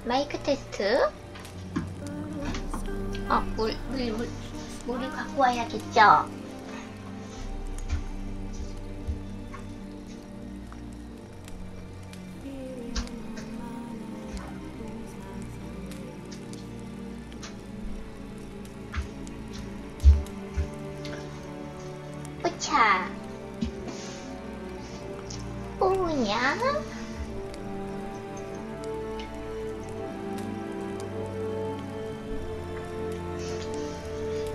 마이크 테스트. 물을 갖고 와야겠죠? 으차. 뭐냐?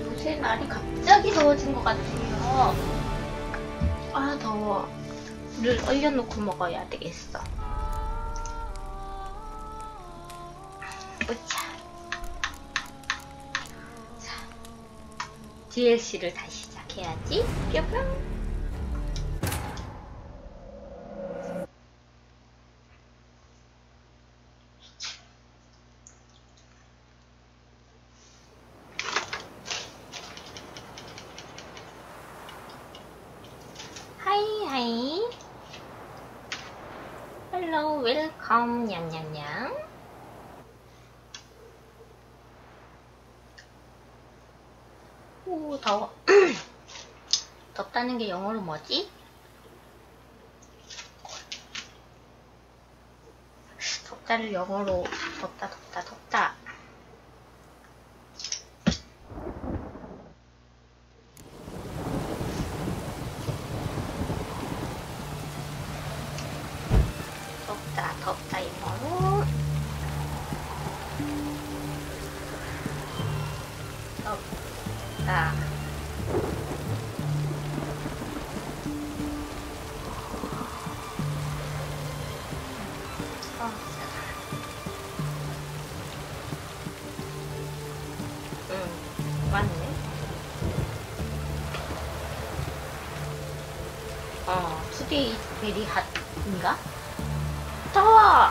요새 날이 갑자기 더워진 것 같아요. 아, 더워. 물을 얼려놓고 먹어야 되겠어. 으차. 자, DLC를 다시 시작해야지. 뿅뿅. 하이. 헬로 웰컴 냥냥냥. 오, 더워. 덥다는 게 영어로 뭐지? 덥다를 영어로 덥다. 덥다 영어로. 덥다. 맞네. today is very hot인가? 더워!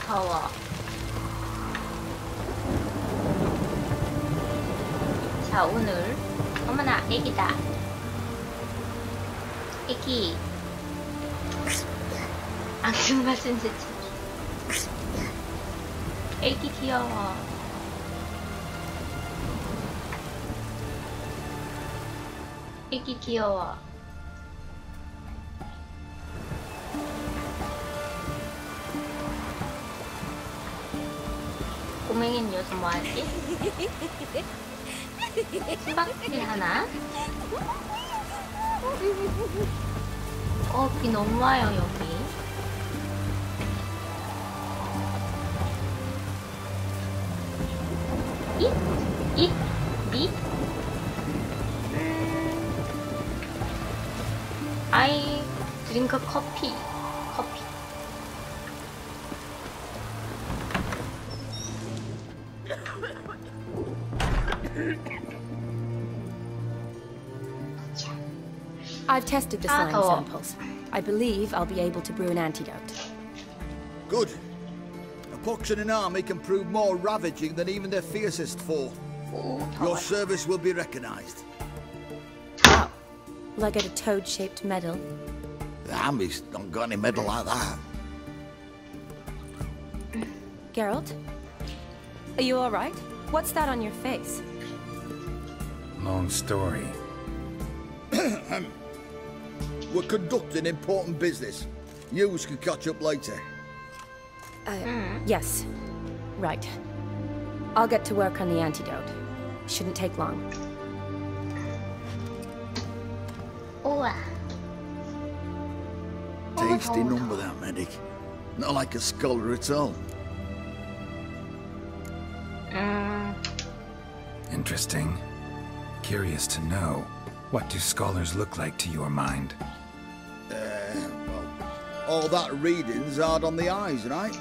더워. 자, 오늘 어머나 애기다. 애기 안경만 쓴 듯이. 애기 귀여워. 애기 귀여워. 꼬맹이는 요즘 뭐하지? 수박질 하나? 비 너무 와요 여기. I drink coffee. I've tested the slime samples. I believe I'll be able to brew an antidote. Good. A pox in an army can prove more ravaging than even their fiercest foe. Your service will be recognized. Will I get a toad-shaped medal? The army's not got any medal like that. Geralt? Are you alright? What's that on your face? Long story. We're conducting important business. Yous can catch up later. Yes. Right. I'll get to work on the antidote. Shouldn't take long. Tasty number, that medic. Not like a scholar at all. Interesting. Curious to know, what do scholars look like to your mind? Well, all that reading's hard on the eyes, right?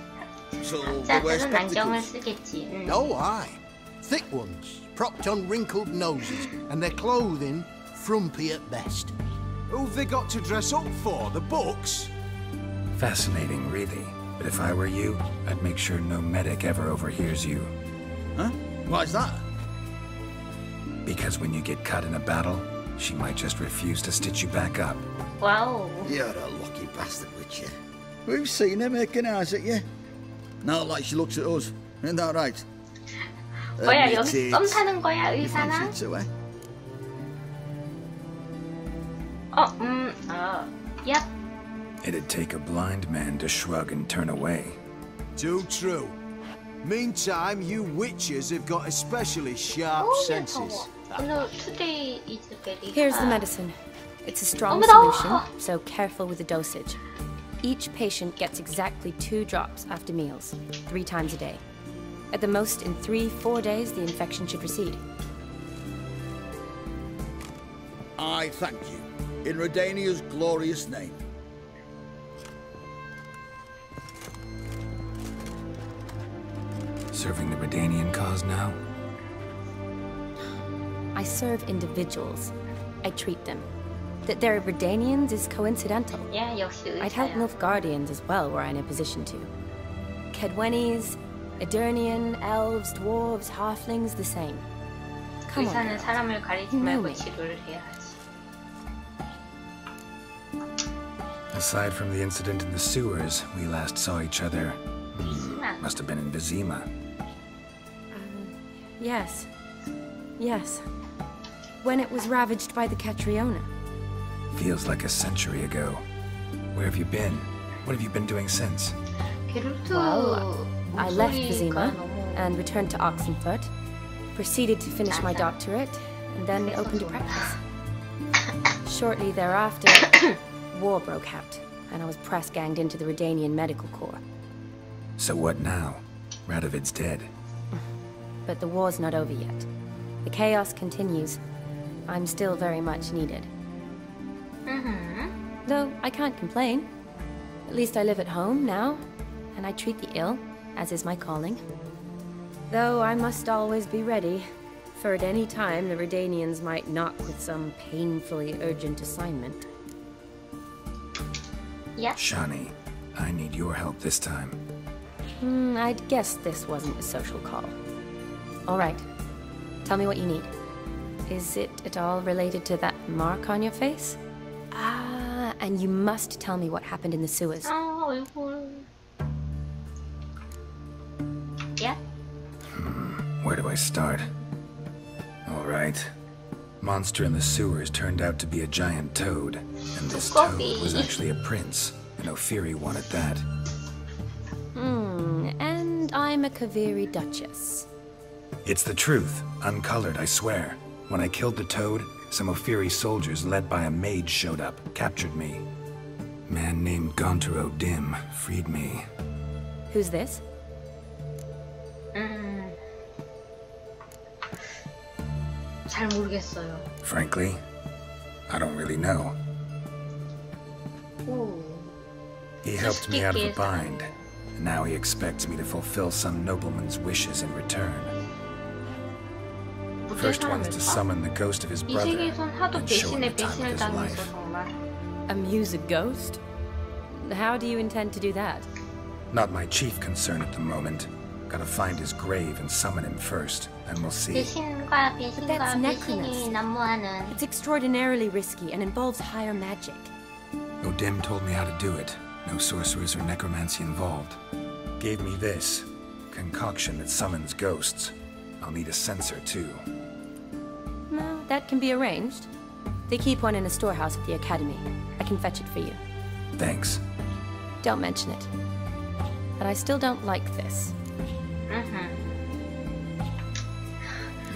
So they wear spectacles. Oh, aye. Thick ones, propped on wrinkled noses, and their clothing frumpy at best. Who've they got to dress up for? The books? Fascinating, really. But if I were you, I'd make sure no medic ever overhears you. Huh? Why's that? Because when you get caught in a battle, she might just refuse to stitch you back up. 와우. You're a lucky bastard, Witcher. We've seen her making eyes at you. Not like she looks at us. Isn't that right? 뭐야, Admit 여기 it. 썸 타는 거야, You fancy 의사랑? it too, eh? Yep. It'd take a blind man to shrug and turn away. Too true. Meantime, you witches have got especially sharp Oh, senses. 오늘 today is very Here's the hard. medicine. It's a strong 어머나! solution, so careful with the dosage. Each patient gets exactly 2 drops after meals, 3 times a day. At the most, in 3-4 days, the infection should recede. I thank you. In Redania's glorious name. Serving the Redanian cause now? I serve individuals. I treat them. That they're Redanians is coincidental. 야, 역시 I'd help 의사야. Nilfgaardians as well were I in a position to. Kedwenis, Edirnian, elves, dwarves, halflings, the same. Come on, 의사는 girls. 사람을 가리지 You know 말고 me. 치료를 해야지. Aside from the incident in the sewers, we last saw each other. 심한. Must have been in Vizima. Yes. Yes. When it was ravaged by the Catriona. Feels like a century ago. Where have you been? What have you been doing since? 게롤트 Well, I left 목소리가 Vizima 너무 and returned to Oxenfurt. Proceeded to finish my doctorate and then opened a practice. Shortly thereafter, war broke out, and I was press-ganged into the Redanian Medical Corps. So what now? Radovid's dead. But the war's not over yet. The chaos continues. I'm still very much needed. Though I can't complain. At least I live at home now, and I treat the ill, as is my calling. Though I must always be ready, for at any time the Redanians might knock with some painfully urgent assignment. Yep. Shani, I need your help this time. I'd guess this wasn't a social call. All right. Tell me what you need. Is it at all related to that mark on your face? Ah, and you must tell me what happened in the sewers. 아, 얼굴. Yep. Where do I start? All right. Monster in the sewers turned out to be a giant toad, and this toad was actually a prince, an Ophiri one at that. And I'm a Kaviri Duchess. It's the truth, uncolored, I swear. When I killed the toad, some Ophiri soldiers led by a mage showed up, captured me. Man named Gontaro Dim freed me. Who's this? 잘 모르겠어요. Frankly, I don't really know. 오. He helped me out of a bind, and now he expects me to fulfill some nobleman's wishes in return. First one's to summon the ghost of his 이 brother 세계에선 하도 and show him 배신에 the time of 배신을 his 당해서 life. 정말. Amuse a ghost? How do you intend to do that? Not my chief concern at the moment. Gotta find his grave and summon him first, and we'll see. 배신과 배신과 that's 배신이 necromancy. 난무하는. It's extraordinarily risky and involves higher magic. Odim told me how to do it. No sorcerers or necromancy involved. Gave me this concoction that summons ghosts. I'll need a censer too. No, that can be arranged. They keep one in a storehouse at the academy. I can fetch it for you. Thanks. Don't mention it. But I still don't like this.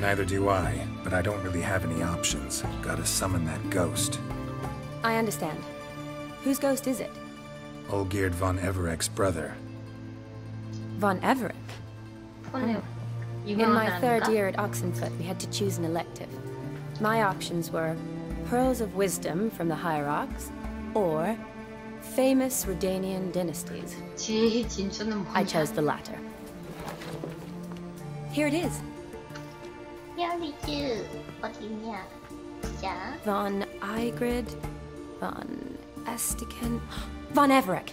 Neither do I, but I don't really have any options. Gotta summon that ghost. I understand. Whose ghost is it? Olgierd von Everek's brother. Von Everett. 오늘 In 유명한 my third 사람인가? year at Oxenfurt, we had to choose an elective. My options were Pearls of Wisdom from the Hierarchs, or Famous Redanian Dynasties. 진주는 I 뭐냐? chose the latter. Here it is. 히어리즈 어디 있냐? 자, Von Igrid, Von Estiken, Von Everek.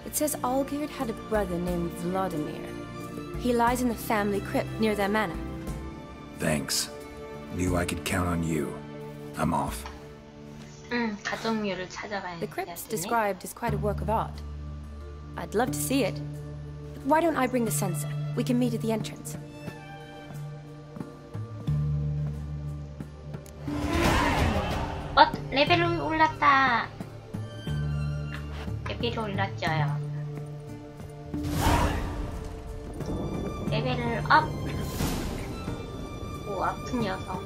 It says Olgierd had a brother named Vladimir. He lies in the family crypt near their manor. Thanks. Knew I could count on you. I'm off. 가정묘를 찾아가야 The crypt's 되네. described as quite a work of art. I'd love to see it. Why don't I bring the sensor? We can meet at the entrance. 레벨이 올랐다. 레벨이 올랐죠요. 레벨을 업. 오, 아픈 녀석.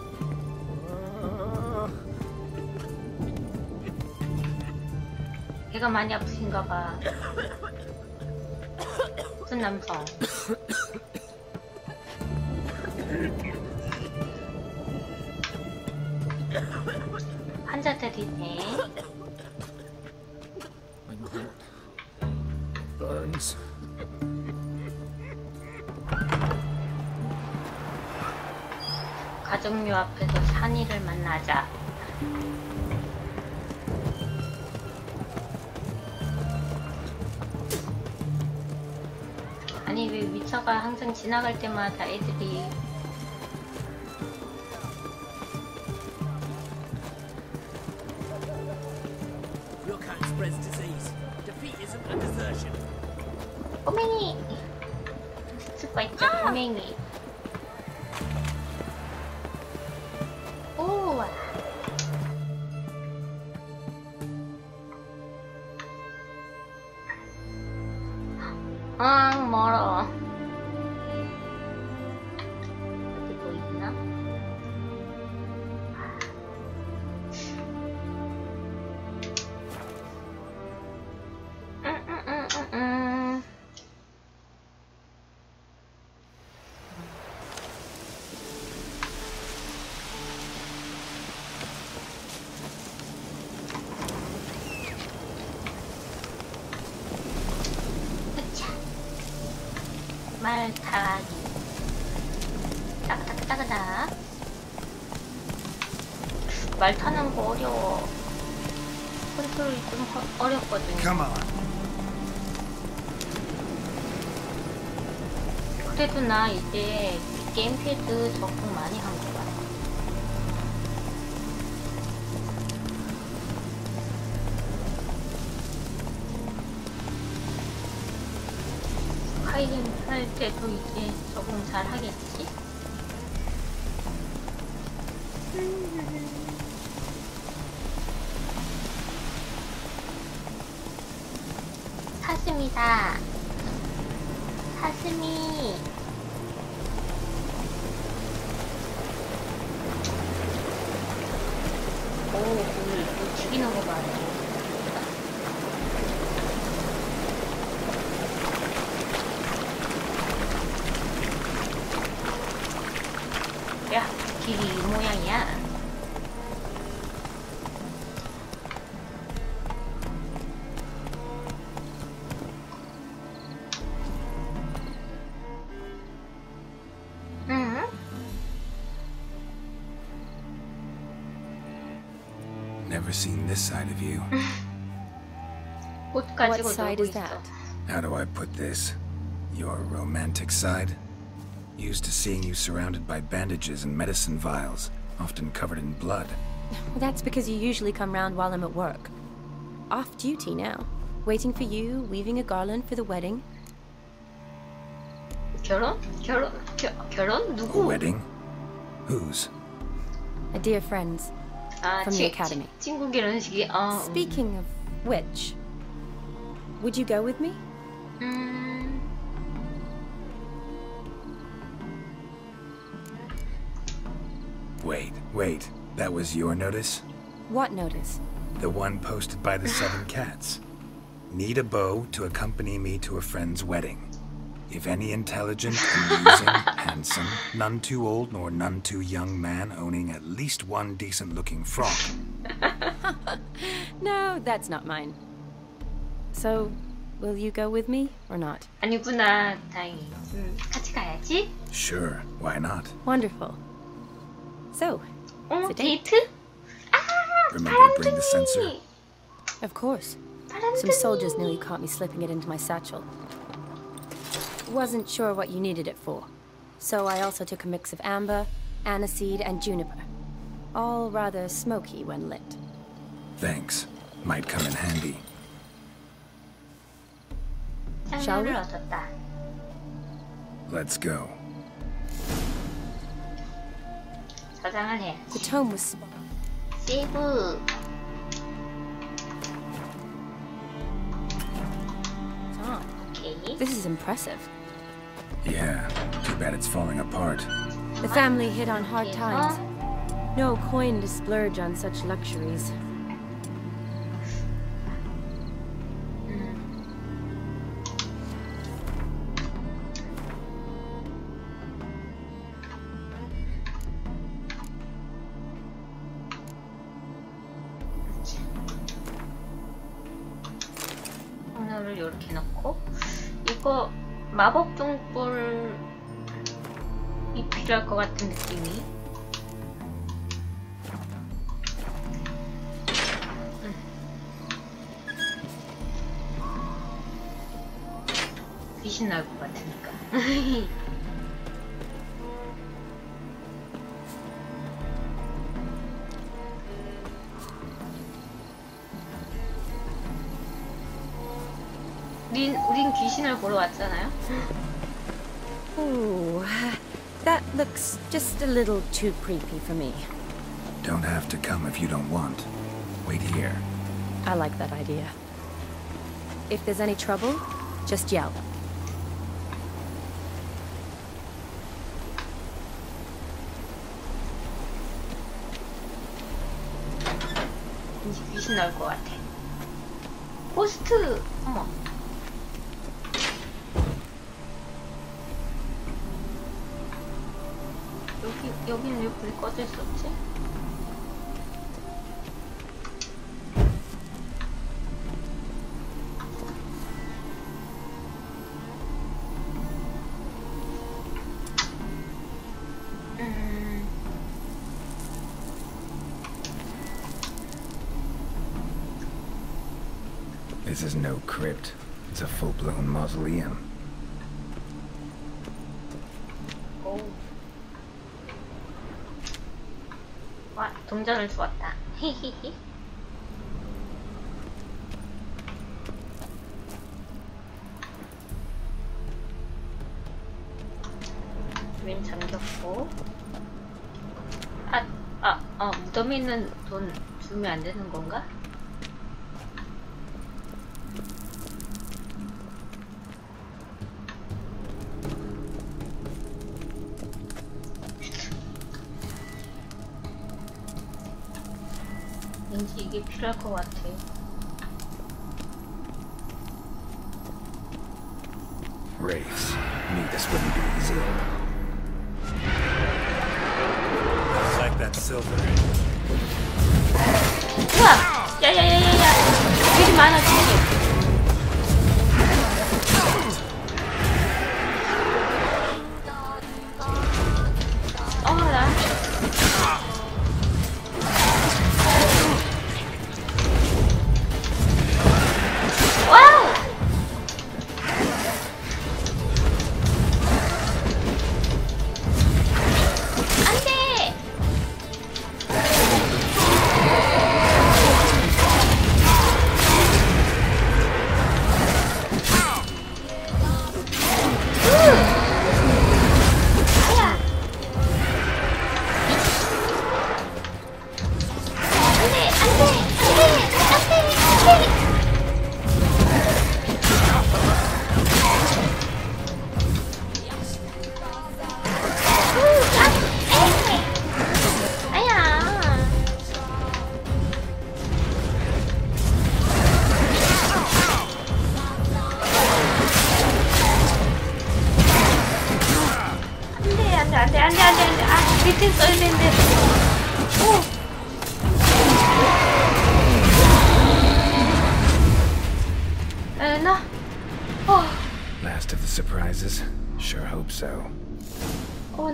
배가 많이 아프신가봐. 무슨 남성? 환자들이네. Burns. 가정묘 앞에서 산이를 만나자. 아니 왜 위쳐가 항상 지나갈 때마다 애들이 꼬맹이 수가 있죠. 꼬맹이. 오. 아 멀어. 어디 보이나? 말 타기 따그닥따그닥. 말 타는 거 어려워. 컨트롤이 좀 어렵거든요. Come on. 그래도 나 이제 게임패드 적응 많이 한 것 같아. 스카이림 할 때도 이제 적응 잘 하겠지? 사슴이다. 사슴이. 오, 오늘 죽이는 거 봐요. 야, 길이 이 모양이야. Never seen this side of you. 옷 What 가지고 side 놀고 is 있어. that? How do I put this? Your romantic side? Used to seeing you surrounded by bandages and medicine vials, often covered in blood. Well, that's because you usually come round while I'm at work. Off duty now. Waiting for you, weaving a garland for the wedding. 결혼? 결혼? A 누구? wedding? Whose? A dear friend's. 아, from the academy. 친구 결혼식이. Speaking of which, would you go with me? Wait. That was your notice? What notice? The one posted by the 7 cats. Need a beau to accompany me to a friend's wedding. If any intelligent, amusing, handsome, none too old nor none too young man owning at least one decent-looking frock. No, that's not mine. So, will you go with me or not? 아니구나. 다행히. 같이 가야지. Sure, why not? Wonderful. So, it's a date. 데이트? 아, Remember to bring the sensor? 바람둥이. Of course. 바람둥이. Some soldiers nearly caught me slipping it into my satchel. Wasn't sure what you needed it for, so I also took a mix of amber aniseed, and juniper. All rather smoky when lit. Thanks. Might come in handy. Shall we? 향료를 얻었다. Let's go. 저장을 해. The tome was 세이브. 오케이. This is impressive. Yeah, too bad it's falling apart. The family hit on hard times. No coin to splurge on such luxuries. 오늘을 이렇게 넣고 이거 마법 등불이 필요할 것 같은 느낌이. 귀신 나올 것 같으니까. 우린 귀신을 보러 왔잖아요. Ooh, that looks just a little too creepy for me. Don't have to come if you don't want. Wait here. I like that idea. If there's any trouble, just yell. 왠지 귀신 나올 것 같아. 호스트! 어머. 여기는 왜 불이 꺼져 있었지? This is no crypt. It's a full-blown mausoleum. 오. 와, 동전을 주었다. 히히히. 문 잠겼고. 무덤에 있는 돈 주면 안 되는 건가? 왠지 이게 필요할 것 같아. Wraiths. Knew this wouldn't be easy. Like that silver. 우와! 야야야야야! 되게 많아, 되게. 밑에 써야 되는데. 나? Last of the surprises. Sure hope so.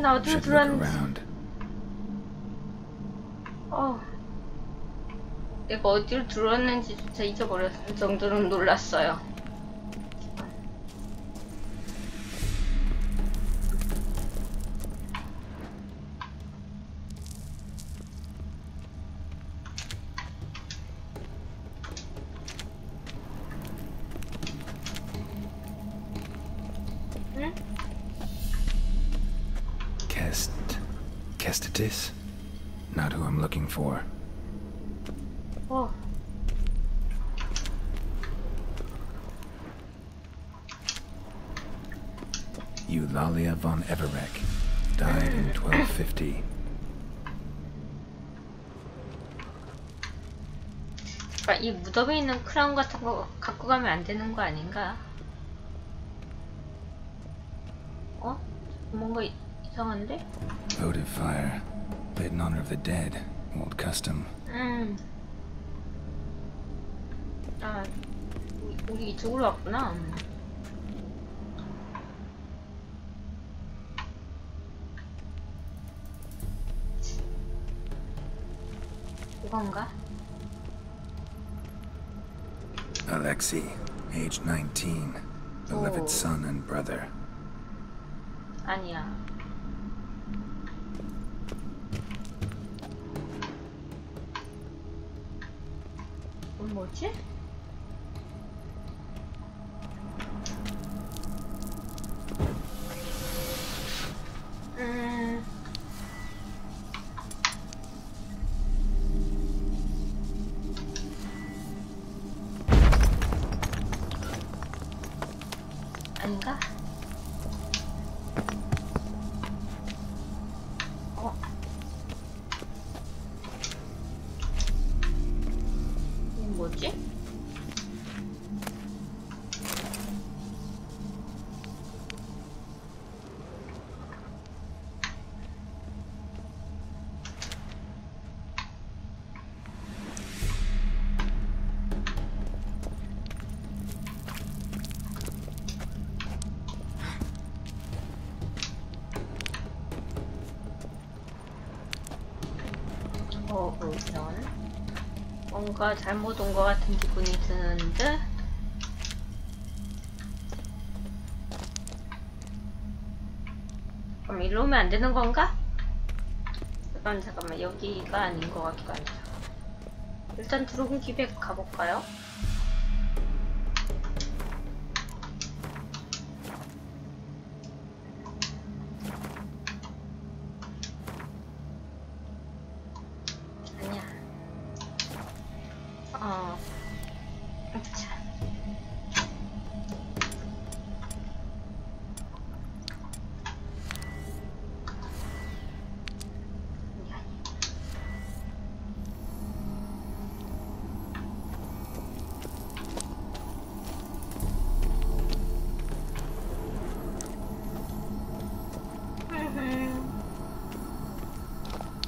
나 어디로 Should look 들어왔는지. around. 내가 어디로 들어왔는지조차 잊어버렸을 정도로 놀랐어요. Kestatis? Not who I'm looking for. 어. Eulalia von Everek died in 1250. 그러니까 이 무덤에 있는 크라운 같은 거 갖고 가면 안 되는 거 아닌가? 어? 뭔가 이상한데? Votive fire, lit in honor of the dead. Old custom. 아, 우리 이쪽으로 왔구나. 이건가? Alexei, age 19, beloved son and brother. 아니야. 이건 뭐지? 아닌가? 이건 뭐지? 이런 뭔가 잘못 온 것 같은 기분이 드는데 그럼 일로 오면 안 되는 건가? 잠깐만 여기가 아닌 것 같기도 하네요. 일단 들어온 김에 가볼까요?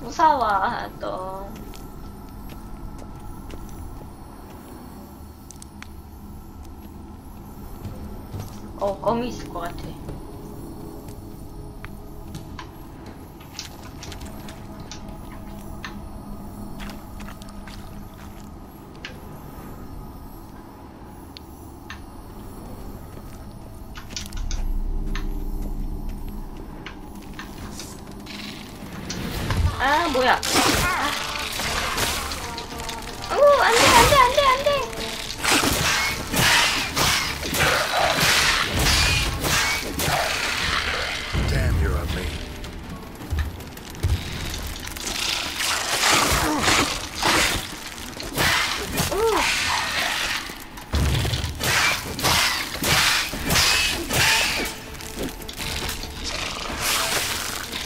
무서워 또. 껌이 있을 것 같아. 아 뭐야? 안돼. Damn, you're ugly.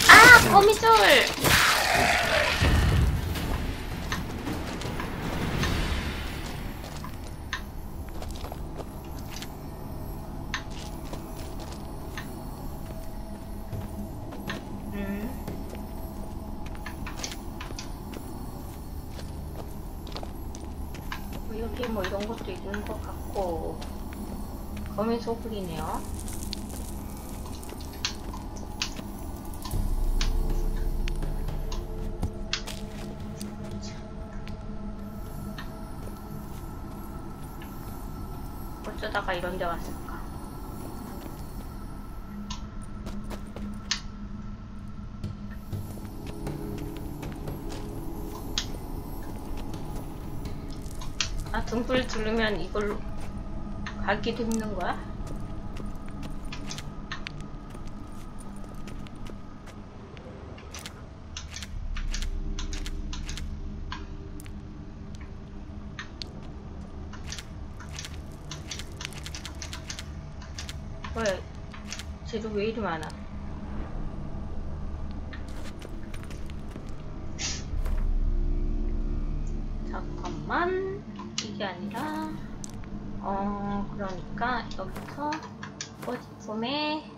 아 거미줄. 여기 뭐 이런 것도 있는 것 같고 거미 소굴이네요. 어쩌다가 이런 데 왔을까? 아, 등불 두르면 이걸로 가기도 있는 거야? 뭐야, 재료 왜 이리 많아? 잠깐만, 이게 아니라 그러니까 여기서 소지품에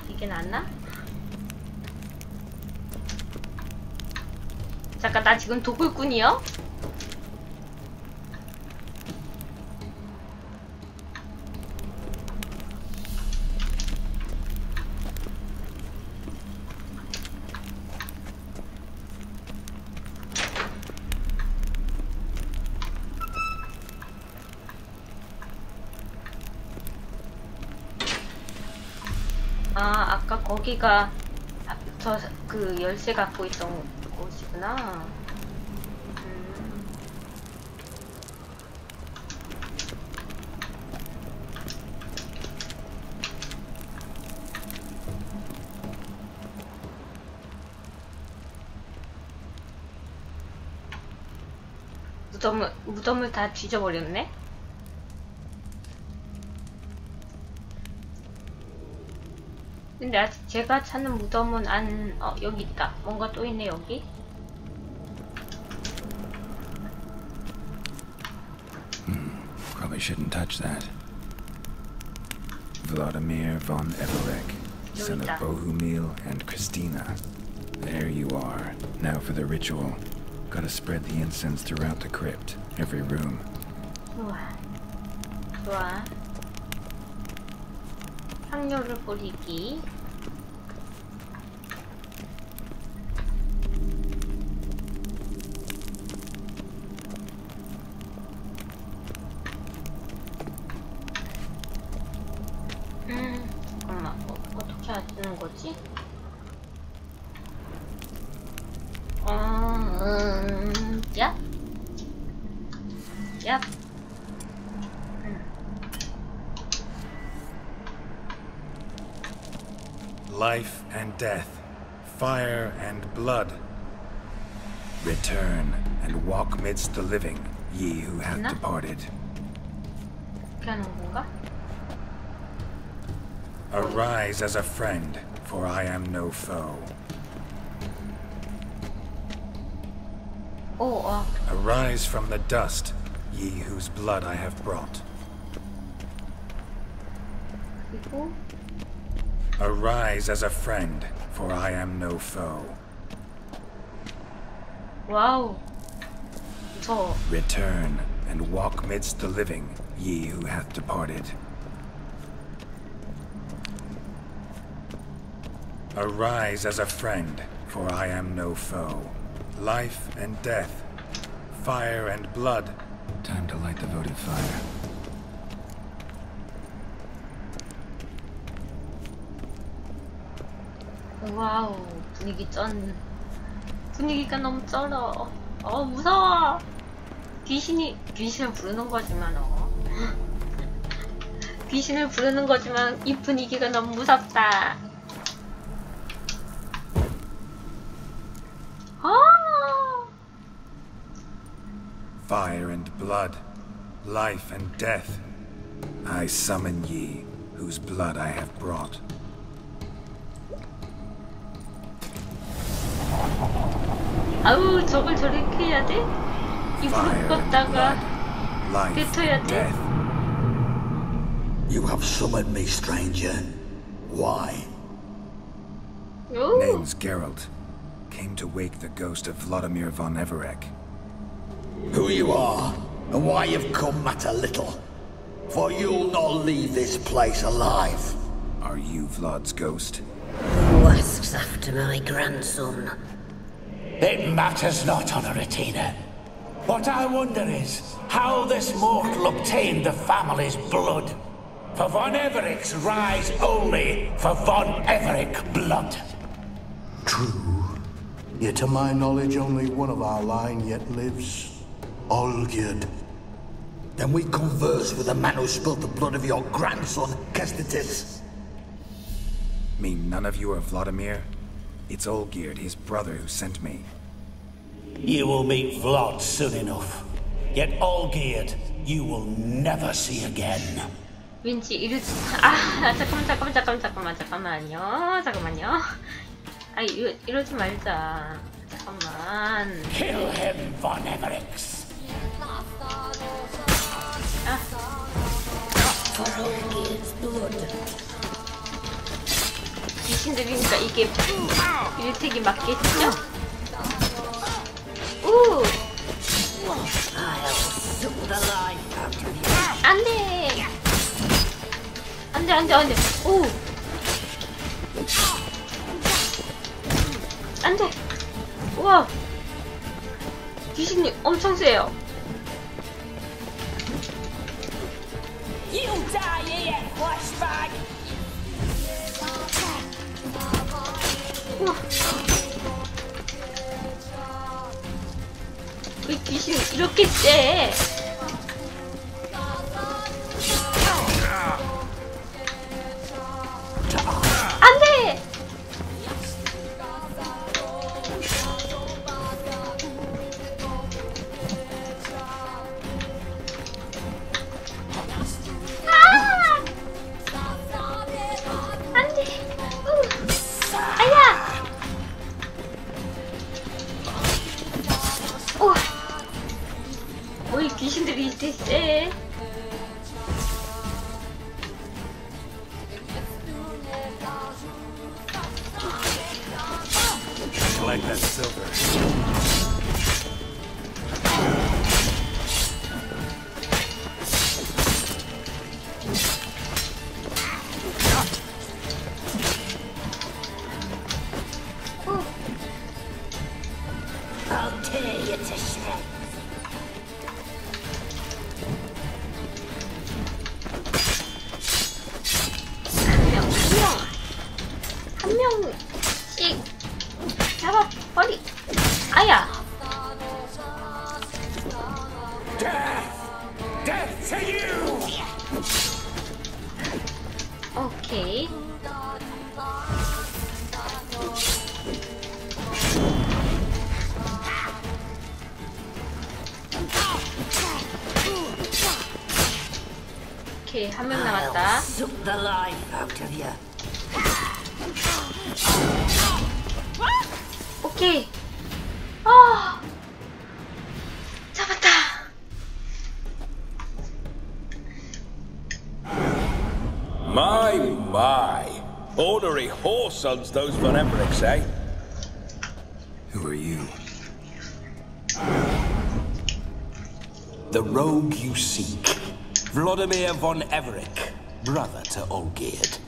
이게 낫나? 잠깐, 나 지금 도굴꾼이요? 아, 아까 거기가 저 그 열쇠 갖고 있던 곳이구나. 무덤을 다 뒤져버렸네? 근데 아직 제가 찾는 무덤은 여기 있다. 뭔가 또 있네, 여기. Probably shouldn't touch that. Vladimir von Everek, son of Bohumil and Christina. There you are. Now for the ritual. Gotta spread the incense throughout the crypt, every room. 좋아. 향료를 뿌리기. 잠깐만, 어떻게 하는 거지? 야? 야? Life and death, fire and blood. Return and walk midst the living, ye who have departed. 어떻게 하는 건가? Arise as a friend, for I am no foe. Arise from the dust, ye whose blood I have brought. 그리고 Arise as a friend, for I am no foe. 와우. 무서워. Return and walk midst the living, ye who hath departed. Arise as a friend, for I am no foe. Life and death, fire and blood. Time to light the votive fire. 와우, 분위기가 너무 쩔어. 무서워. 귀신을 부르는 거지만 귀신을 부르는 거지만 이 분위기가 너무 무섭다. Fire and blood, life and death. I summon ye, whose blood I have brought. 아우, 저걸 저렇게 해야 돼? 이 불 껐다가 뱉어야 돼? You have summoned me, stranger. Why? Name's Geralt. Came to wake the ghost of Vladimir von Everek. Who you are, and why you've come matter little. For you'll not leave this place alive. Are you Vlad's ghost? Who asks after my grandson? It matters not, Honoratina. What I wonder is how this mortal obtained the family's blood. For von Everek's rise only for von Everek blood. True. Yet to my knowledge, only one of our line yet lives. Olgierd. Then we converse with the man who spilled the blood of your grandson, Kestitis. Mean none of you are Vladimir? It's Olgierd, his brother, who sent me. You will meet Vlad soon enough. Yet Olgierd, you will never see again. 왠지 이러지. 잠깐만요. 이러지 말자. 잠깐만. Kill him, Von Everix. For Olgierd's blood. 귀신들이니까 이게 일택이 맞겠죠? 우! I'll suck the life out of you. 안돼! 안돼! 오! 안돼! 우와! 귀신이 엄청 세요. You die here, flashback! 우와! 왜 귀신이 이렇게 세? 안돼! 귀신들이 이렇게 세. Collect that silver. I'll tear you to shreds. 한 명씩 잡아버리. 아야. Death to you! 오케이. 오케이, 한 명 남았다. Suck the life out of you. 오케이. 잡았다. My. Ornery whoresons, those Von Evericks, eh? Who are you? The rogue you seek. Vladimir von Everik, brother to Olgierd.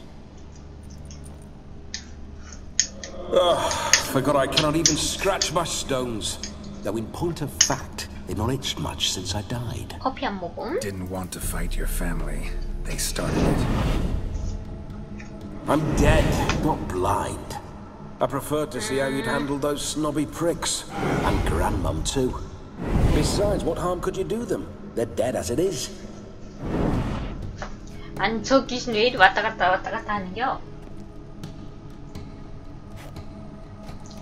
Forgot I cannot even scratch my stones. Though in point of fact, they've not itched much since I died. 커피 한 모금. Didn't want to fight your family. They started it. I'm dead, not blind. I preferred to see how you'd handle those snobby pricks. And Grandmum too. Besides, what harm could you do them? They're dead as it is. 아니, 저 귀신 왜 이리 왔다 갔다 하는겨?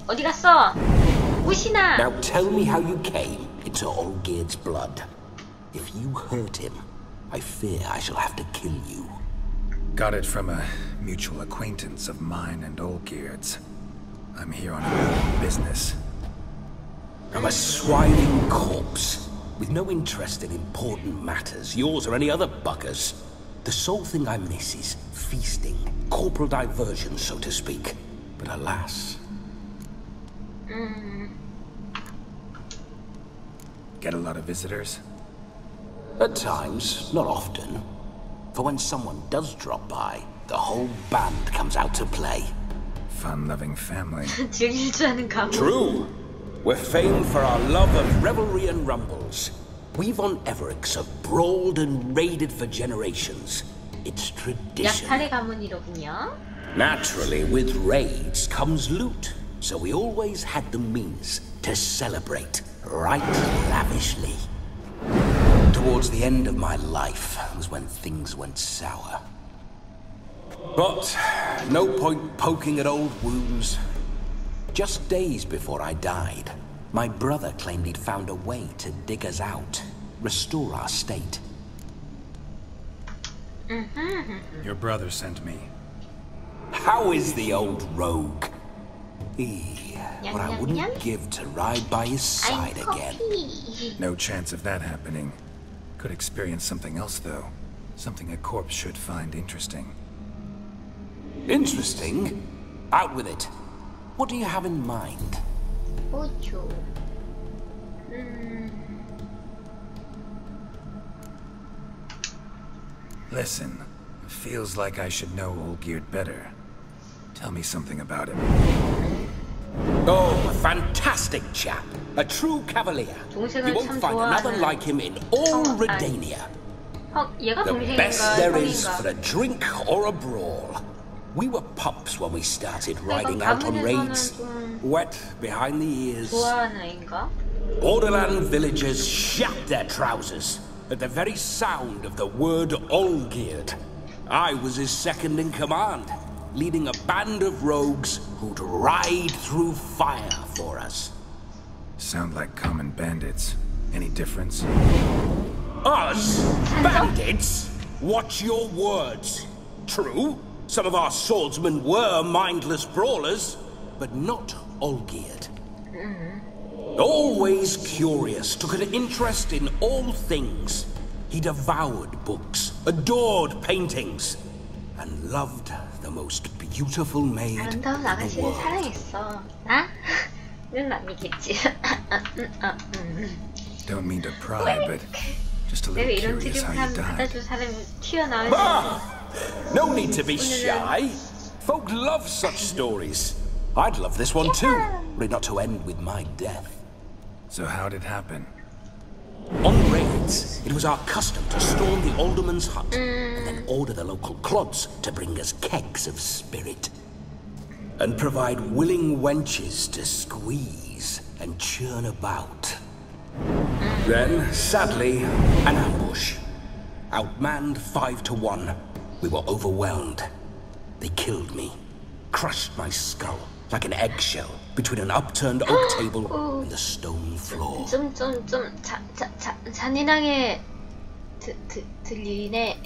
어디 갔어? 우신아! Now tell me how you came into Olgierd's blood. If you hurt him, I fear I shall have to kill you. Got it from a mutual acquaintance of mine and Olgierd's. I'm here on a business. I'm a swiding corpse, with no interest in important matters, yours or any other buggers. The sole thing I miss is feasting, corporal diversion, so to speak. But alas... Get a lot of visitors? At times, not often. For when someone does drop by, the whole band comes out to play. Fun-loving family. 즐길 줄 아는 가문. True. We're famed for our love of revelry and rumbles. We Von Evericks have brawled and raided for generations. It's tradition. 약탈의 가문이로군요. Naturally, with raids comes loot, so we always had the means to celebrate right lavishly. Towards the end of my life was when things went sour. But no point poking at old wounds. Just days before I died, My brother claimed he'd found a way to dig us out, restore our state. Your brother sent me. How is the old rogue? What I wouldn't give to ride by his side again. No chance of that happening. Could experience something else, though. Something a corpse should find interesting. Interesting? Out with it. What do you have in mind? Listen, it feels like I should know Olgierd better. Tell me something about him. Oh, a fantastic chap. A true cavalier. You won't find another like him in all Redania. The best there is for a drink or a brawl. We were pups when we started riding out on raids. Wet behind the ears. Borderland villagers shat their trousers at the very sound of the word Olgierd. I was his second in command, leading a band of rogues who'd ride through fire for us. Sound like common bandits. Any difference? Us? Bandits? Watch your words. True, some of our swordsmen were mindless brawlers, but not Olgierd. Always curious, took an interest in all things. He devoured books, adored paintings, and loved the most beautiful maid in the world. Don't mean to pry, but just a little curious how you died. No need to be shy. Folk love such stories. I'd love this one too, were it not to end with my death. So how'd it happen? On raids, it was our custom to storm the alderman's hut and then order the local clods to bring us kegs of spirit. And provide willing wenches to squeeze and churn about. Then, sadly, an ambush. Outmanned 5 to 1. We were overwhelmed. They killed me, crushed my skull like an eggshell between an upturned oak table and the stone floor. 잔인하게 들리네.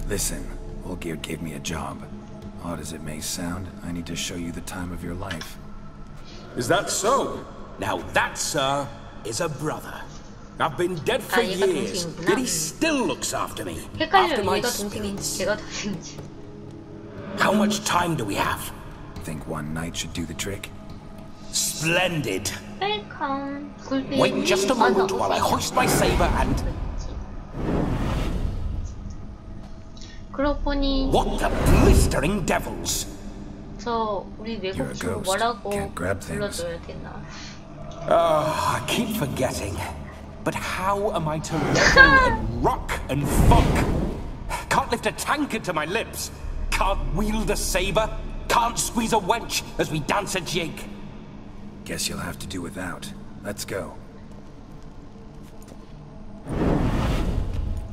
Listen, Olgierd gave me a job. Odd as it may sound, I need to show you the time of your life. Is that so? Now that, sir, is a brother. I've been dead for years, yet he still looks after me. After my spirits. How much time do we have? Think one night should do the trick? Splendid. Wait just a moment while I hoist my saber and... What the blistering devils! 우리 외국 친구 뭐라고 불러줘야 되나? I keep forgetting. But how am I to revel and rock and funk? Can't lift a tankard to my lips. Can't wield a saber. Can't squeeze a wench as we dance a jig. Guess you'll have to do without. Let's go.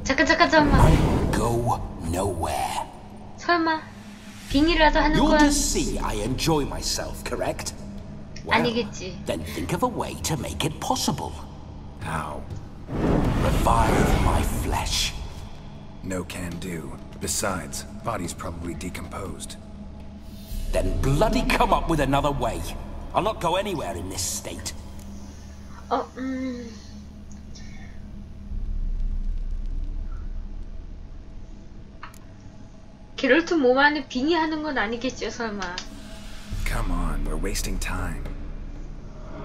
잠깐만. I go nowhere. 설마 빙의라도 하는 You're 거야? to see I enjoy myself, correct? Well, 아니겠지. then think of a way to make it possible. How? Revive my flesh. No can do. Besides, body's probably decomposed. Then bloody come up with another way. I'll not go anywhere in this state. 게롤트 몸 안에 빙의하는 건 아니겠죠, 설마? Come on, we're wasting time.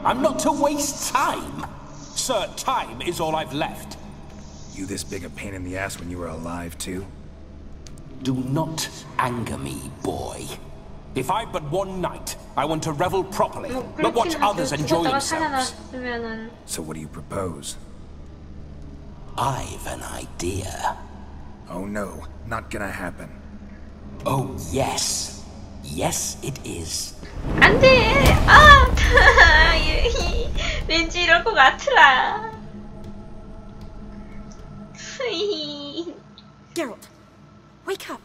I'm not to waste time. Sir, time is all I've left. You this big a pain in the ass when you were alive, too? Do not anger me, boy. If I've but one night, I want to revel properly, but watch others enjoy themselves. So what do you propose? I've an idea. Oh no, not gonna happen. Oh yes. Yes, it is. 안 돼! 왠지 이럴 것 같으라. Geralt, wake up!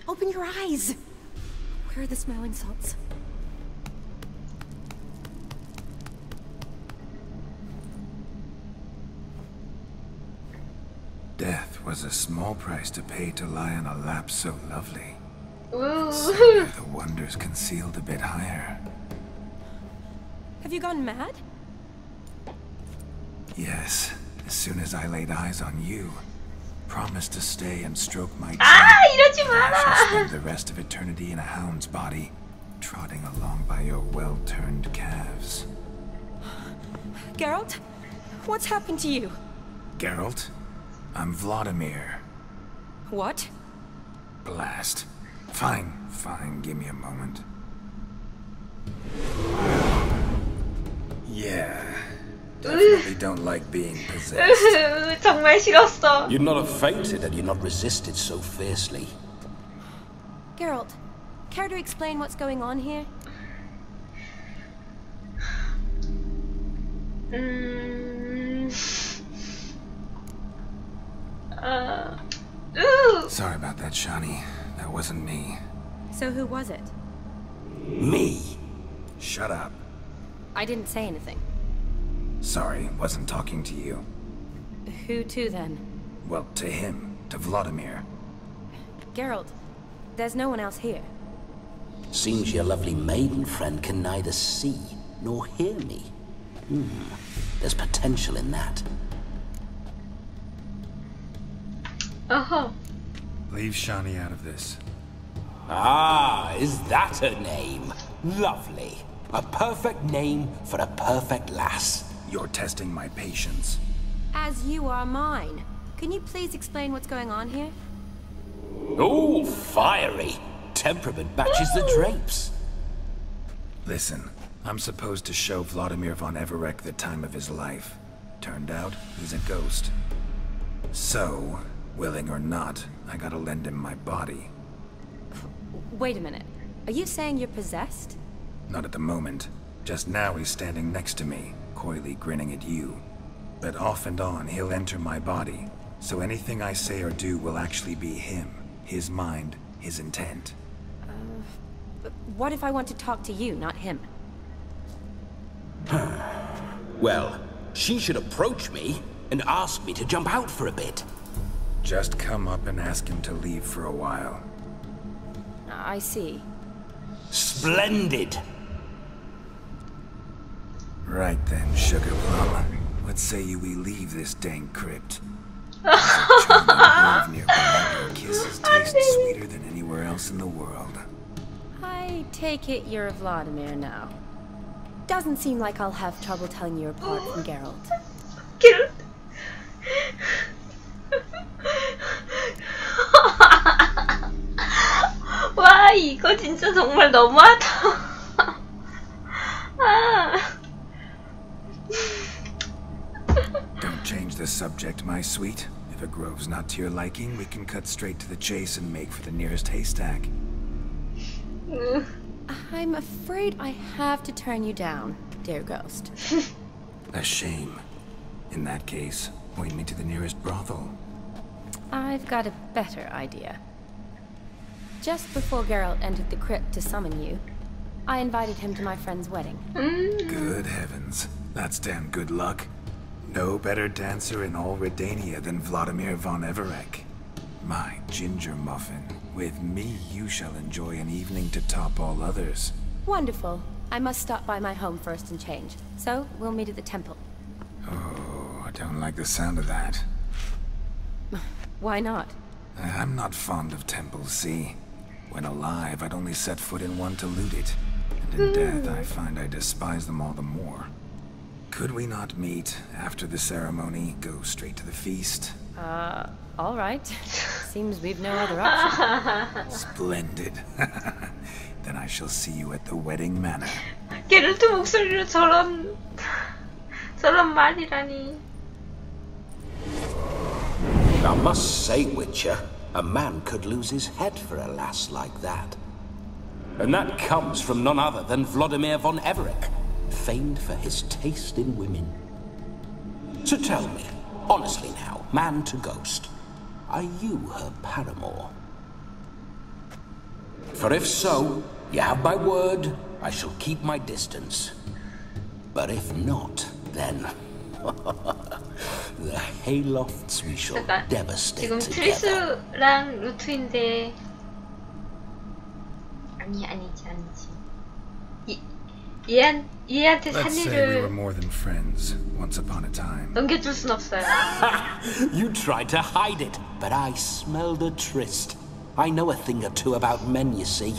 Open your eyes! Where are the smelling salts? was a small price to pay to lie on a lap so lovely. Ooh. Somewhere the wonders concealed a bit higher. Have you gone mad? Yes, as soon as I laid eyes on you, promised to stay and stroke my chin. 이러지 I shall 마라. spend the rest of eternity in a hound's body, trotting along by your well-turned calves. Geralt? What's happened to you? Geralt, I'm Vladimir. What? Blast. Fine, give me a moment. Yeah, definitely don't like being possessed. 정말 싫었어. You'd not have fainted had you not resisted so fiercely. Geralt, care to explain what's going on here? Sorry about that, Shani. That wasn't me. So who was it? Me? Shut up. I didn't say anything. Sorry, wasn't talking to you. Who to then? Well, to him. To Vladimir. Geralt, there's no one else here. Seems your lovely maiden friend can neither see nor hear me. There's potential in that. Uh-huh. Leave Shani out of this. Ah, is that her name? Lovely. A perfect name for a perfect lass. You're testing my patience. As you are mine. Can you please explain what's going on here? Oh, fiery. Temperament matches the drapes. Listen, I'm supposed to show Vladimir von Everec the time of his life. Turned out, he's a ghost. So, willing or not, I gotta lend him my body. Wait a minute. Are you saying you're possessed? Not at the moment. Just now he's standing next to me, coyly grinning at you. But off and on, he'll enter my body. So anything I say or do will actually be him. His mind, his intent. But what if I want to talk to you, not him? Well, she should approach me and ask me to jump out for a bit. Just come up and ask him to leave for a while. I see. Splendid. Right then, Sugar Plum. What say you we leave this dank crypt? There's a charming grove nearby where kisses taste sweeter than anywhere else in the world. I take it you're Vladimir now. Doesn't seem like I'll have trouble telling you apart from Geralt. Geralt. 와, 이거 진짜 정말 너무하다. Don't change the subject, my sweet. If a grove's not to your liking, we can cut straight to the chase and make for the nearest haystack. I'm afraid I have to turn you down, dear ghost. A shame. In that case, point me to the nearest brothel. I've got a better idea. Just before Geralt entered the crypt to summon you, I invited him to my friend's wedding. Good heavens. That's damn good luck. No better dancer in all Redania than Vladimir von Everec. My ginger muffin. With me, you shall enjoy an evening to top all others. Wonderful. I must stop by my home first and change. So, we'll meet at the temple. Oh, I don't like the sound of that. Why not? I'm not fond of temples, see? When alive, I'd only set foot in one to loot it. And in death, I find I despise them all the more. Could we not meet after the ceremony, go straight to the feast? All right. Seems we've no other option. Splendid. Then I shall see you at the wedding manor. 게롤트 목소리로 저런 말이라니. I must say, Witcher, a man could lose his head for a lass like that. And that comes from none other than Vladimir von Everec, famed for his taste in women. So tell me, honestly now, man to ghost, are you her paramour? For if so, you have my word, I shall keep my distance. But if not, then the haylofts we shall 잠깐, devastate 지금 together. 트리스랑 루트인데 아니지. 얘한테 Let's say we were 산이를 more than friends once upon a time. 넘겨줄 순 없어요. You tried to hide it, but I smelled a tryst. I know a thing or two about men, you see.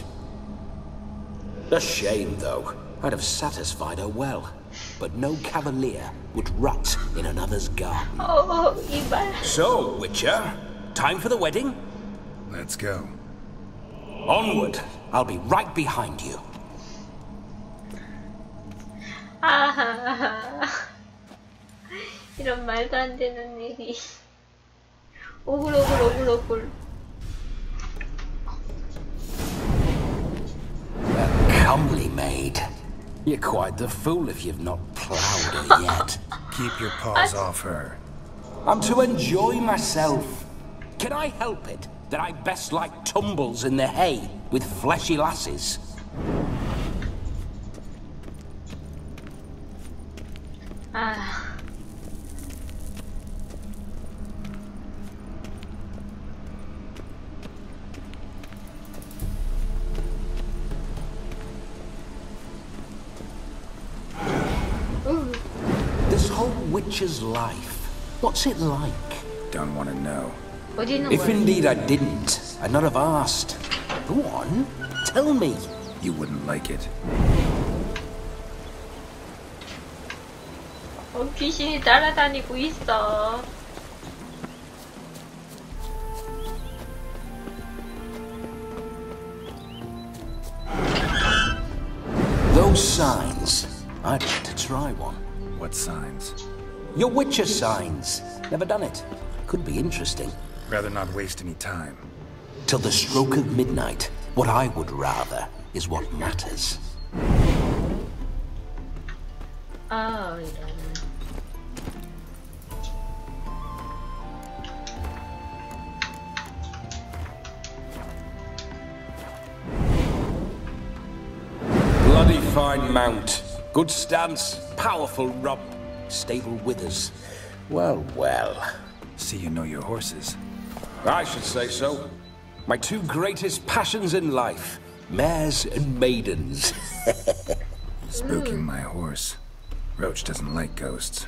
A shame, though. I'd have satisfied her well. But no cavalier would rot in another's garden. 이발. So, Witcher, time for the wedding? Let's go. Onward. I'll be right behind you. 아하하하. 이런 말도 안 되는 일이. 오글. A comely maid. You're quite the fool if you've not ploughed her yet. Keep your paws off her. I'm to enjoy myself. Can I help it that I best like tumbles in the hay with fleshy lasses? This whole witch's life, what's it like? Don't want to know. If indeed I didn't, I'd not have asked. Go on, tell me. You wouldn't like it. 귀신이 따라다니고 있어. Those signs, I'd like to try one. What signs? Your Witcher signs. Never done it. Could be interesting. Rather not waste any time. Till the stroke of midnight, what I would rather is what matters. 이런. Bloody fine mount. Good stance, powerful rump, stable withers. Well, well. See you know your horses. I should say so. My two greatest passions in life, mares and maidens. Spooking my horse. Roach doesn't like ghosts.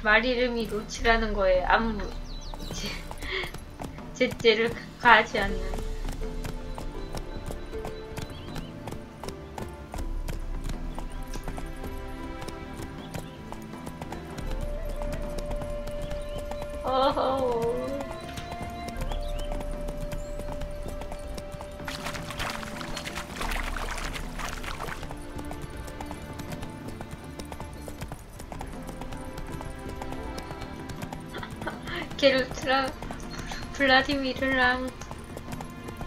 말 이름이 로치라는 거에 아무 제재를 가하지 않는. 게롤트랑 블라디미르랑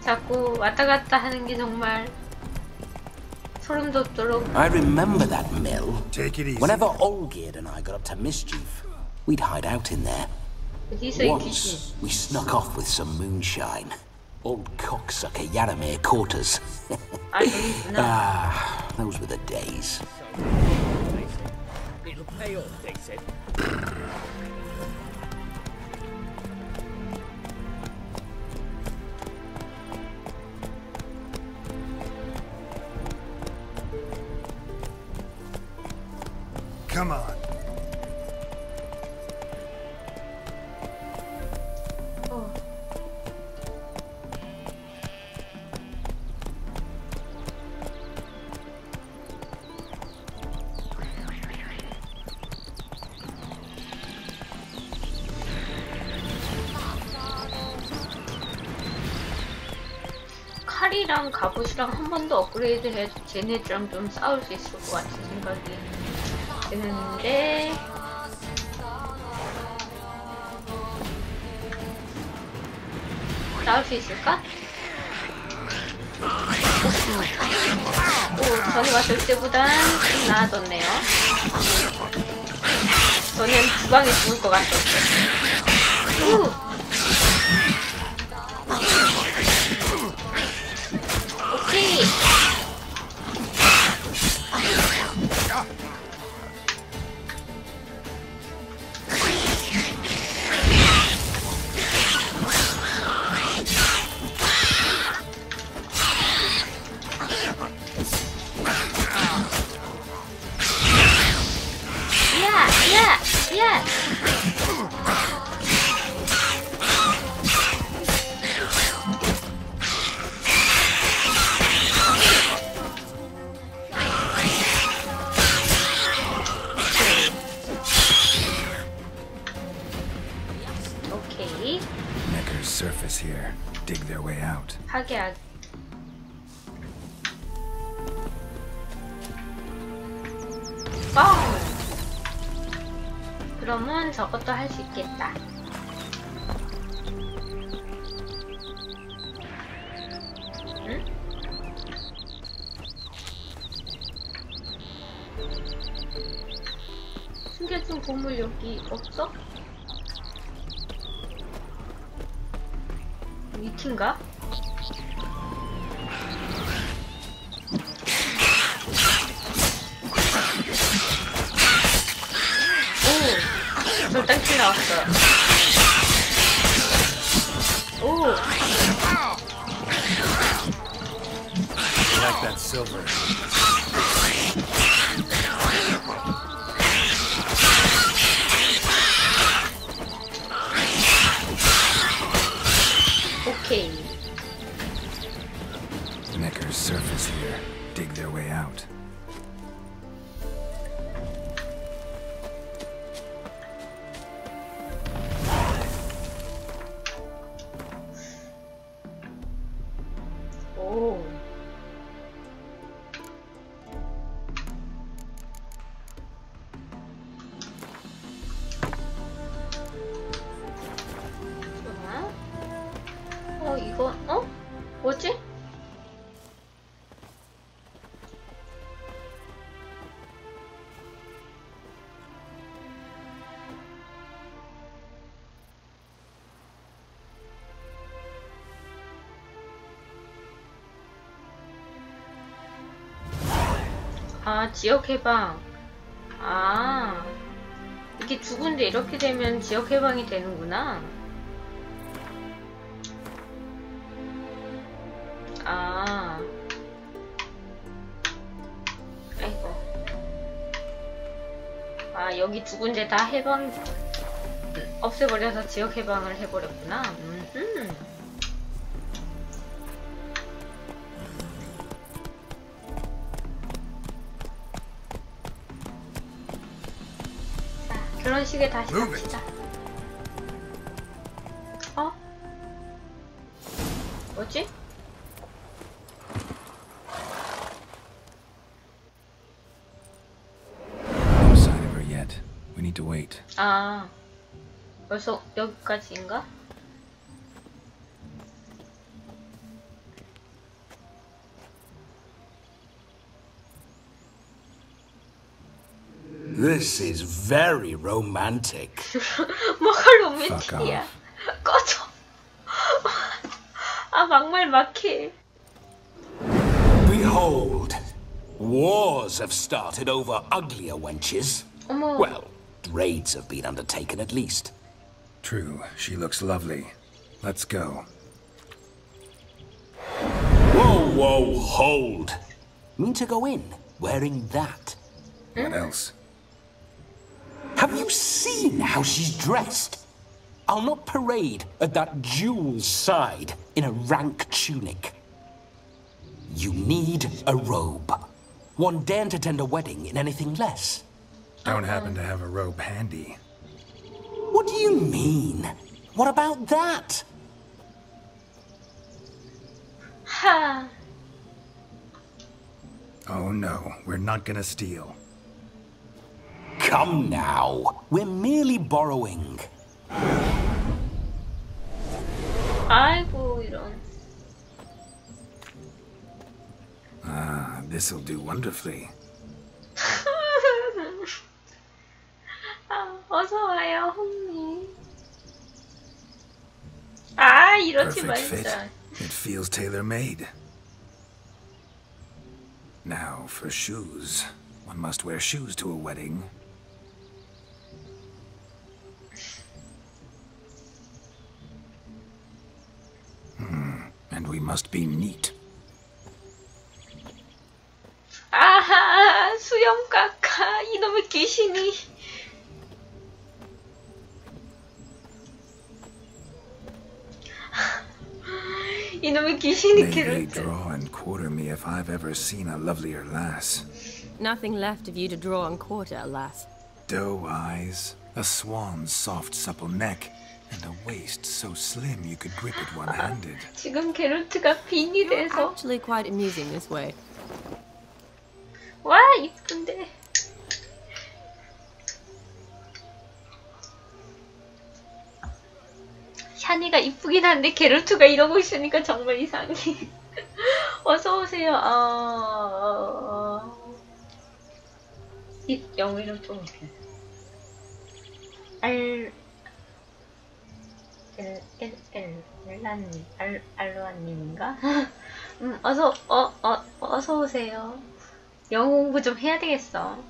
자꾸 왔다 갔다 하는 게 정말 소름 돋도록. I remember that mill. Take it easy. Whenever Olgierd and I got up to mischief, we'd hide out in there. 어디서 이 귀신? Once, we snuck off with some moonshine. Old cocksucker Yaramir caught us. Those were the days. It'll pay off, they said. Come on. 칼이랑 갑옷이랑 한 번 더 업그레이드 해도 쟤네들랑 좀 싸울 수 있을 것 같은 생각이 드는데 싸울 수 있을까? 오, 전에 왔을 때보단 좀 나아졌네요. 저는 두 방에 죽을 것 같았어요. 오케이. 야! 오케이. Necker's surface here. Dig their way out. 하게. 그러면 저것도 할 수 있겠다. 응? 숨겨진 보물 여기 없어? 밑인가? 절단키 나왔어요. 오. Like that silver. 오케이. Necker's surface here. Dig their way out. 오. 좋아. 이거 뭐지? 아, 지역 해방. 아, 이게 두 군데 이렇게 되면 지역 해방이 되는구나. 아, 아이고. 아, 여기 두 군데 다 해방 없애버려서 지역 해방을 해버렸구나. 그런 식에 다시 갑시다. 뭐지? No sign of her yet. We need to wait. 아, 벌써 여기까지인가? This is very romantic. 뭐가 로맨틱이야? 꺼져. 아, 막말 막해. Behold, wars have started over uglier wenches. 어머. Well, raids have been undertaken at least. True, she looks lovely. Let's go. Whoa, hold. Mean to go in wearing that? What else? Have you seen how she's dressed? I'll not parade at that jewel's side in a rank tunic. You need a robe. One daren't attend a wedding in anything less. Don't happen to have a robe handy. What do you mean? What about that? 하. Oh no, we're not gonna steal. Come now, we're merely borrowing. 아이고, 이런. Ah, this'll do wonderfully. 아, 어서 와요, 홍미. 아, 이러지 Perfect fit. 말자. It feels tailor-made. Now for shoes. One must wear shoes to a wedding. And we must be neat. 아하, 수염 깎아. 이놈의 귀신이. 이놈의 귀신이 May they 게롤트. draw and quarter me if I've ever seen a lovelier lass. Nothing left of you to draw and quarter, alas. Doe eyes, a swan's soft supple neck, and a waist so slim you could grip it one-handed. 지금 게롤트가 빙이 돼서. Actually quite amusing this way. 와, 이쁜데. 샤니가 이쁘긴 한데 게롤트가 이러고 있으니까 정말 이상해. 어서 오세요. 이 영어로 좀 알로아님인가? 어서 오세요. 영어 공부 좀 해야 되겠어.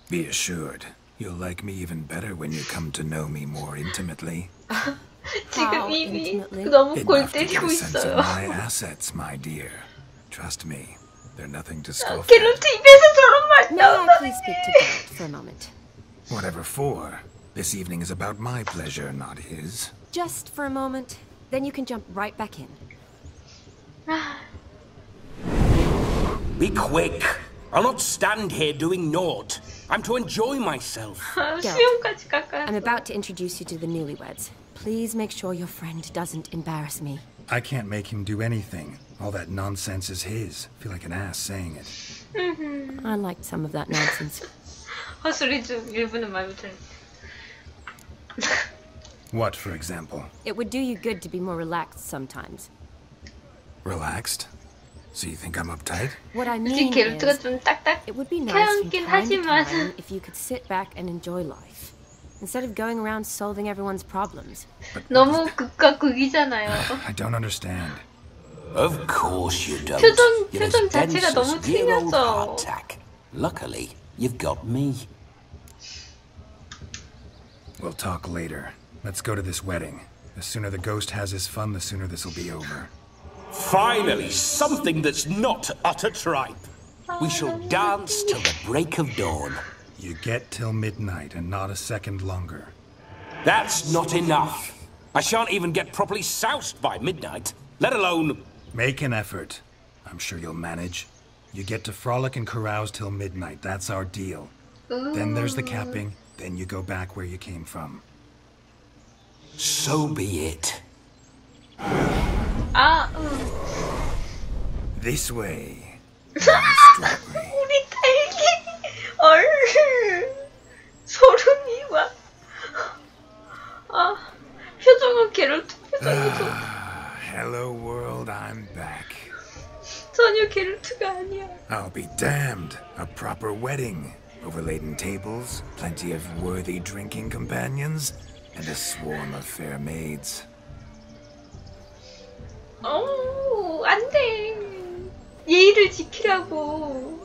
Be assured, you'll like me even better when you come to know me more intimately. 지금 이미 너무 골 Enough to get 때리고 a sense of 있어요. my assets, my dear. Trust me, they're nothing to scoff at. 게롤트 입에서 저런 말 May I 나온다니. please speak to Garrett for a moment? Whatever for. This evening is about my pleasure, not his. Just for a moment, then you can jump right back in. Be quick. I'll not stand here doing naught. I'm to enjoy myself. 수영까지 깎아놨어. I'm about to introduce you to the newlyweds. Please make sure your friend doesn't embarrass me. I can't make him do anything. All that nonsense is his. Feel like an ass saying it. I liked some of that nonsense. 헛소리 중 일부는 말 못하는. What, for example? It would do you good to be more relaxed sometimes. Relaxed? So you think I'm uptight? What I 솔직히 mean 게롤트가 is, 좀 딱딱 it would be nice from 태연긴 time to 하지만 time if you could sit back and enjoy life, instead of going around solving everyone's problems. 너무 극과 극이잖아요. I don't understand. Of course you don't. 표정 You're as dense 자체가 너무 as year-old 틀렸어. hardtack. Luckily, you've got me. We'll talk later. Let's go to this wedding. The sooner the ghost has his fun, the sooner this'll be over. Finally, something that's not utter tripe. We shall dance till the break of dawn. You get till midnight and not a second longer. That's not enough. I shan't even get properly soused by midnight, let alone... Make an effort. I'm sure you'll manage. You get to frolic and carouse till midnight. That's our deal. Then there's the capping. Then you go back where you came from. So be it. This way. Strawberry. 우리 딸기 소름이 와. 표정은 게롤트 표정이죠. Hello world, I'm back. 전혀 게롤트가 아니야. I'll be damned. A proper wedding. Overladen tables, plenty of worthy drinking companions, and a swarm of fair maids. 안 돼. 예의를 지키라고.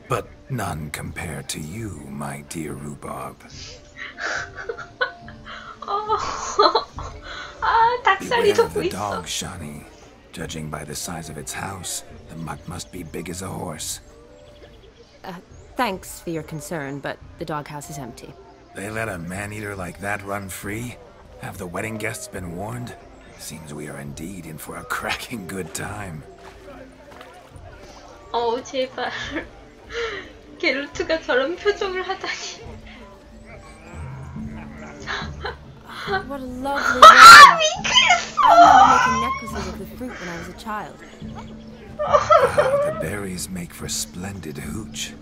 But none compared to you, my dear rhubarb. 닭살이 Beware of 돋고 the 있어. dog, Shani. Judging by the size of its house, the mutt must be big as a horse. Thanks for your concern, but the doghouse is empty. They let a man-eater like that run free? Have the wedding guests been warned? Seems we are indeed in for a cracking good time. 제발. 게롤트가 저런 표정을 하다니. What a lovely wedding. I remember making necklaces of the fruit when I was a child. The berries make for splendid hooch.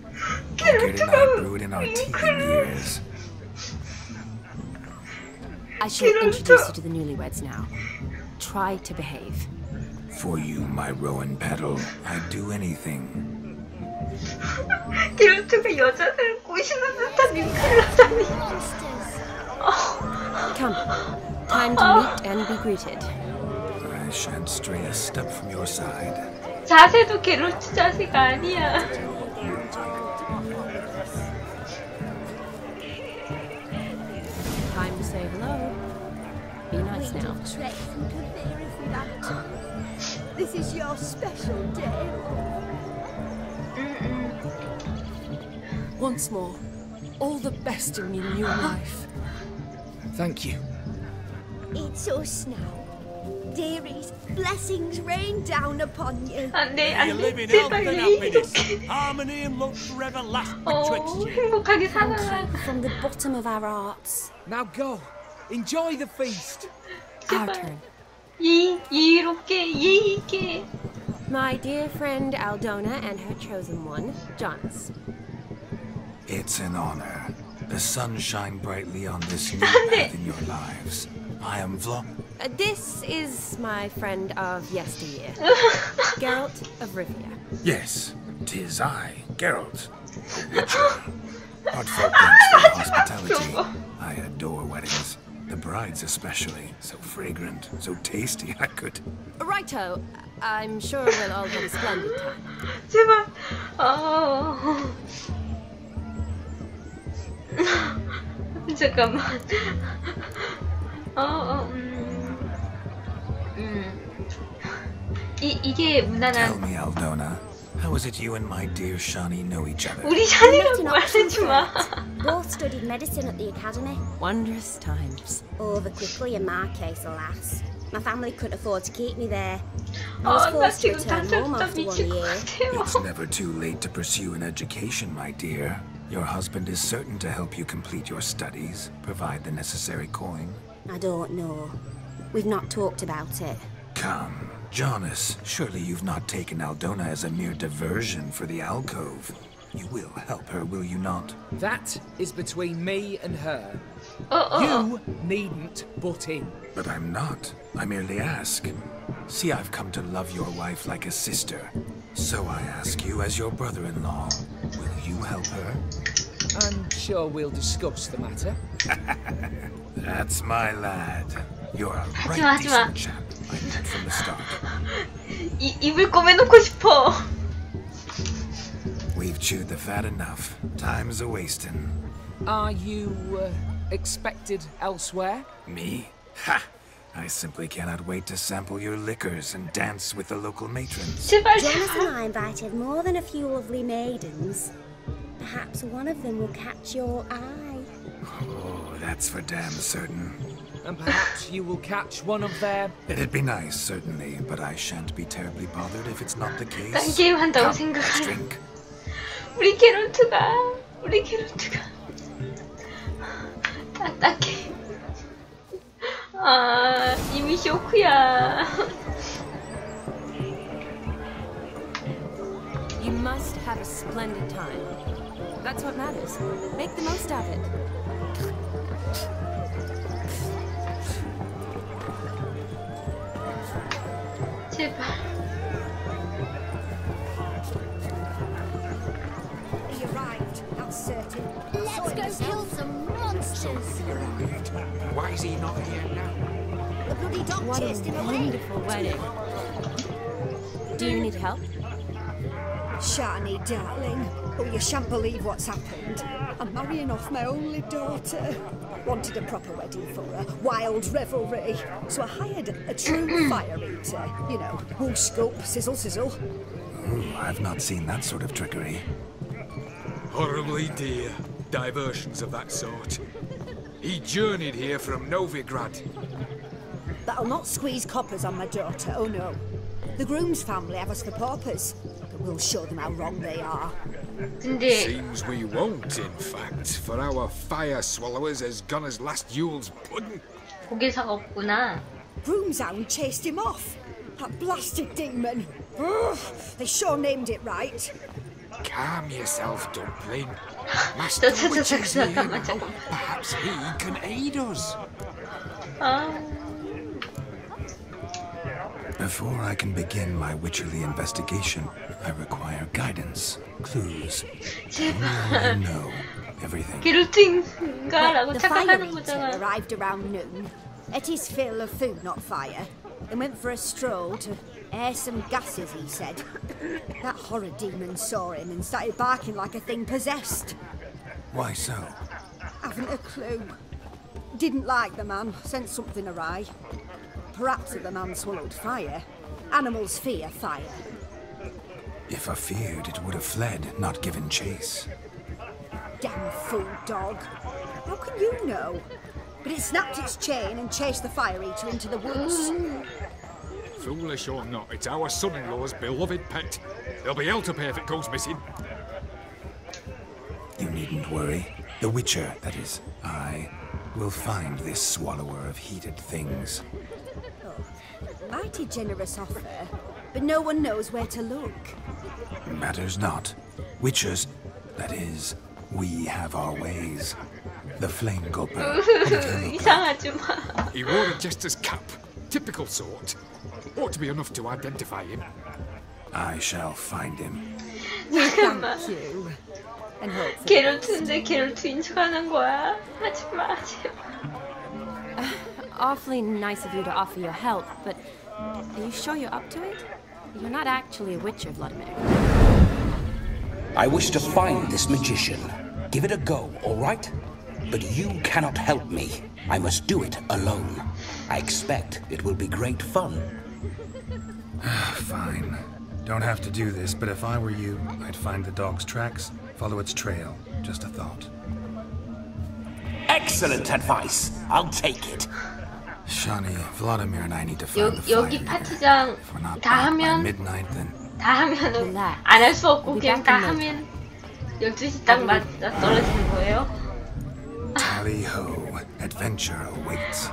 Bogart and I brewed in our teething years. I shall introduce you to the newlyweds now. Try to behave. For you, my rowan petal, I'd do anything. 게롤트가 여자들을 꼬시는 듯한 윙크를 하다니. Come, time to meet and be greeted. I shan't stray a step from your side. 자세도 게롤트 자세가 아니야. Time to say hello. Be nice now. This is your special day. Once more, all the best in your new life. Thank you. It's us now. Dearies, blessings rain down upon you. 안돼 You live 안돼 in health and 제발 happiness, 이렇게 harmony and love forever last betwixt you. 행복하게 살아라. From the bottom of our hearts. Now go, enjoy the feast. Our turn. 예의롭게 예의 있게. My dear friend Aldona and her chosen one, Jonas. It's an honor. The sun shine brightly on this new path in your lives. I am This is my friend of yesteryear, Geralt of Rivia. Yes, 'tis I, Geralt, the Witcher. Heartfelt thanks for the hospitality. I adore weddings. The brides especially. So fragrant, so tasty, I could... Righto. I'm sure we'll all have a splendid time. 제발. 잠깐만. 이게 무난한. Tell me, Aldona, how is it you and my dear Shani know each other? 우리 샤니가 말하지 마. Both studied medicine at the academy. Wondrous times. Over quickly in my case, alas. My family couldn't afford to keep me there. I was 나 forced to 지금 return home after 1 미칠 것 year. 같아요. It's never too late to pursue an education, my dear. Your husband is certain to help you complete your studies, provide the necessary coin. I don't know. We've not talked about it. Come, Jonas, surely you've not taken Aldona as a mere diversion for the alcove. You will help her, will you not? That is between me and her. Oh. You needn't butt in. But I'm not. I merely ask. See, I've come to love your wife like a sister. So I ask you as your brother-in-law, will you help her? I'm sure we'll discuss the matter. That's my lad. You're a right 하지마. decent chap. I knew it from the start. 입을 꼬매놓고 싶어. We've chewed the fat enough. Time's a-wasting. Are you expected elsewhere? Me? Ha! I simply cannot wait to sample your liquors and dance with the local matrons. 제발. Jonas and I invited more than a few lovely maidens. Perhaps one of them will catch your eye. Oh, that's for damn certain. And perhaps you will catch one of their... It'd be nice, certainly, but I shan't be terribly bothered if it's not the case. 난 게임한다고 Come, let's 생각해. drink. 우리 게롤트가 딱딱해. 아, 이미 쇼크야. You must have a splendid time. That's what matters. Make the most of it. 제발. He arrived, that's certain. Let's go kill some monsters. Why is he not here now? The bloody dog What a chased him away. wonderful wedding. Do you need help? Shani, darling. Oh, you shan't believe what's happened. I'm marrying off my only daughter. Wanted a proper wedding for her, wild revelry. So I hired a true fire eater. You know, who scope, sizzle, sizzle. Ooh, I've not seen that sort of trickery. Horribly dear diversions of that sort. He journeyed here from Novigrad. That'll not squeeze coppers on my daughter, oh no. The groom's family have us for paupers, but we'll show them how wrong they are. 근데 Seems we won't, in fact, for our fire swallowers has gone as last Yule's pudding. 고개사가 없구나. Groom's hound chased him off. That blasted demon. Ugh, they sure named it right. Calm yourself, Dumpling. 저, Master 저, 저, Witch 저, is 저, here 잠깐만, now. Perhaps he can aid us. Before I can begin my witcherly investigation, I require guidance, clues. I know everything. 게롤트인가라고 The fire 착각하는 eater 거잖아. arrived around noon. Ate his fill of food, not fire. Then went for a stroll to air some gases, he said. That horror demon saw him and started barking like a thing possessed. Why so? Haven't a clue. Didn't like the man, sent something awry. Perhaps if the man swallowed fire. Animals fear fire. If I feared, it would have fled, not given chase. Damn fool dog. How can you know? but it snapped its chain and chased the fire eater into the woods. Foolish or not, it's our son-in-law's beloved pet. There'll be hell to pay if it goes missing. You needn't worry. The Witcher, that is, I, will find this swallower of heated things. Mighty generous offer, but no one knows where to look. Matters not. Witchers, that is, we have our ways. The flame gulper. 이상하지 마. He wore a jester's cap. Typical sort. Ought to be enough to identify him. I shall find him. 잠깐만. Thank you. And hopefully... 게롤트인데 게롤트인 척하는 거야. 하지 마, 제발. Awfully nice of you to offer your help, but are you sure you're up to it? You're not actually a witcher, Vladimir. I wish to find this magician. Give it a go, all right? But you cannot help me. I must do it alone. I expect it will be great fun. Fine. Don't have to do this, but if I were you, I'd find the dog's tracks, follow its trail. Just a thought. Excellent advice. I'll take it. Shani, Vladimir and I need to find the 여기 fire 파티장 If we're not 다 back by 하면 midnight, then 다 하면은 안 할 수 없고 그냥 다 하면 12시 딱 맞아 떨어지는 거예요. tally ho, adventure awaits.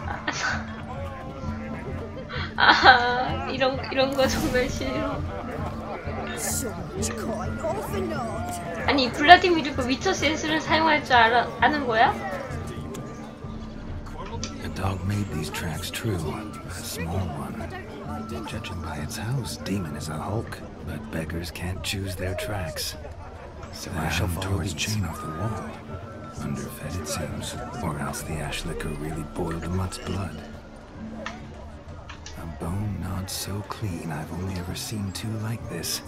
아, 이런 거 정말 싫어. 아니 블라디미르 그 위쳐 센스를 사용할 줄 아는 거야? The dog made these tracks true. A small one. Judging by its house, Demon is a hulk, but beggars can't choose their tracks. So I shall follow his chain off the wall. Underfed, it seems, or else the ash liquor really boiled the mutt's blood. A bone not so clean. I've only ever seen two like this.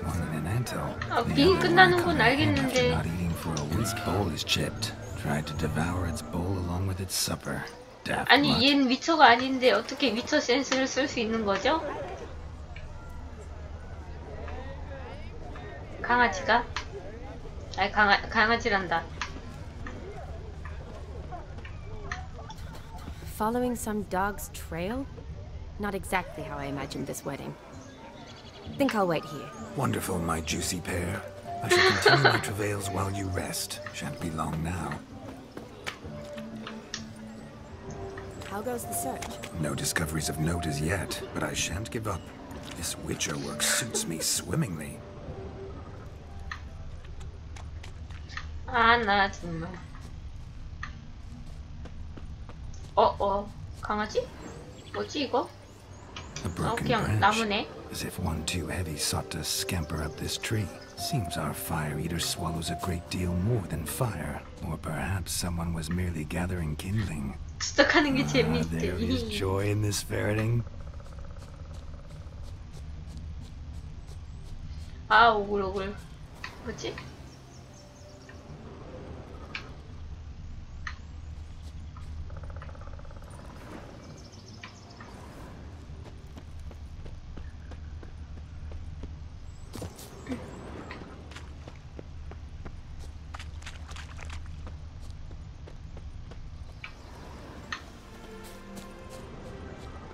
One in an anthill. 비행 끝나는 건 알겠는데. Not eating for a week. Its bowl is chipped. Tried to devour its bowl along with its supper. Daft 아니 mutt. 얘는 위쳐가 아닌데 어떻게 위쳐 센스를 쓸 수 있는 거죠? 강아지가? 아니 강아지란다. Following some dog's trail? Not exactly how I imagined this wedding. Think I'll wait here. Wonderful, my juicy pair. I shall continue my travails while you rest. Shan't be long now. How goes the search? No discoveries of note as yet, but I shan't give up. This Witcher work suits me swimmingly. 아, 나 정말. 강아지? 뭐지 이거? A broken 그냥 branch, 나무네. as if one too heavy sought to scamper up this tree. Seems our fire eater swallows a great deal more than fire, or perhaps someone was merely gathering kindling. 수덕하는 게 There is 재밌대. joy in this ferreting. 아, 오글오글. 뭐지?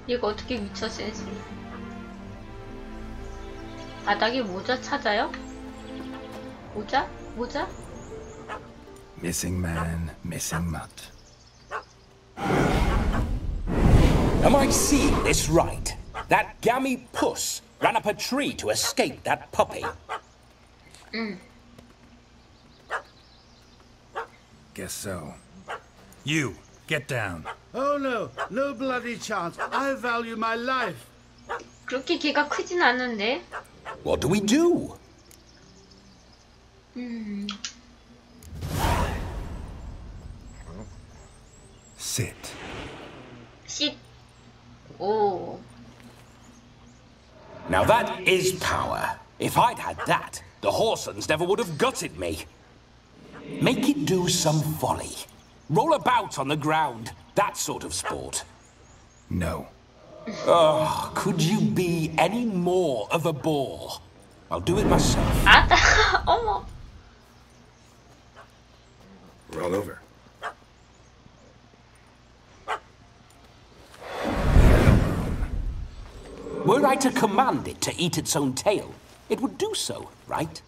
이거 어떻게 위쳐 센스? 바닥에 모자 찾아요? 모자? 모자? Missing man, missing mutt. Am I seeing this right? That gammy puss ran up a tree to escape that puppy. Guess so. You, get down. Oh no, no bloody chance. I value my life. 그렇게 걔가 크진 않은데. What do we do? Sit. 쉿. 오. Now that is power. If I'd had that, the Horsons never would have gutted me. Make it do some folly. Roll about on the ground. That sort of sport. No. Oh, could you be any more of a bore? I'll do it myself. 아따, 어머. Roll over. I to command it to eat its own tail, it would do so, right?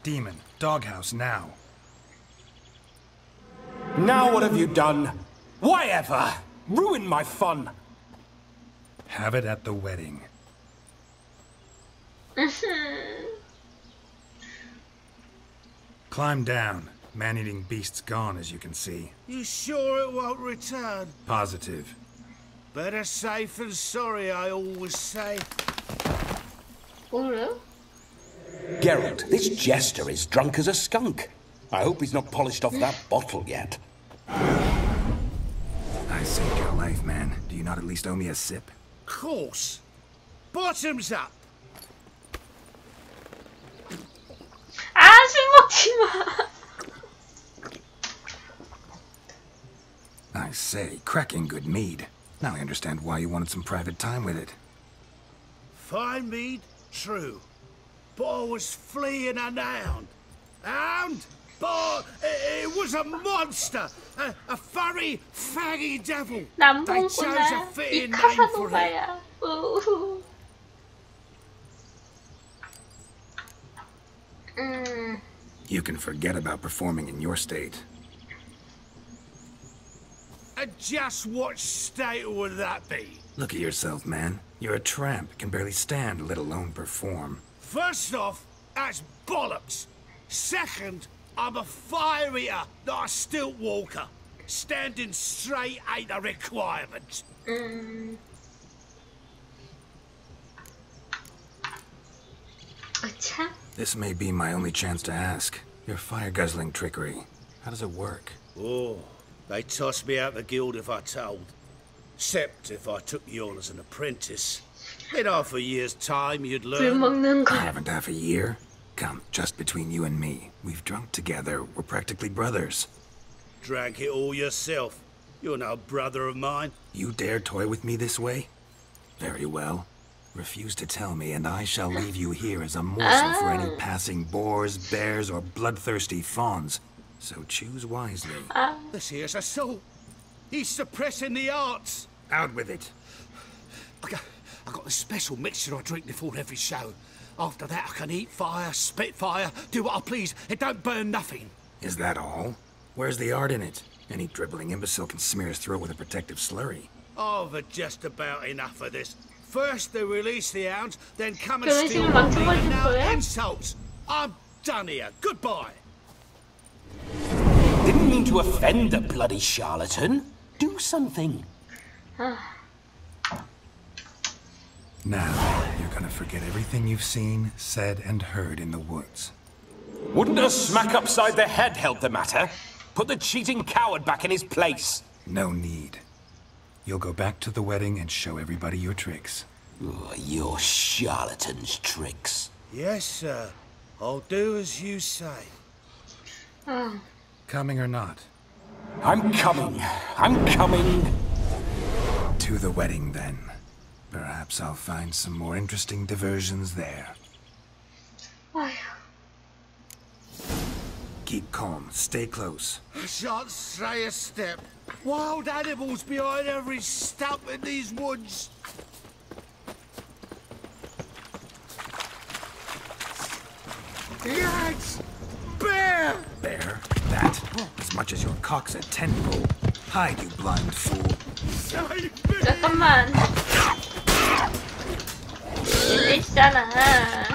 Demon, doghouse now. Now what have you done? Why ever? Ruin my fun. Have it at the wedding. Climb down. Man-eating beast's gone, as you can see. You sure it won't return? Positive. Better safe than sorry, I always say. 뭐래요? Geralt, this jester is drunk as a skunk. I hope he's not polished off that bottle yet. I saved your life, man. Do you not at least owe me a sip? Course. Bottoms up. 아, 술 먹지 마. I say, cracking good mead. Now I understand why you wanted some private time with it. Fine mead, true. But I was fleeing an hound. Hound? But it was a monster. A furry, faggy devil. They chose a fitting name for it. You can forget about performing in your state. And just what state would that be? Look at yourself, man. You're a tramp, can barely stand, let alone perform. First off, that's bollocks. Second, I'm a fire eater, not a stilt walker. Standing straight ain't a requirement. This may be my only chance to ask. Your fire-guzzling trickery, how does it work? Oh, they tossed me out the guild if I told. Except if I took you on as an apprentice. In half a year's time, you'd learn. I haven't half a year. Come, just between you and me. We've drunk together. We're practically brothers. Drank it all yourself. You're no brother of mine. You dare toy with me this way? Very well. Refuse to tell me, and I shall leave you here as a morsel for any passing boars, bears, or bloodthirsty fawns. So choose wisely. This here's assault. He's suppressing the arts. Out with it. I got a special mixture I drink before every show. After that, I can eat fire, spit fire, do what I please. It don't burn nothing. Is that all? Where's the art in it? Any dribbling imbecile can smear his throat with a protective slurry. I've had just about enough of this. First they release the hounds, then come and 그런 steal 식으로 my meat, 망쳐버릴 and now 거야? insults. I'm done here. Goodbye. Didn't mean to offend the bloody charlatan. Do something. Now, you're gonna forget everything you've seen, said, and heard in the woods. Wouldn't a smack upside the head help the matter? Put the cheating coward back in his place. No need. You'll go back to the wedding and show everybody your tricks. Oh, your charlatan's tricks. Yes, sir. I'll do as you say. Coming or not? I'm coming. I'm coming. To the wedding, then. Perhaps I'll find some more interesting diversions there. Keep calm. Stay close. I shan't stray a step. Wild animals behind every stump in these woods. Lads! Bear! Bear? That? As much as your cock's a tentpole. Hide, you blind fool. 잠깐만. 일리잖아.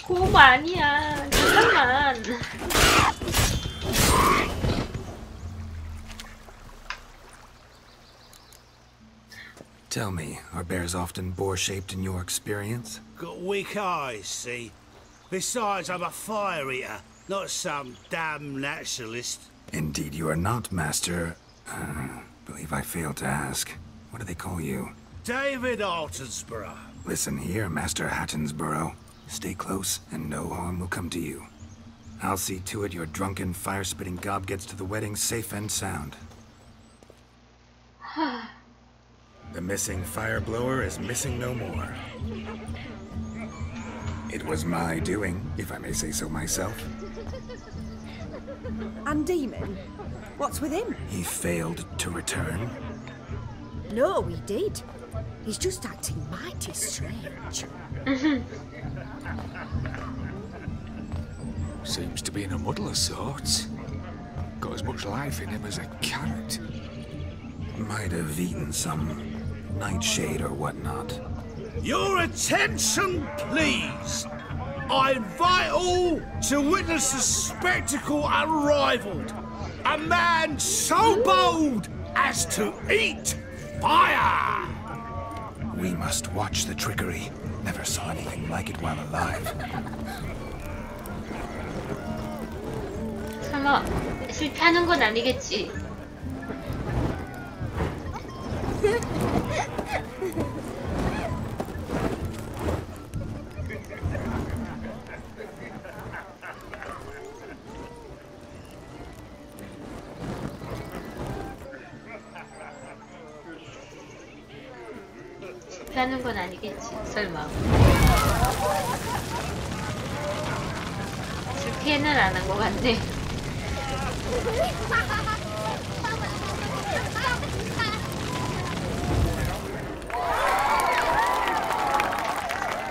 고거 아니야. 잠깐만. Tell me, are bears often boar-shaped in your experience? Got weak eyes, see? Besides, I'm a fire eater, not some damn naturalist. Indeed you are not, Master. Believe I failed to ask. What do they call you? David Altonsborough. Listen here, Master Hattonsborough. Stay close, and no harm will come to you. I'll see to it your drunken, fire-spitting gob gets to the wedding safe and sound. The missing fire blower is missing no more. It was my doing, if I may say so myself. And Demon? What's with him? He failed to return. No, he did. He's just acting mighty strange. Seems to be in a muddle of sorts. Got as much life in him as a carrot. Might have eaten some nightshade or whatnot. Your attention, please. I invite all to witness the spectacle unrivaled. A man so bold as to eat fire. We must watch the trickery. Never saw anything like it while alive. 설마 실패하는 건 아니겠지? 실패하는 건 아니겠지? 설마. 실패는 안 한 것 같네.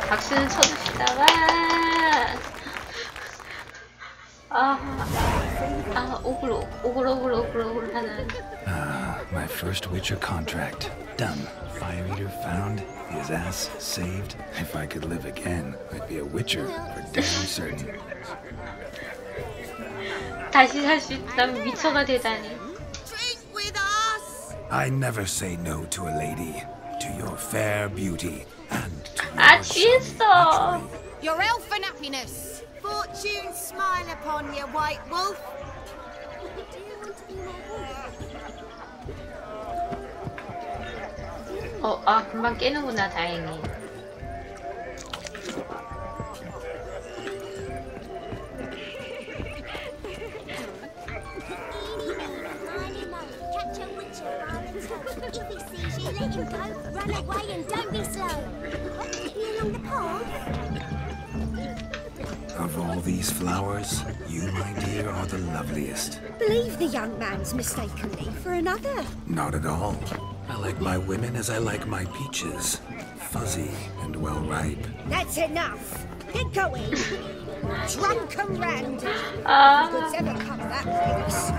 박수는 쳐주시다가 오글 하는. My first Witcher contract done. Fire eater found. His ass saved. If I could live again, I'd be a Witcher for damn certain. 다시 살 수 있다면 미쳐가 되다니. I never say no to a lady, to your fair beauty, and to your 취했어. Your elfin happiness. Fortune smile upon you, white wolf. 금방 깨는구나, 다행히. Run away and don't be slow. Along the path. Of all these flowers, you, my dear, are the loveliest. Believe the young man's mistaken me for another. Not at all. I like my women as I like my peaches. Fuzzy and well ripe. That's enough. Get going. Drunken randy. Good's ever come of that place.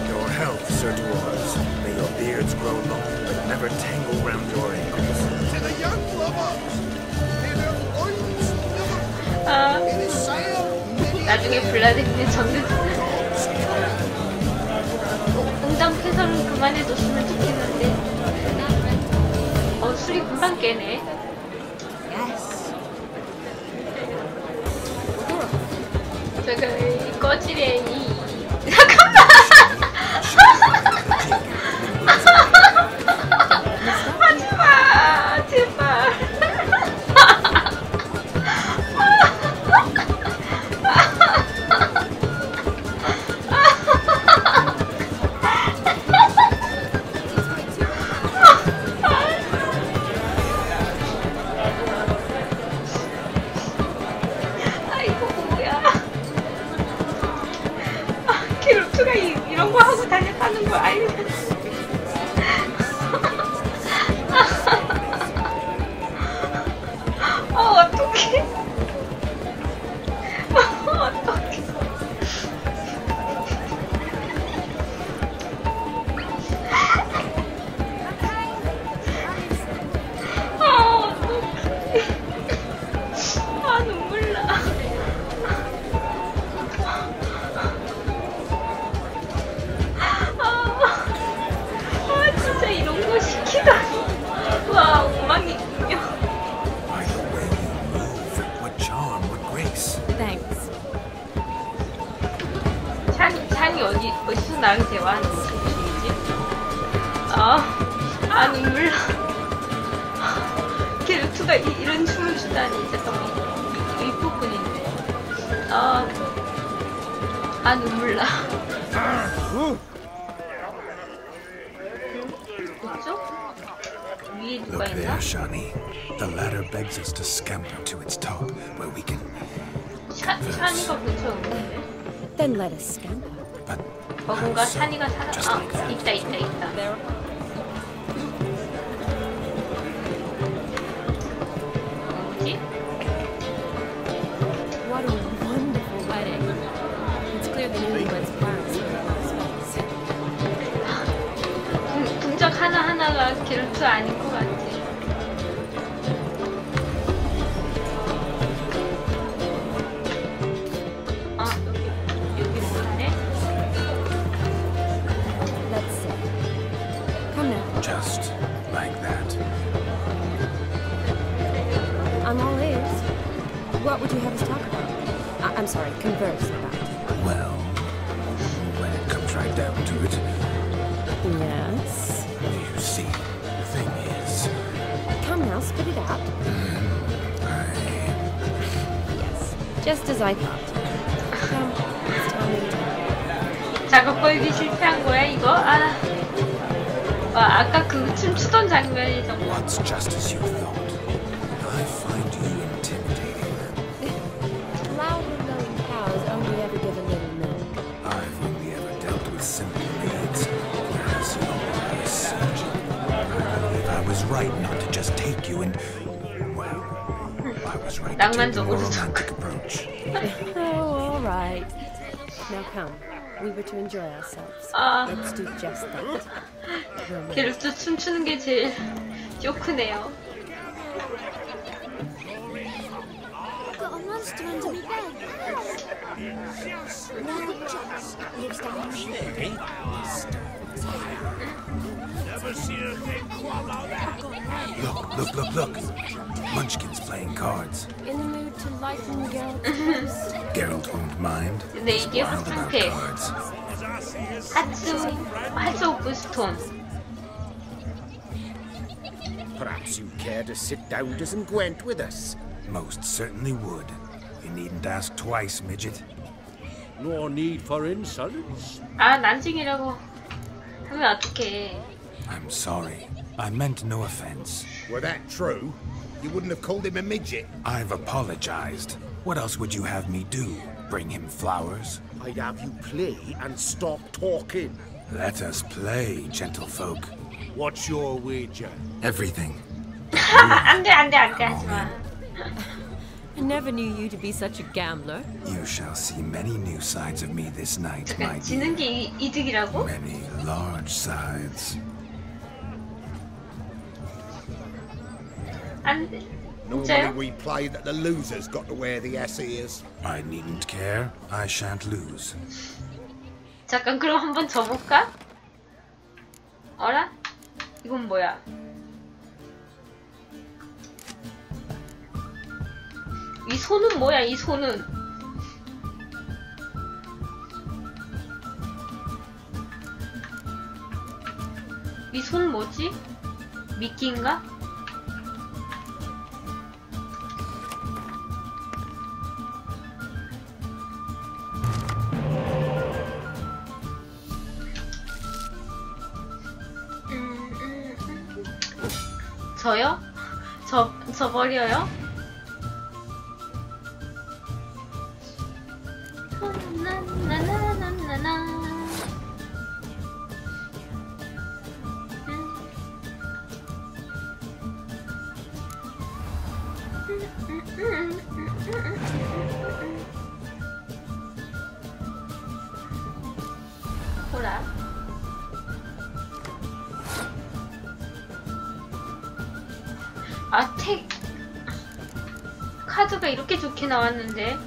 Your health, Sir Dwarves. May your beards grow long, but never tangle round your ankles. To the young lovers, may their loins never be the same. 나중에 블라디미르 정글 응당 패설은 그만해줬으면 좋겠는데. 술이 금방 깨네. 제가 이 꺼지래 이 잠깐만. 하지마 제발. 아이고 뭐야. 게롤트가 이런 거 하고 다녔다는 걸 알면. 어떡해. 어떡해. 어떡해. 눈물 나. 진짜 이런 거 시키다니. 와, 엉망이군요. By the way you move, what charm, what grace. Thanks. 찬이 어디서 나랑 대화하는 중이지? 눈물 나. 게롤트 게롤트가 이런 춤을 추다니. 잠깐만. 이 부분인데. 눈물 나. 위에 누가 Look 있나? there, Shani. The ladder begs us to scamper to its top, where we can. 샤니가 근처에 없는데? Then let us scamper. 뭔가 샤니가 살아. 있다. 뭐지? What a wonderful wedding. It's clear the newlyweds' parents are in space. 동작 하나하나가 게롤트 아닌 것 같아. 여기 뭐네? Let's see. Come now. Just like that. I'm all ears. What would you have us talk about? I'm sorry, converse about. Well, when it comes right down to it, Yes? you see, the thing is, Come now, spit it out. Yes, just as I thought. Come, it's time to tell. 작업 걸기 실패한 거야 이거? 아까 그 춤추던 장면이 정말. What's just as you thought? I find you intimidating. Loud and lowing cows only ever give a little milk. I've only ever dealt with simple needs, whereas you're a surgeon. I believe I was right not to just take you and, well, I was right to take a more romantic approach. Oh, all right. Now come. We were to enjoy ourselves. Let's do just that. 게롤트 춤추는 게 제일 쇼크네요. Got a monster under my bed. Now Joss lives down here. Never seen a thing quite like that. Look. Munchkin's playing cards. In the mood to lighten Geralt's Geralt won't mind. 근데 이게 Wild about 흡입해. cards. 하츠 오브 스톤. Perhaps you'd care to sit down to some Gwent with us. Most certainly would. You needn't ask twice, midget. No need for insolence. 난징이라고 하면 어떡해. I'm sorry. I meant no offense. Were that true, you wouldn't have called him a midget. I've apologized. What else would you have me do? Bring him flowers? I'd have you play and stop talking. Let us play, gentlefolk. What's your wager? Everything. 안돼 하지마. I never knew you to be such a gambler. You shall see many new sides of me this night, my dear. 지는 게 이득이라고? Many large sides. 안돼. Normally we play that the losers got to wear the ass ears. I needn't care. I shan't lose. 잠깐 그럼 한번 져볼까? 어라? 이건 뭐야? 이 손은 뭐야? 이 손은? 이 손 뭐지? 미끼인가? 저요? 저 버려요? 나나나나나나. 호라. 카드가 이렇게 좋게 나왔는데.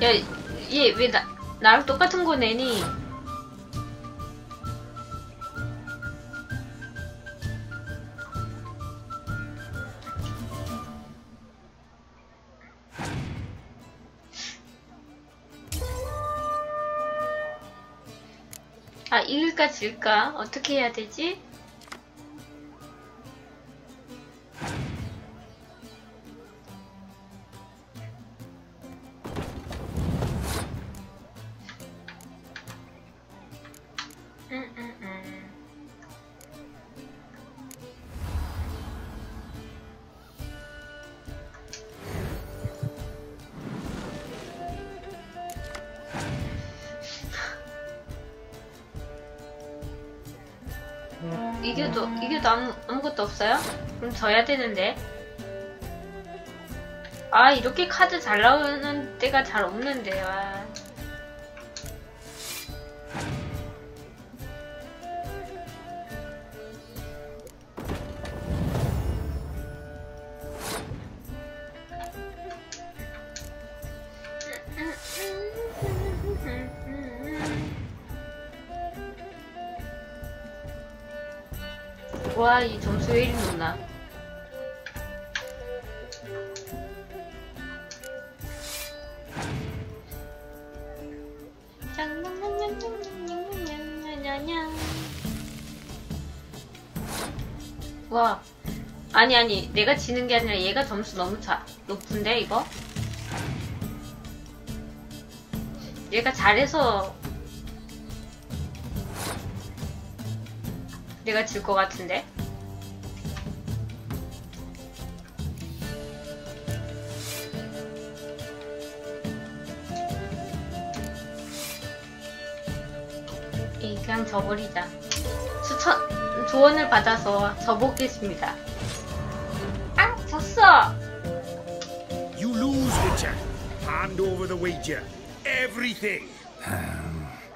야, 얘 왜 나랑 똑같은 거 내니? 아, 이길까 질까? 어떻게 해야 되지? 이겨도 아무것도 없어요? 그럼 져야 되는데. 아, 이렇게 카드 잘 나오는 때가 잘 없는데. 아. 와, 이 점수 왜 이리 높나? 와, 아니 내가 지는 게 아니라 얘가 점수 너무 높은데 이거? 얘가 잘해서 내가 질 것 같은데? 그냥 져버리자. 조언을 받아서 져보겠습니다. 아, 졌어! You lose, Witcher. Hand over the wager. Everything.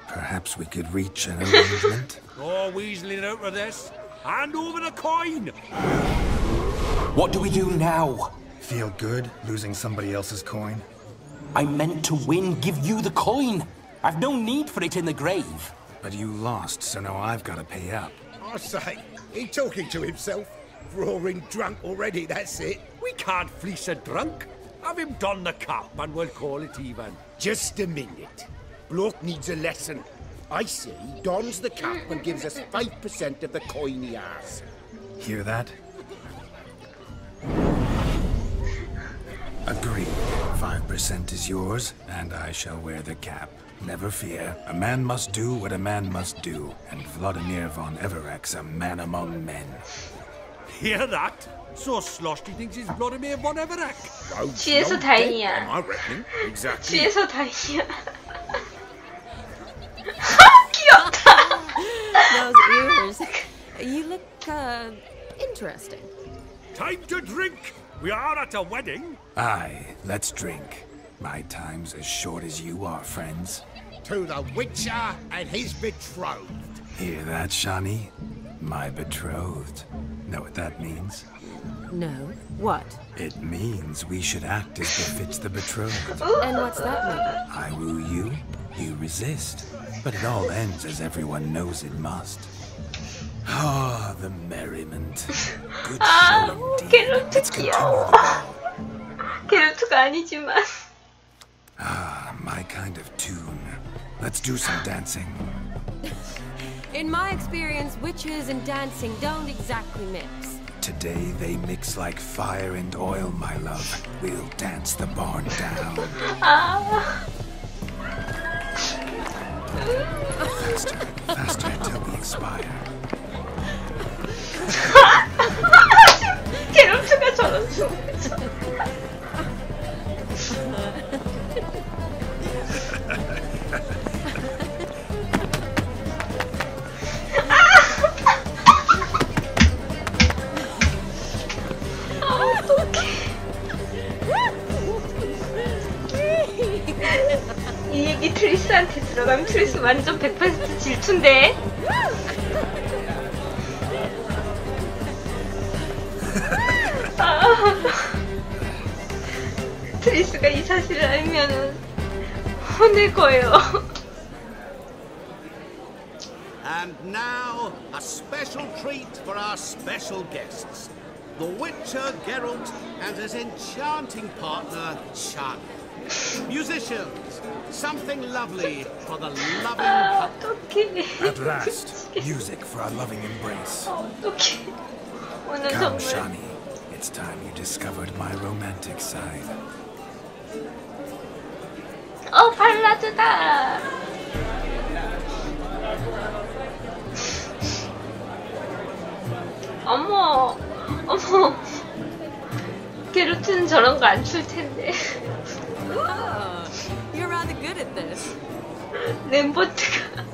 Perhaps we could reach an arrangement. Oh, weaseling out of this. Hand over the coin. What do we do now? Feel good losing somebody else's coin? I meant to win, give you the coin. I've no need for it in the grave. But you lost, so now I've got to pay up. I say, he talking to himself. Roaring drunk already, that's it. We can't fleece a drunk. Have him don the cap and we'll call it even. Just a minute. Bloke needs a lesson. I say he dons the cap and gives us 5% of the coin he has. Hear that? Agreed. 5% is yours, and I shall wear the cap. Never fear. A man must do what a man must do, and Vladimir von Everek's a man among men. Hear that? So sloshed he thinks he's Vladimir von Everek. 취해서 다행이야. I reckon. Exactly. 취해서 다행이야. 귀엽다. Those ears. You look, interesting. Time to drink. We are at a wedding. Aye, let's drink. My time's as short as you are, friends. To the Witcher and his betrothed. Hear that, Shani? My betrothed. Know what that means? No. What? It means we should act as befits the betrothed. And what's that mean? I woo you, you resist. But it all ends as everyone knows it must. Ah, the merriment. Good show indeed. Let's continue the ball. 게롤트가 아니지만. Ah, my kind of tune. Let's do some dancing. In my experience, witches and dancing don't exactly mix. Today they mix like fire and oil, my love. We'll dance the barn down. Faster, faster till we expire. 게롤트가 저런 춤을 춰. 이 얘기 트리스한테 들어가면 트리스 완전 100% 질투인데. 트리스가 이 사실을 알면은 혼낼 거예요. And now, a special treat for our special guests. The Witcher Geralt and his enchanting partner, Shani. Musicians, something lovely for the loving 어떡해. At last, music for our loving embrace. 어떡해. 오늘 Come, 정말. Shani. It's time you discovered my romantic side. 발라드다. 어머. 게롤트는 저런 거 안 출 텐데. Oh, you're rather good at this. 램보트가.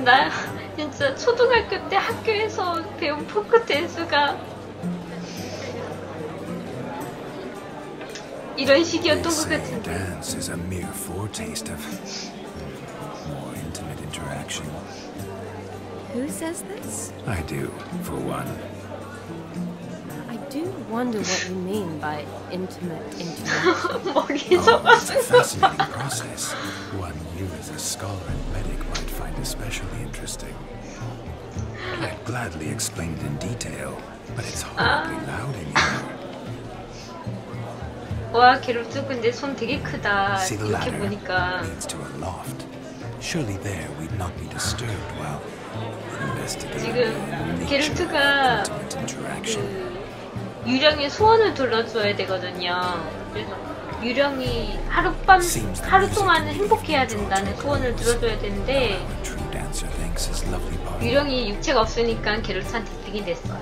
나 진짜 초등학교 때 학교에서 배운 포크 댄스가 이런 식이었던 것 같은데. Dance is a mere foretaste of more intimate interaction. Who says this? I do, for one. I do wonder what you mean by intimate interaction. Oh, it's a fascinating process. One you as a scholar and medic might find especially interesting. I'd gladly explain it in detail, but it's horribly loud in here. 와, 게롤트 근데 손 되게 크다. See the 이렇게 ladder 보니까. leads to a loft. Surely there we'd not be disturbed while investigating the 지금 nature 게롤트가 of intimate interaction. 그 유령의 소원을 들어줘야 되거든요. 그래서 유령이 하루 동안 행복해야 된다는 소원을 들어줘야 되는데 유령이 육체가 없으니까 게롤트한테 득이 됐어요.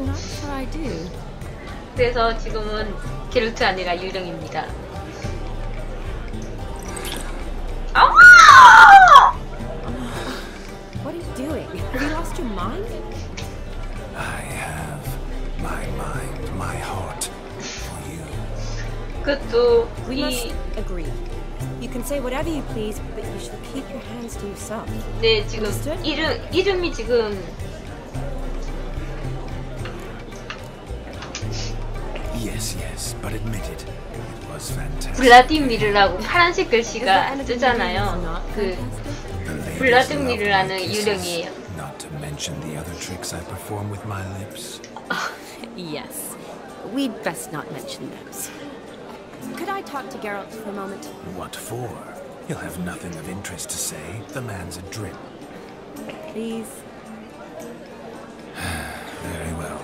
Not sure I do. 그래서 지금은 게롤트 아니라 유령입니다. What are you doing? Have you lost your mind? I have my mind, my heart for you. 그것도 We must agree. You can say whatever you please, but you should keep your hands to yourself. 네, 지금 이름이 지금 Yes, but admitted, it was fantastic. 블라디미르라고 파란색 글씨가 뜨잖아요. 그 블라디미르라는 유령이에요. Not to mention the other tricks I perform with my lips. Yes. We'd best not mention those. Could I talk to Geralt for a moment? What for? He'll have nothing of interest to say. The man's a drip. Please. Very well.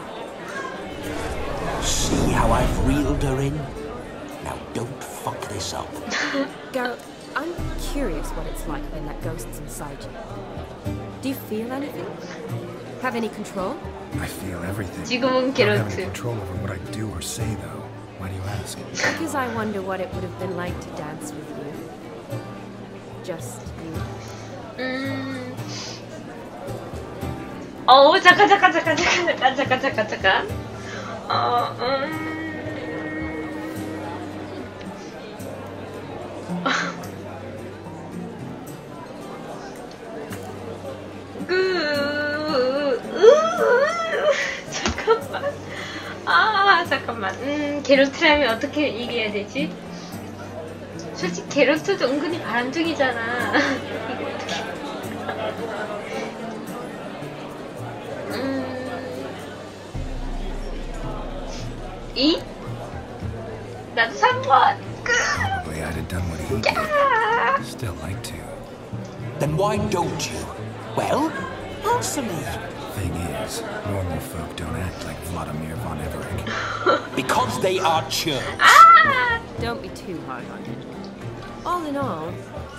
See how I've reeled her in? Now don't fuck this up. Geralt, I'm curious what it's like when that ghost's inside you. Do you feel anything? Have any control? I feel everything. 지금은 I don't have 게롤트. any control over what I do or say, though. Why do you ask? Because I wonder what it would have been like to dance with you. Just you. 잠깐. 잠깐만. 게롤트라면 어떻게 얘기해야 되지? 솔직히 게롤트도 은근히 바람둥이잖아. 이거 어떻게? 이? 나도 3번. Probably I'd have done what he did. Still like to. Then why don't you? Well, answer me. Thing is, normal folk don't act like Vladimir von Everett. Because they are churls. Don't be too hard on him. All in all,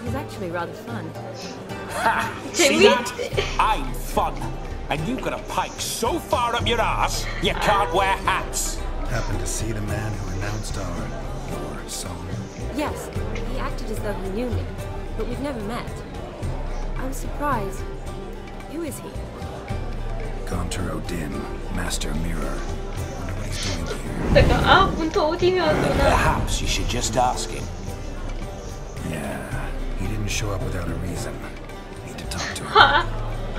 he's actually rather fun. Ha! See that? I'm fun. And you've got a pike so far up your ass, you can't wear hats. Happened to see the man who announced your song? Yes, he acted as though he knew me, but we've never met. I was surprised. Who is he? Gaunter Odin, Master Mirror. Wonder what he's doing here. 문터 어디면 Perhaps you should just ask him. Yeah, he didn't show up without a reason. Need to talk to him.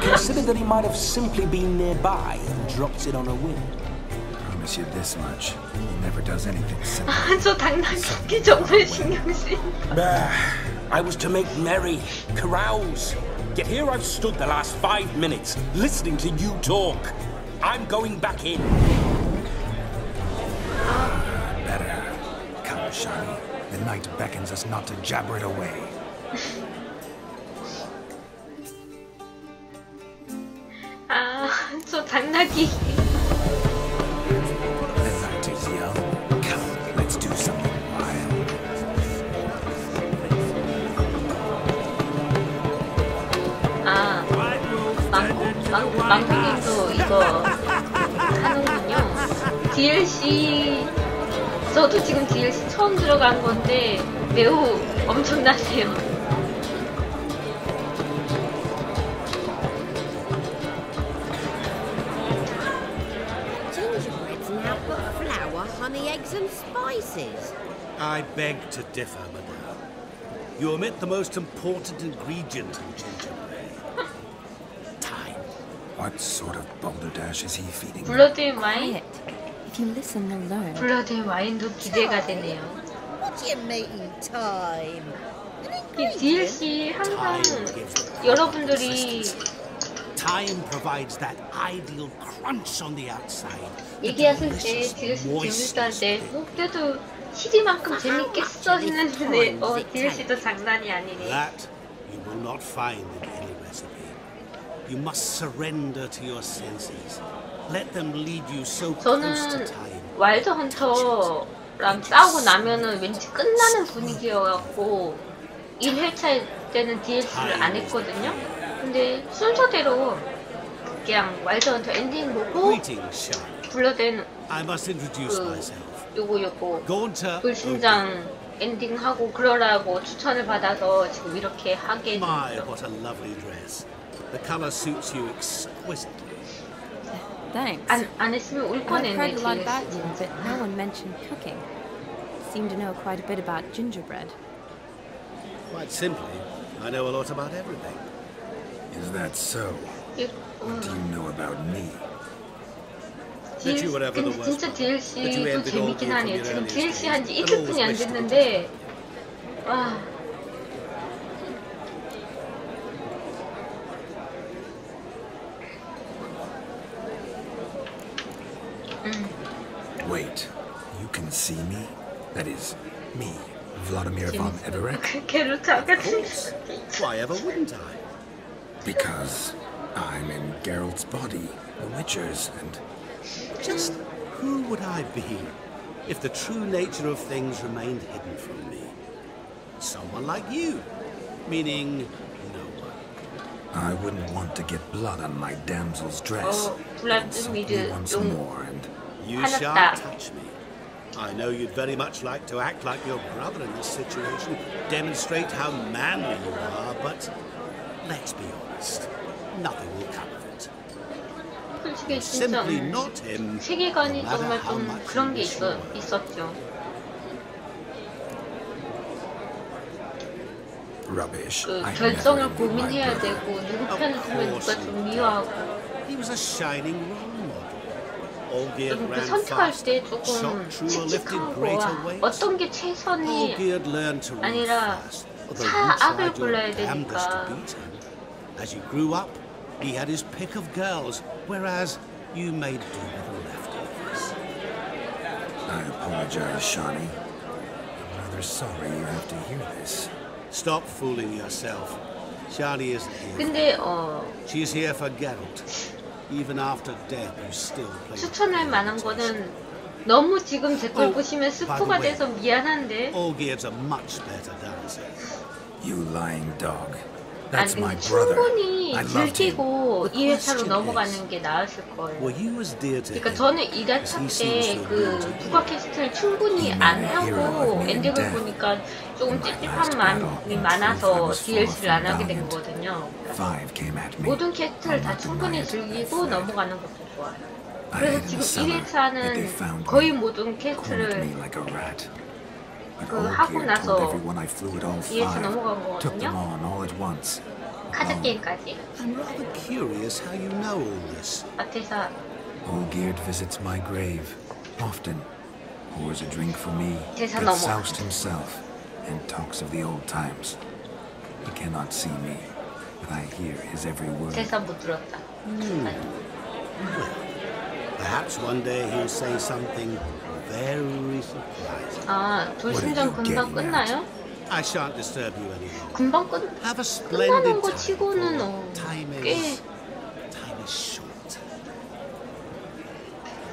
Consider that he might have simply been nearby and dropped it on a whim. Promise you this much. He never does anything simple. 저 당나귀 정말 신경 쓰인다. I was to make merry, carouse. Yet here I've stood the last 5 minutes, listening to you talk. I'm going back in. Better. Come, Shani. The night beckons us not to jabber it away. 아, 저 당나귀. The night is young. Come, let's do something wild. 아, 망생님도 이거 하는군요. DLC, 저도 지금 DLC 처음 들어간 건데 매우 엄청나네요. Gingerbread's now got flour, honey, eggs and spices. I beg to differ, madame. You omit the most important ingredient in gingerbread. Time. What sort of balderdash is he feeding? 블러드 앤 와인? If you listen, they'll learn. 블러드 앤 와인도 기대가 되네요. What do you mean, time? 이 DLC 항상 여러분들이 Time provides that ideal crunch on the outside. 얘기하실 때 DLC 재밌다 할 때 그래도 CD만큼 재밌겠어 했는데 DLC도 장난이 아니네. That you will not find in any recipe. You must surrender to your senses. Let them lead you so close to 저는 time. 와일드 헌터랑 싸우고 나면은 왠지 끝나는 분위기여갖고 1회차 때는 DLC를 안 했거든요. 근데 순서대로 그냥 와일드 헌터 엔딩 보고 블러드 요거 불신장 엔딩하고 그러라고 추천을 받아서 지금 이렇게 하게 My, 됐어요. what a lovely dress. The color suits you exquisitely. Thanks. 안 했으면 울 I've 뻔했네. heard a lot about you, but no one mentioned cooking. Seem to know quite a bit about gingerbread. Quite simply, I know a lot about everything. Is that so? What do you know about me? 근데 진짜 DLC도 재밌긴 하네요. 지금 DLC 한지 이틀뿐이 안 됐는데 와. Wait, you can see me? That is, me, Vladimir von Everett? 게롤트가 Why ever wouldn't I? Because I'm in Geralt's body, the Witcher's, and... Just who would I be if the true nature of things remained hidden from me? Someone like you, meaning no one. I wouldn't want to get blood on my damsel's dress. 블라드미르 Once more, and... You shan't touch me. I know you'd very much like to act like your brother in this situation, demonstrate how manly you are, but let's be honest, nothing will come of it. 솔직히 진짜 세계관이 정말 좀 그런 게 있었죠. Rubbish. 그 결정을 고민해야 되고 누구 편을 들면 누가 좀 미워하고. He was a shining role model. 그 선택할 때 조금 칙칙한 거와 어떤 게 최선이 아니라 차악을 골라야 되니까. As you grew up, he had his pick of girls, whereas you made do with the leftovers. I apologize, Shawnee. I'm rather sorry you have to hear this. Stop fooling yourself. Shani isn't here. 근데 She's here for Geralt. Even after death, you still play. 추천할 만한 거는 너무 지금 댓글 보시면 스포가 돼서 미안한데. Olgierd's a much better dancer. You lying dog. 아니 근데 충분히 즐기고 2회차로 넘어가는 게 나았을 거예요. 그러니까 저는 1회차 때 그 부가 캐스트를 충분히 안 하고 엔딩을 보니까 조금 찝찝한 마음이 많아서 DLC를 안 하게 된 거거든요. 모든 캐스트를 다 충분히 즐기고 넘어가는 것도 좋아요. 그래서 지금 1회차는 거의 모든 캐스트를 그 하고 나서 2회차 넘어간 거거든요. 카드 게임까지. I'm rather curious how you know all this. 마태사. Olgierd visits my grave often, pours a drink for me, gets soused himself, and talks of the old times. cannot see me, but I hear his every word. 대사 못 들었다. Perhaps one day he'll say something very surprising. 아, 돌심전 금방 끝나요? I shan't disturb you anymore. 금방 Have a splendid 끝나는 거 time. 치고는 Time is short.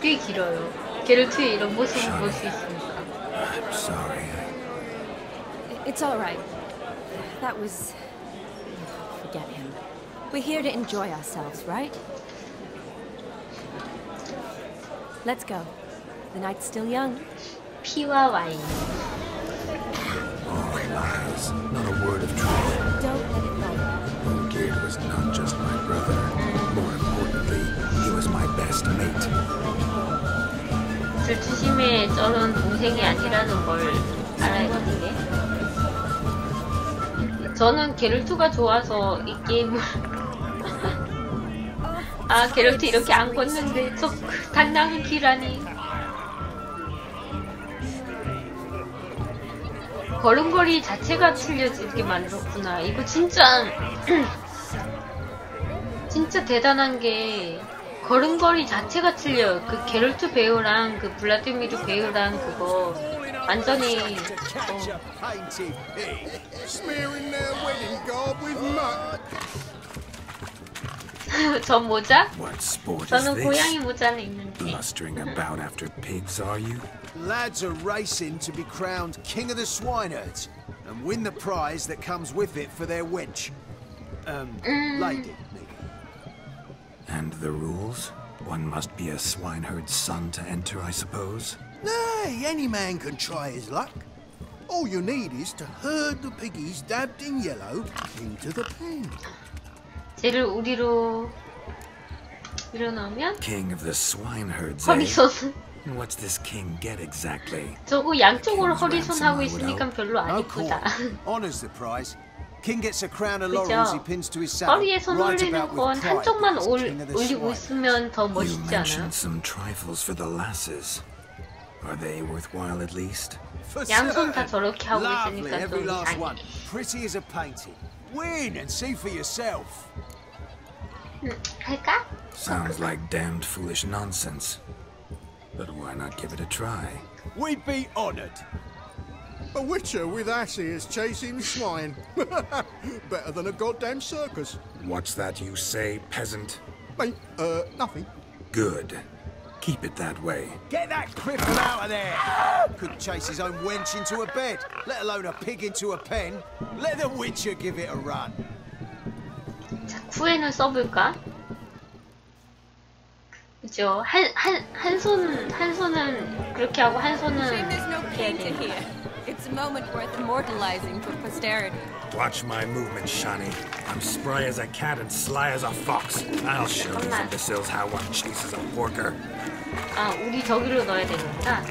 꽤 길어요. 게롤트의 이런 모습을 볼 수 있으니까. I'm sorry. It's all right. That was... Forget him. We're here to enjoy ourselves, right? Let's go. The night's still young. 피와 와인. All lies, not a word of truth. Don't let it go. Geared was not just my brother. More importantly, he was my best mate. 질투심에 쩔은 동생이 아니라는 걸 알아야 되네. 저는 게롤트가 좋아서 이 게임을 아, 게롤트 이렇게 안 걷는데 저 당당한 길하니. 걸음걸이 자체가 틀려지게 만들었구나. 이거 진짜 진짜 대단한 게 걸음걸이 자체가 틀려요. 그 게롤트 배우랑 그 블라디미르 배우랑 그거 완전히 저 모자? 저는 고양이 모자는 있는데. Blustering about after pigs, are you? Lads are racing to be crowned king of the swineherds and win the prize that comes with it for their wench. Lady, maybe. And the rules? One must be a swineherd's son to enter, I suppose? Nay, any man can try his luck. All you need is to herd the piggies dabbed in yellow into the pen. 쟤를 우리로 밀어넣으면 King of the swineherds. 허리손. What's this king get exactly? 저거 양쪽으로 허리손 하고 있으니까 별로 안 이쁘다. Honors the prize. King gets a crown of laurels he pins to his saddle. 허리에 손 올리는 건 한쪽만 올리고 있으면 더 멋있지 You 않아? mentioned some trifles for the lasses. Are they worthwhile at least? 양손 다 저렇게 하고 Lovely, 있으니까 every 좀 last 이상해. one. Pretty as a painting. Win and see for yourself. 할까? Sounds like damned foolish nonsense. But why not give it a try? We'd be honoured. A witcher with asses chasing swine. Better than a goddamn circus. What's that you say, peasant? Mate, nothing. Good. Keep it that way. Get that cripple out of there! Couldn't chase his own wench into a bed, let alone a pig into a pen. Let the witcher give it a run. 자, 구애는 써볼까? 그죠? 한 손은 그렇게 하고 한 손은 이렇게 해야 되니까. It's a moment worth immortalizing for posterity. Watch my movement, Shani. I'm spry as a cat and sly as a fox. I'll show these imbeciles how one chases a porker. 아, 우리 저기로 넣어야 되는구나.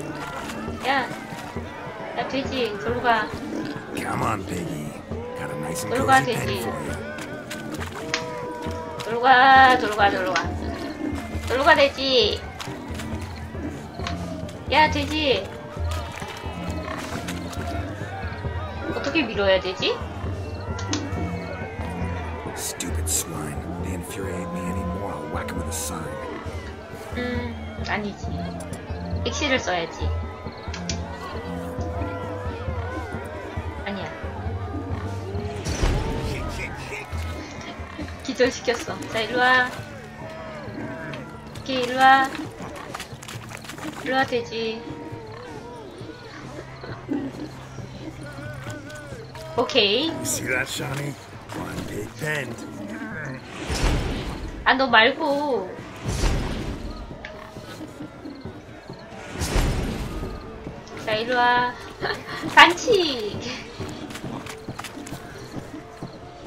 야, 돼지, 저로 가. Come on, piggy. Got a nice and 저로 가, cozy pen 돼지. for you. 저로 가, 저로 가, 저로 가. 저로 가, 돼지. 야, 돼지. 어떻게 밀어야 되지? Stupid swine. They infuriate me anymore. I'll whack him with a sign. 아니지. 엑시를 써야지. 아니야. 기절시켰어. 자, 일로와. 오케이, 일로와. 일로와, 돼지. 오케이. You see that, Shani? One big bend. 아, 너 말고. 자, 이리와. 반칙.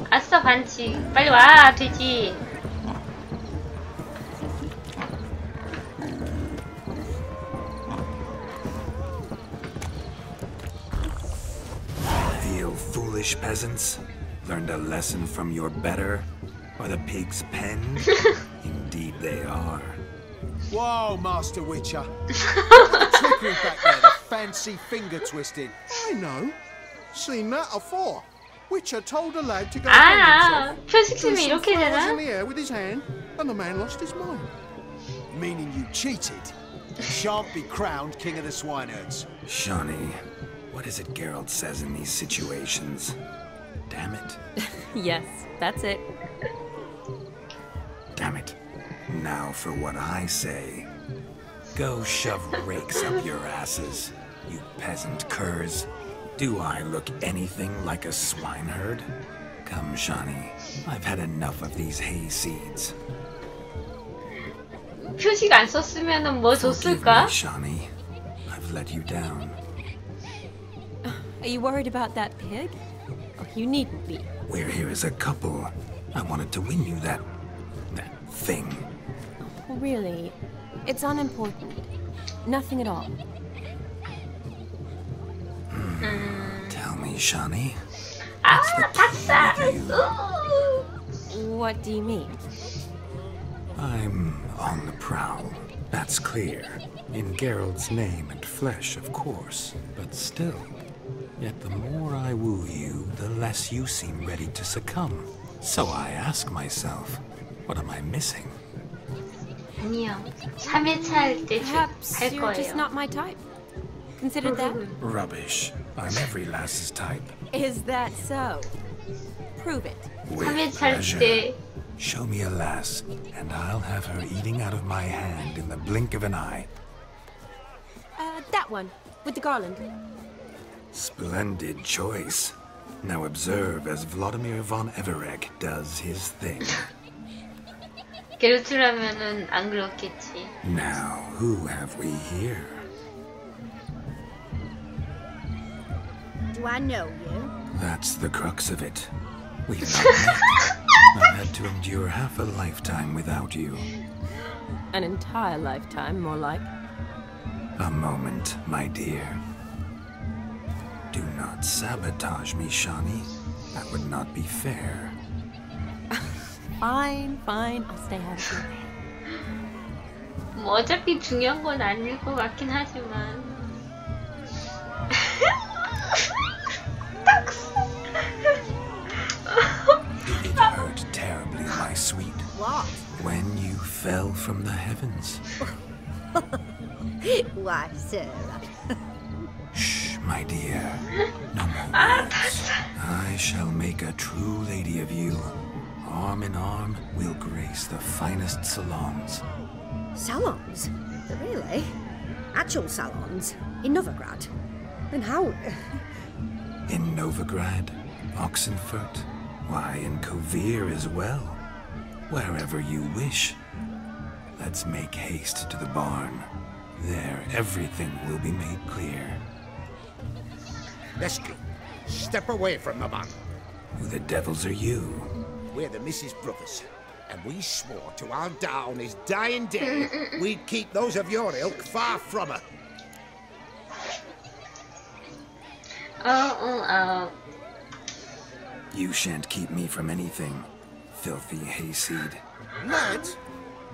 아싸, 반칙. 빨리 와, 돼지. Foolish peasants, learned a lesson from your better, or the pig's pen? Indeed they are. Whoa, Master Witcher. The trickery back there, the fancy finger twisting. I know. Seen that afore. Witcher told a lad to go 아, 표식심이 이렇게 되나? in the air with his hand, and the man lost his mind. Meaning you cheated? You shan't be crowned king of the swineherds. Shawnee, what is it Geralt says in these situations? Damn it. Yes, that's it. Damn it. Now for what I say. Go shove rakes up your asses, you peasant curs. Do I look anything like a swineherd? Come, Shawnee. I've had enough of these hay seeds. 표식 안 썼으면은 뭐 줬을까? Shawnee, I've let you down. Are you worried about that pig? Oh, you needn't be. We're here as a couple. I wanted to win you that thing. Oh, really? It's unimportant. Nothing at all. Tell me, Shawnee. What do you mean? I'm on the prowl. That's clear. In Geralt's name and flesh, of course. But still. Yet the more I woo you, the less you seem ready to succumb. So I ask myself, what am I missing? 아니요. 3회차 할 때 할 You're just 거예요. not my type. Considered that? Rubbish. I'm every lass's type. Is that so? Prove it. With 3회차 할 pleasure. 때 Show me a lass, and I'll have her eating out of my hand in the blink of an eye. That one, with the garland. Splendid choice. Now observe as Vladimir von Everegg does his thing. 게롤트라면은 안 그렇겠지. Now, who have we here? Do I know you? That's the crux of it. We've not met. I've had to endure half a lifetime without you. An entire lifetime, more like. A moment, my dear. Do not sabotage me, Shawnee. That would not be fair. Fine, fine. I'll stay out of your way. 뭐 어차피 중요한 건 아닐 것 같긴 하지만. It hurt terribly, my sweet. What? When you fell from the heavens. Why, Sarah? Shh, my dear. No more words. I shall make a true lady of you. Arm in arm, we'll grace the finest salons. Salons? Really? Actual salons? In Novigrad? And how... In Novigrad, Oxenfurt, why, in Kovir as well. Wherever you wish. Let's make haste to the barn. There, everything will be made clear. Let's go. Step away from the man. Who the devils are you? We're the Mrs. Brothers, and we swore to our down his dying day we'd keep those of your ilk far from her. You shan't keep me from anything, filthy hayseed. Lads,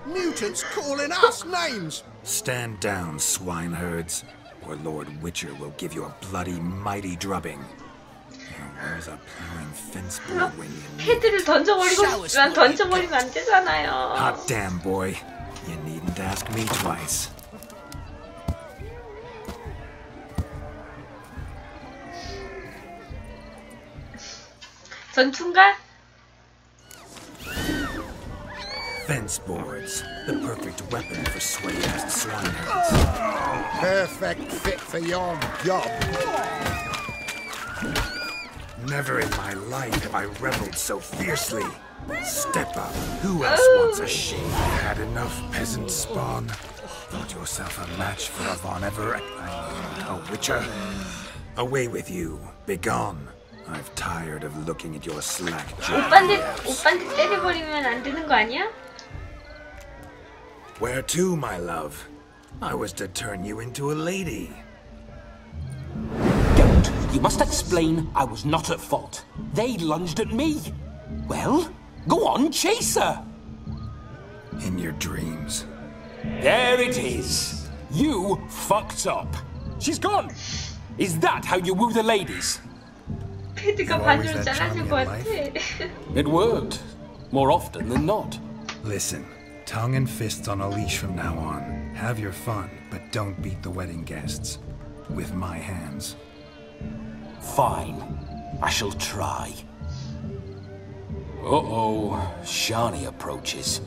mutants calling us names. Stand down, swineherds, or Lord Witcher will give you a bloody mighty drubbing. Where's a plowing fence board when you need 헤드를 던져버리고 싶지만 던져버리면 안 되잖아요. Hot damn, boy. You needn't ask me twice. 전투인가? Fence boards, the perfect weapon for sway-assed swineherds. Perfect fit for your job. Never in my life have I reveled so fiercely. Step up. Who else wants a shame? Had enough, peasant spawn. Thought yourself a match for a Von Everett. A Witcher. Away with you. Begone. I've tired of looking at your slack jaw. 오빠한테 때려버리면 안 되는 거 아니야? Where to, my love? I was to turn you into a lady. Don't. You must explain I was not at fault. They lunged at me. Well, go on, chase her. In your dreams. There it is. You fucked up. She's gone. Is that how you woo the ladies? 패드가 반으로 잘라질 것 같아. It worked. More often than not. Listen, tongue and fists on a leash from now on. Have your fun, but don't beat the wedding guests. With my hands. Fine. I shall try. Uh-oh. Shani approaches.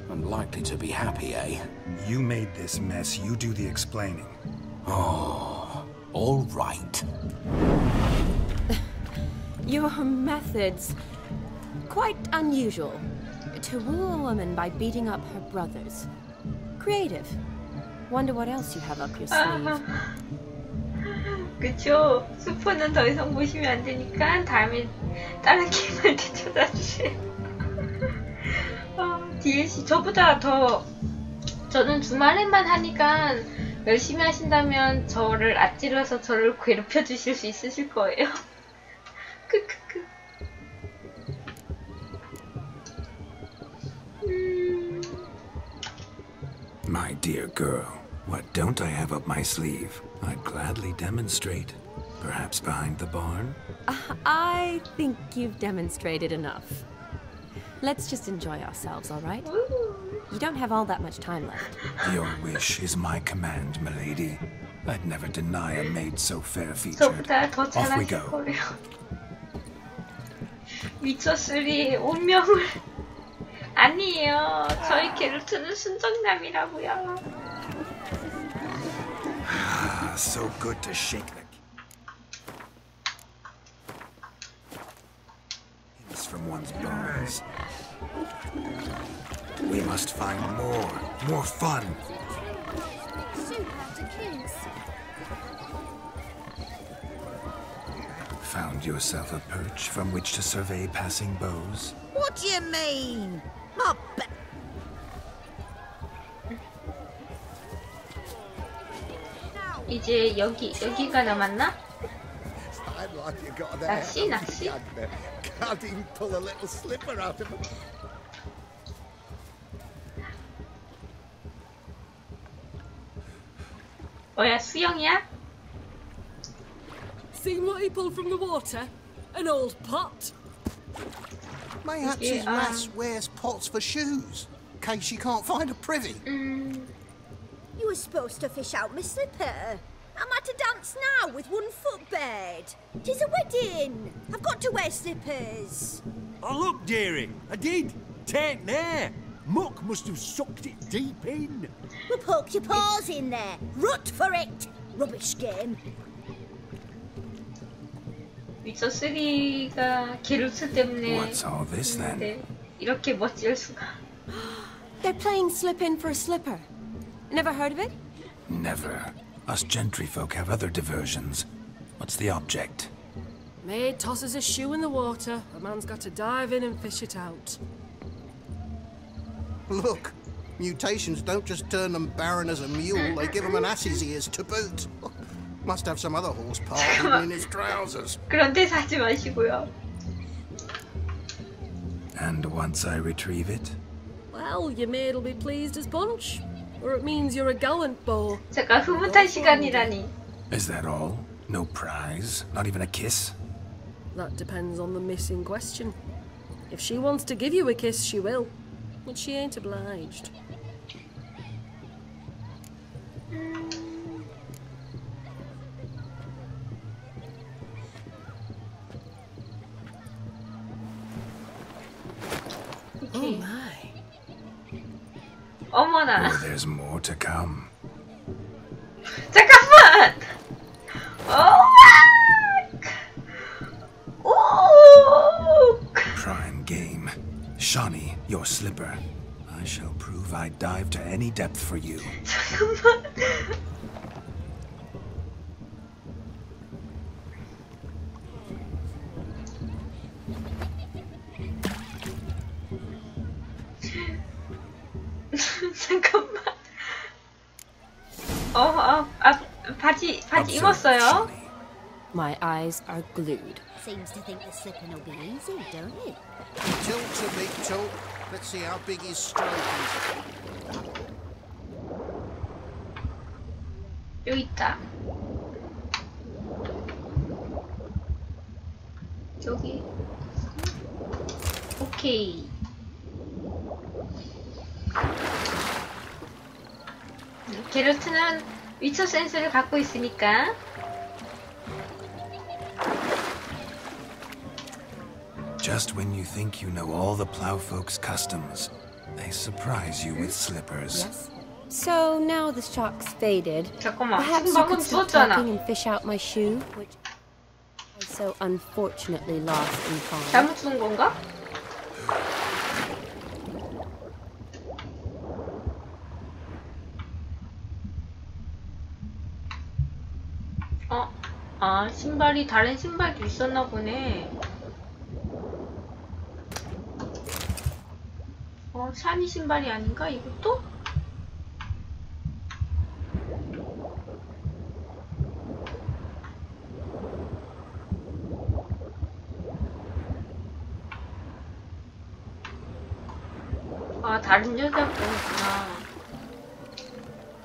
Unlikely to be happy, eh? You made this mess. You do the explaining. Oh, all right. Your methods... quite unusual. To woo a woman by beating up her brothers. Creative. Wonder what else you have up your sleeve. 그쵸? 스포는 더 이상 보시면 안 되니까 다음에 다른 게임할 때 찾아주세요. DLC 저보다 더 저는 주말에만 하니까 열심히 하신다면 저를 앞질러서 저를 괴롭혀 주실 수 있으실 거예요. 크크크. My dear girl, what don't I have up my sleeve? I'd gladly demonstrate. Perhaps behind the barn? I think you've demonstrated enough. Let's just enjoy ourselves, all right? You don't have all that much time left. Your wish is my command, milady. I'd never deny a maid so fair-featured. Off we go. 미쳤으리 운명을 아니에요. 저희 게롤트는 순정남이라고요. Ah, so good to shake the hints from one's bones. We must find more fun. Found yourself a perch from which to survey passing beaux? What do you mean? My 이제 여기가 남았나? 낚시? Can't even pull a little slipper out of him. 뭐야, 수영이야? Seen what he pulled from the water? An old pot. Mayhaps his lass wears pots for shoes, in case she can't find a privy. You were supposed to fish out my slipper. I'm at a dance now with one foot bared. 'Tis a wedding. I've got to wear slippers. Oh, look, dearie, I did. Take there. Muck must have sucked it deep in. Well, poke your paws in there. Rut for it. Rubbish game. 미쳤으리가 게롤트 때문에 What's all this then? 이렇게 멋질 수가. They're playing slip-in for a slipper. Never heard of it? Never. Us gentry folk have other diversions. What's the object? Maid tosses a shoe in the water. A man's got to dive in and fish it out. Look, mutations don't just turn them barren as a mule, they give them an ass's ears to boot. Must have some other horse part hidden in his trousers. 그런 데 사지 마시고요. And once I retrieve it? Well, your maid'll be pleased as punch. Or it means you're a gallant beau. 잠깐 흐뭇한 시간이라니. Is that all? No prize? Not even a kiss? That depends on the miss in question. If she wants to give you a kiss, she will. But she ain't obliged. Oh my. 어머나. Oh, there's more to come. 잠깐만. Prime game. Shawnee, your slipper. I shall prove I'd dive to any depth for you. 잠깐만. 잠깐만. 바지 입었어요? My eyes are glued. Seems to think the slipping will be easy, don't it? Tilt's a big tilt. Let's see how big his stroke is. 여기 있다. 여기. 오케이. 게롤트는 위쳐 센스를 갖고 있으니까. Just when you think you know all the plowfolk's customs, they surprise you with slippers. Yes. So now the shock's faded. 잠깐만, Perhaps 지금 you 방금 could stop 주웠잖아. talking and fish out my shoe, which I so unfortunately lost in fall. 잘못 주는 건가? 아, 신발이 다른 신발도 있었나 보네. 샤니 신발이 아닌가 이것도? 아, 다른 여자 거구나.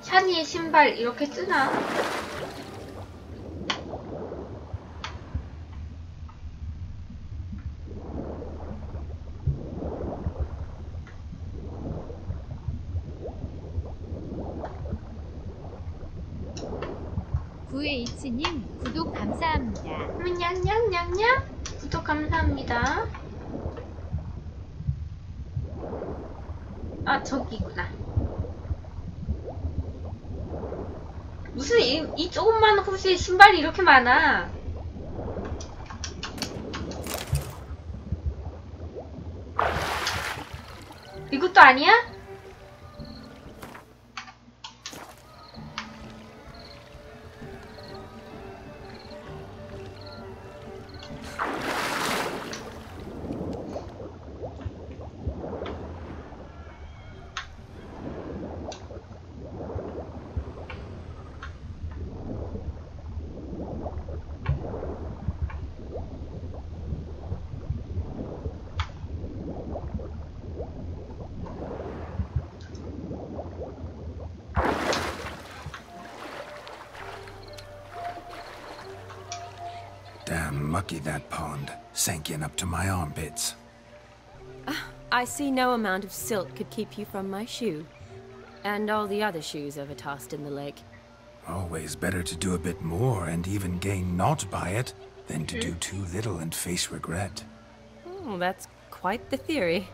샤니의 신발 이렇게 뜨나? H님 구독 감사합니다. 냥냥냥냥 구독 감사합니다. 아, 저기구나. 무슨 이 조그만 호수에 신발이 이렇게 많아? 이것도 아니야? Damn mucky that pond, sank in up to my armpits. I see no amount of silt could keep you from my shoe. And all the other shoes overtossed in the lake. Always better to do a bit more and even gain naught by it than to do too little and face regret. Oh, that's quite the theory.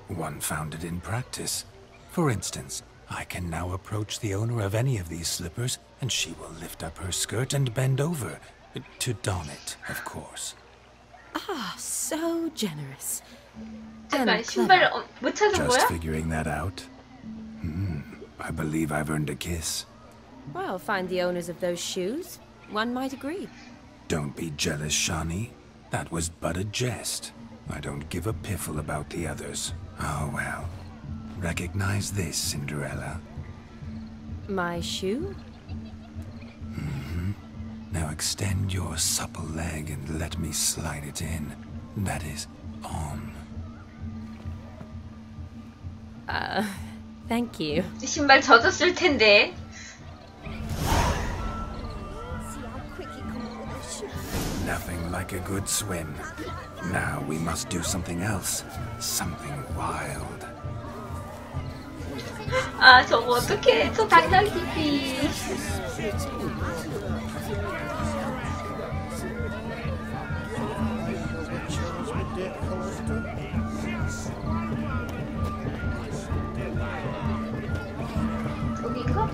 One founded in practice. For instance, I can now approach the owner of any of these slippers and she will lift up her skirt and bend over. To don it, of course. Ah, so generous. 잠깐, 신발 못 찾은 거야? Just figuring that out. I believe I've earned a kiss. Well, find the owners of those shoes. One might agree. Don't be jealous, Shani. That was but a jest. I don't give a piffle about the others. Oh well. Recognize this, Cinderella. My shoe? Now extend your supple leg and let me slide it in. That is, on. Thank you. 신발 젖었을 텐데. Nothing like a good swim. Now we must do something else. Something wild. 아, 저거 어떡해. 저 당당히비. 여기가?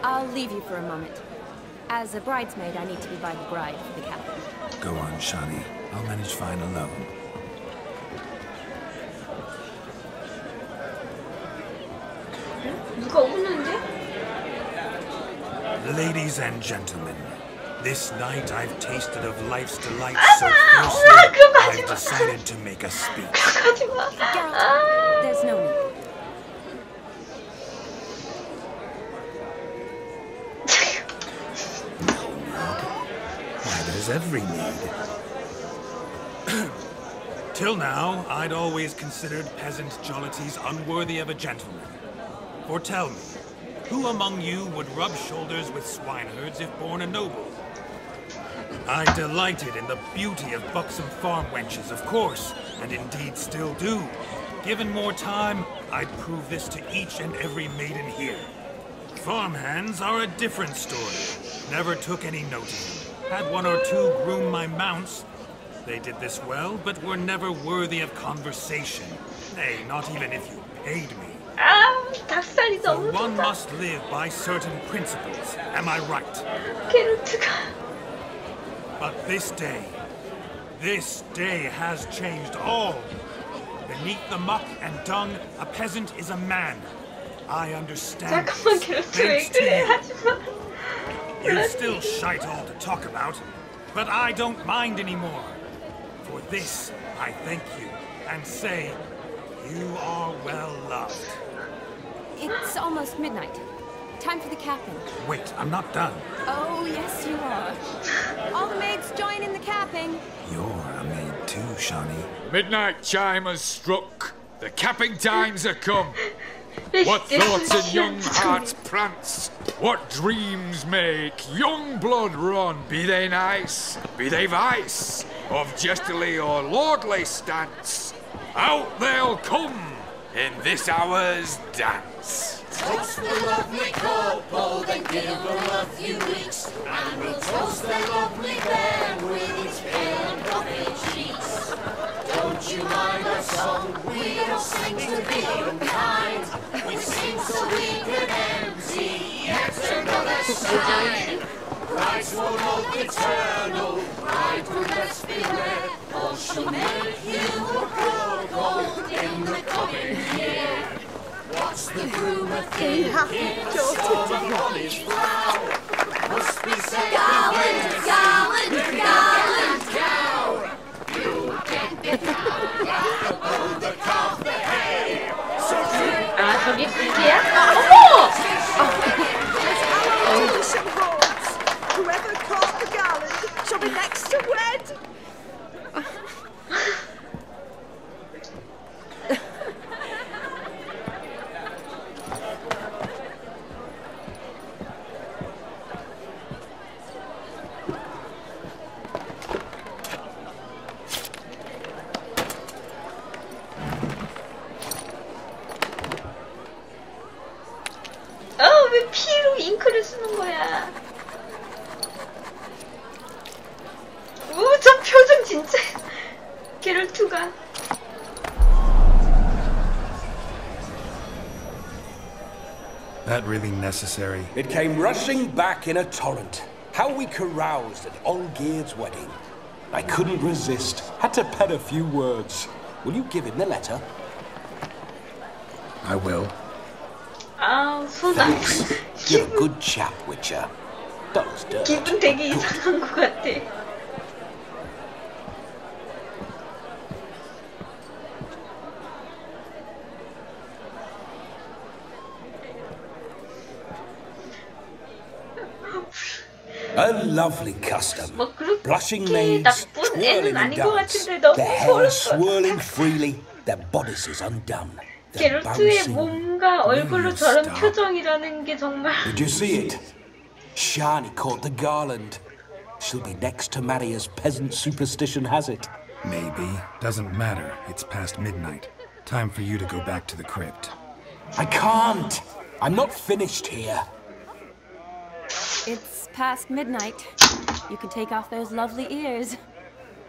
I'll leave you for a moment. As a bridesmaid, I need to be by the bride for the captain. Go on, Shani. I'll manage fine alone. 누가 우는데? Ladies and gentlemen, this night I've tasted of life's delights so 엄마, 그런 거 하지 I've 마. decided to make a speech. 하지 마. There's no need. Why, there's every need. Till now, I'd always considered peasant jollities unworthy of a gentleman. For tell me, Who among you would rub shoulders with swineherds if born a noble? I delighted in the beauty of buxom farm wenches, of course, and indeed still do. Given more time, I'd prove this to each and every maiden here. Farmhands are a different story. Never took any notice. Had one or two groom my mounts. They did this well, but were never worthy of conversation. Nay, not even if you paid me. 닭살이 너무 One 좋다. must live by certain principles. Am I right? 게롤트가. But this day has changed all. Beneath the muck and dung, a peasant is a man. I understand. 잠깐만, 게롤트 왜 그래? 하지마. You still shite all to talk about, but I don't mind anymore. For this, I thank you and say, you are well loved. It's almost midnight. Time for the capping. Wait, I'm not done. Oh, yes, you are. All the maids join in the capping. You're a maid too, Shawnee. Midnight chime has struck. The capping times are come. What thoughts in young hearts prance? What dreams make young blood run? Be they nice, be they vice, of jestily or lordly stance, out they'll come in this hour's dance. Toast the lovely couple, then give them a few weeks, and we'll toast their lovely bed with its pale and puffy cheeks. Don't you mind our song? We don't sing to be unkind. We sing so we can empty yet another side. Brides will look eternal, bride will best beware, or she'll make you a broke in the coming year. What's the groom a thinking? Someone on his brow must be saying, Garland, Garland, Garland, cow. You get the cow, oh, the calf, the hay. 아, 저기 끝이야? 어머! Whoever caught the Garland shall be next to wed. 왜 피로 잉크를 쓰는 거야? 저 표정 진짜 게롤트가. That really necessary? It came rushing back in a torrent. How we caroused at Olgierd's wedding. I couldn't resist. Had to pen a few words. Will you give him the letter? I will. Thanks. You're a good chap, Witcher. Those dirt. 기분 되게 이상한 것 같아. A lovely custom. 뭐 그렇게 Blushing maids, 나쁜 애는 twirling in 아닌 것 dance, 같은데 너무 their hair 소름 swirling freely, their bodices undone. 게롤트의 몸과 얼굴로 저런 표정이라는 게 정말. Did you see it? Shani caught the garland. She'll be next to marry as peasant superstition has it. Maybe. Doesn't matter. It's past midnight. Time for you to go back to the crypt. I can't. I'm not finished here. It's past midnight. You can take off those lovely ears.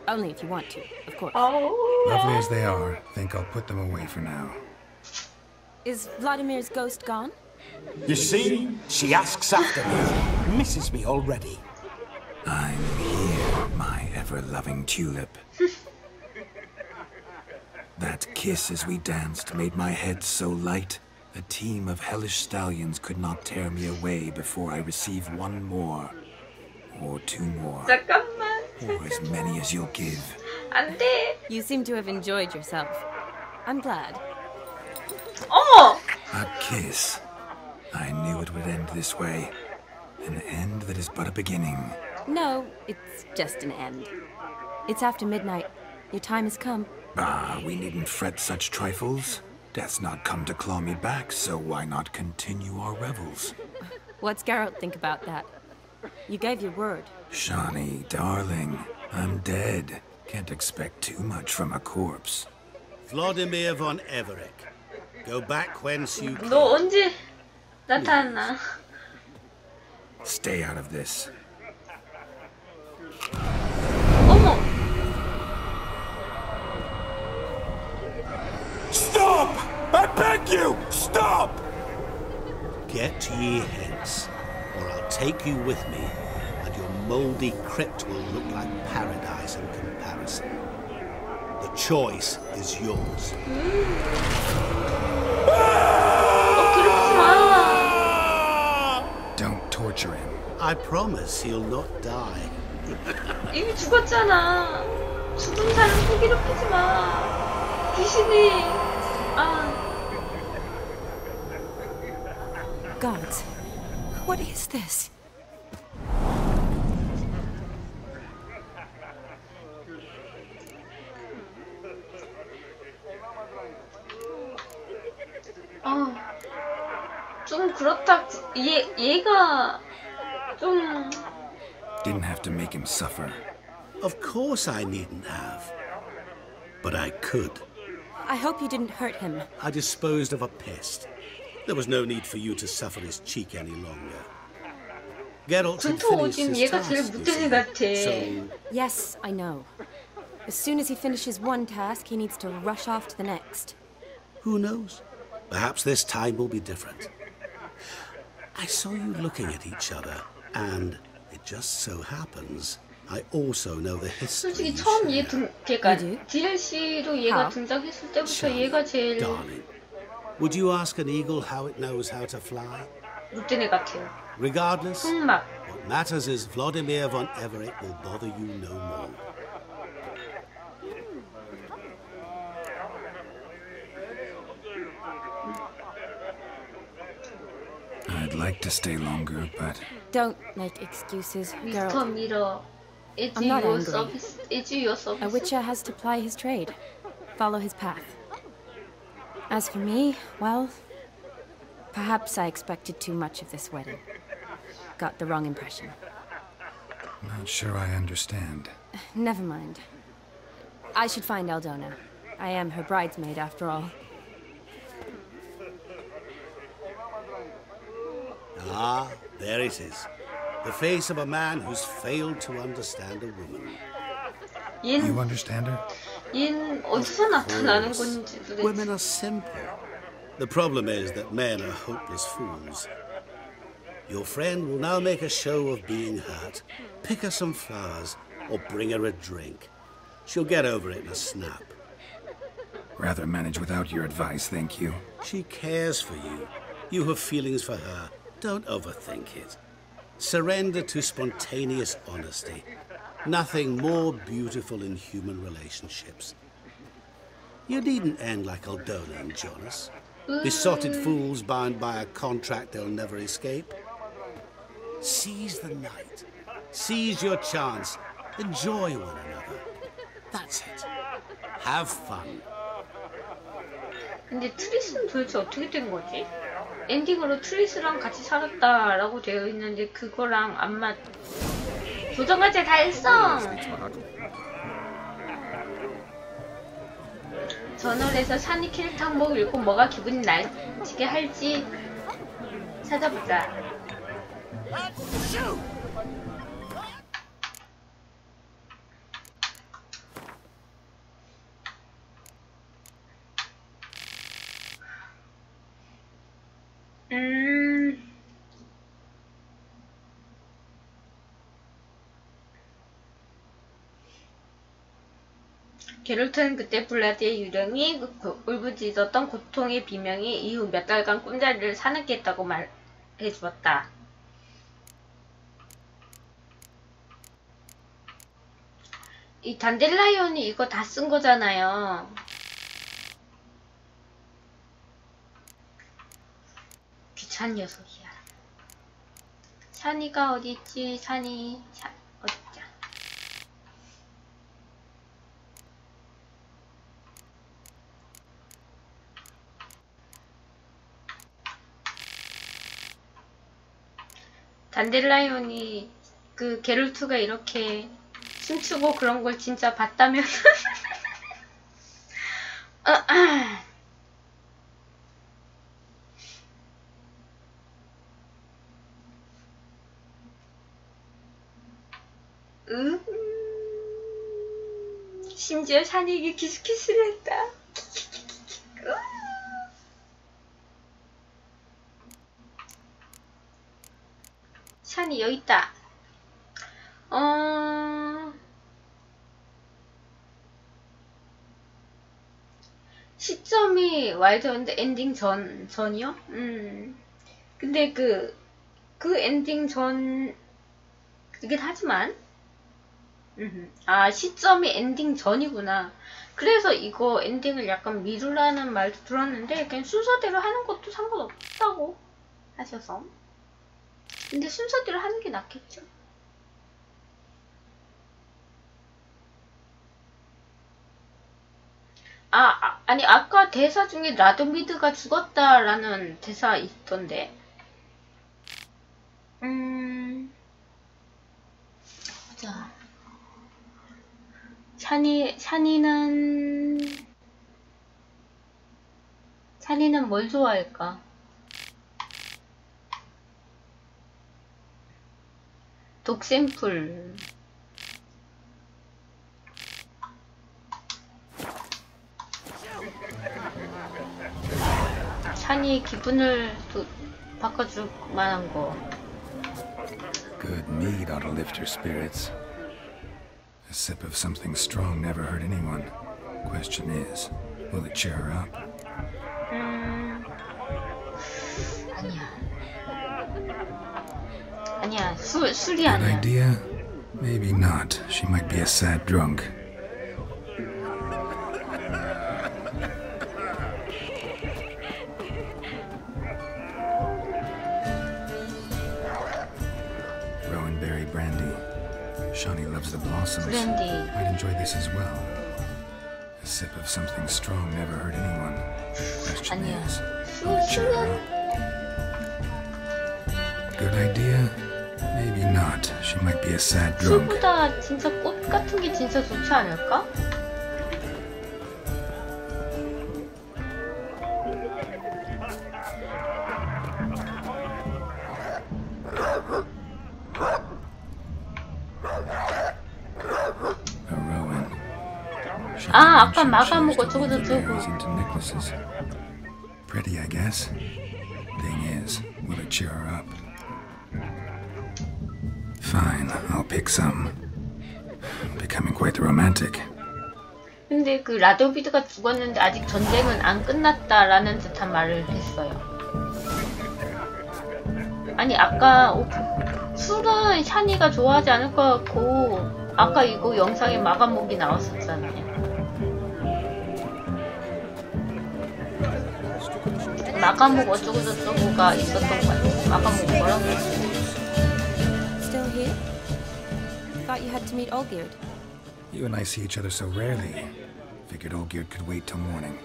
Only if you want to, of course. Lovely as they are, think I'll put them away for now. Is Vladimir's ghost gone? You see? She asks after me. Misses me already. I'm here, my ever-loving tulip. That kiss as we danced made my head so light. A team of hellish stallions could not tear me away before I receive one more. Or two more. 잠깐만. Or as many as you'll give. 안 돼. You seem to have enjoyed yourself. I'm glad. 어머! A kiss. I knew it would end this way. An end that is but a beginning. No, it's just an end. It's after midnight. Your time has come. Ah, we needn't fret such trifles. Death's not come to claw me back, so why not continue our revels? What's Geralt think about that? You gave your word. Shawnee, darling, I'm dead. Can't expect too much from a corpse. Vladimir von Everett, go back whence you came. 너 언제 나타나? Stay out of this. 어머! Stop! I beg you! Stop! Get ye hence, or I'll take you with me, and your mouldy crypt will look like paradise in comparison. The choice is yours. Don't torture him. I promise he'll not die. 이미 죽었잖아. 죽은 사람 꼭 괴롭히지 마. 귀신이. Gods, what is this? 좀 그렇다. 얘가 좀. Didn't have to make him suffer. Of course I needn't have. But I could. I hope you didn't hurt him. I disposed of a pest. There was no need for you to suffer his cheek any longer. Geralt had finished his task, you see, so... Yes, I know. As soon as he finishes one task, he needs to rush off to the next. Who knows? Perhaps this time will be different. I saw you looking at each other, and it just so happens I also know the history. 솔직히 처음 얘 그러니까 DLC로 얘가 등장했을 때부터 얘가 제일. Darling, would you ask an eagle how it knows how to fly? 늑대네 같아요. Regardless, 흑막. what matters is Vladimir von Everett will bother you no more. I'd like to stay longer, but... Don't make excuses, Geralt. Mr. Miller, I'm not angry. A witcher has to ply his trade, follow his path. As for me, well, perhaps I expected too much of this wedding. Got the wrong impression. Not sure I understand. Never mind. I should find Aldona. I am her bridesmaid, after all. Ah, there it is. The face of a man who's failed to understand a woman. You understand her? 얘는 어디서 나타나는 건지 도대체. Women are simple. The problem is that men are hopeless fools. Your friend will now make a show of being hurt, pick her some flowers, or bring her a drink. She'll get over it in a snap. Rather manage without your advice, thank you. She cares for you. You have feelings for her. Don't overthink it. Surrender to spontaneous honesty. Nothing more beautiful in human relationships. You needn't end like Aldona and Jonas. Besotted fools bound by a contract they'll never escape. Seize the night. Seize your chance. Enjoy one another. That's it. Have fun. 근데 트리스는 도대체 어떻게 된 거지? 엔딩으로 트리스랑 같이 살았다라고 되어 있는데 그거랑 안 맞. 조정아제 달성! 저널에서 샤니 캐릭터 항목 읽고 뭐가 기분이 날지게 할지 찾아보자. 게롤트는 그때 블라디의 유령이 울부짖었던 고통의 비명이 이후 몇 달간 꿈자리를 사납게 했다고 말해주었다. 이 단델라이온이 이거 다 쓴 거잖아요. 귀찮은 녀석이야. 샤니가 어디있지? 샤니 어딨자. 단델라이온이 그 게롤트가 이렇게 춤추고 그런 걸 진짜 봤다면 심지어 샤니에게 키스키스를 했다. 샤니 여기 있다. 시점이 와일드헌트 엔딩 전이요? 근데 그 엔딩 전이긴 하지만 아 시점이 엔딩 전이구나. 그래서 이거 엔딩을 약간 미루라는 말도 들었는데 그냥 순서대로 하는 것도 상관없다고 하셔서, 근데 순서대로 하는 게 낫겠죠. 아니 아까 대사 중에 라도미드가 죽었다라는 대사 있던데. 보자. 샤니는 뭘 좋아할까? 독샘풀. 샤니 기분을 바꿔줄 만한 거. Good mead ought to lift your spirits. A sip of something strong never hurt anyone. Question is, will it cheer her up? 아니야. 술이 Good 아니야. idea? Maybe not. She might be a sad drunk. Rowanberry brandy. Shawnee loves the blossoms. Brandy. Might enjoy this as well. A sip of something strong never hurt anyone. Question is, will it cheer her up? Good idea? Maybe not. She might be a sad drunk. 술보다 진짜 꽃 같은 게 진짜 좋지 않을까? 아, 아까 마감하고 어쩌고저쩌고. Pretty, I guess. Thing is, will it cheer her up? Fine, I'll pick some. Becoming quite the romantic. 근데 그 라도비드가 죽었는데 아직 전쟁은 안 끝났다라는 듯한 말을 했어요. 아니 아까 술은 샤니가 좋아하지 않을 것 같고, 아까 이거 영상에 마감목이 나왔었잖아요. 마감목 어쩌고저쩌고가 있었던 것 같아요. 마감목 뭐라고 했어요? Still here? Thought you had to meet Olgierd. You and I see each other so rarely. Figured Olgierd could wait till morning.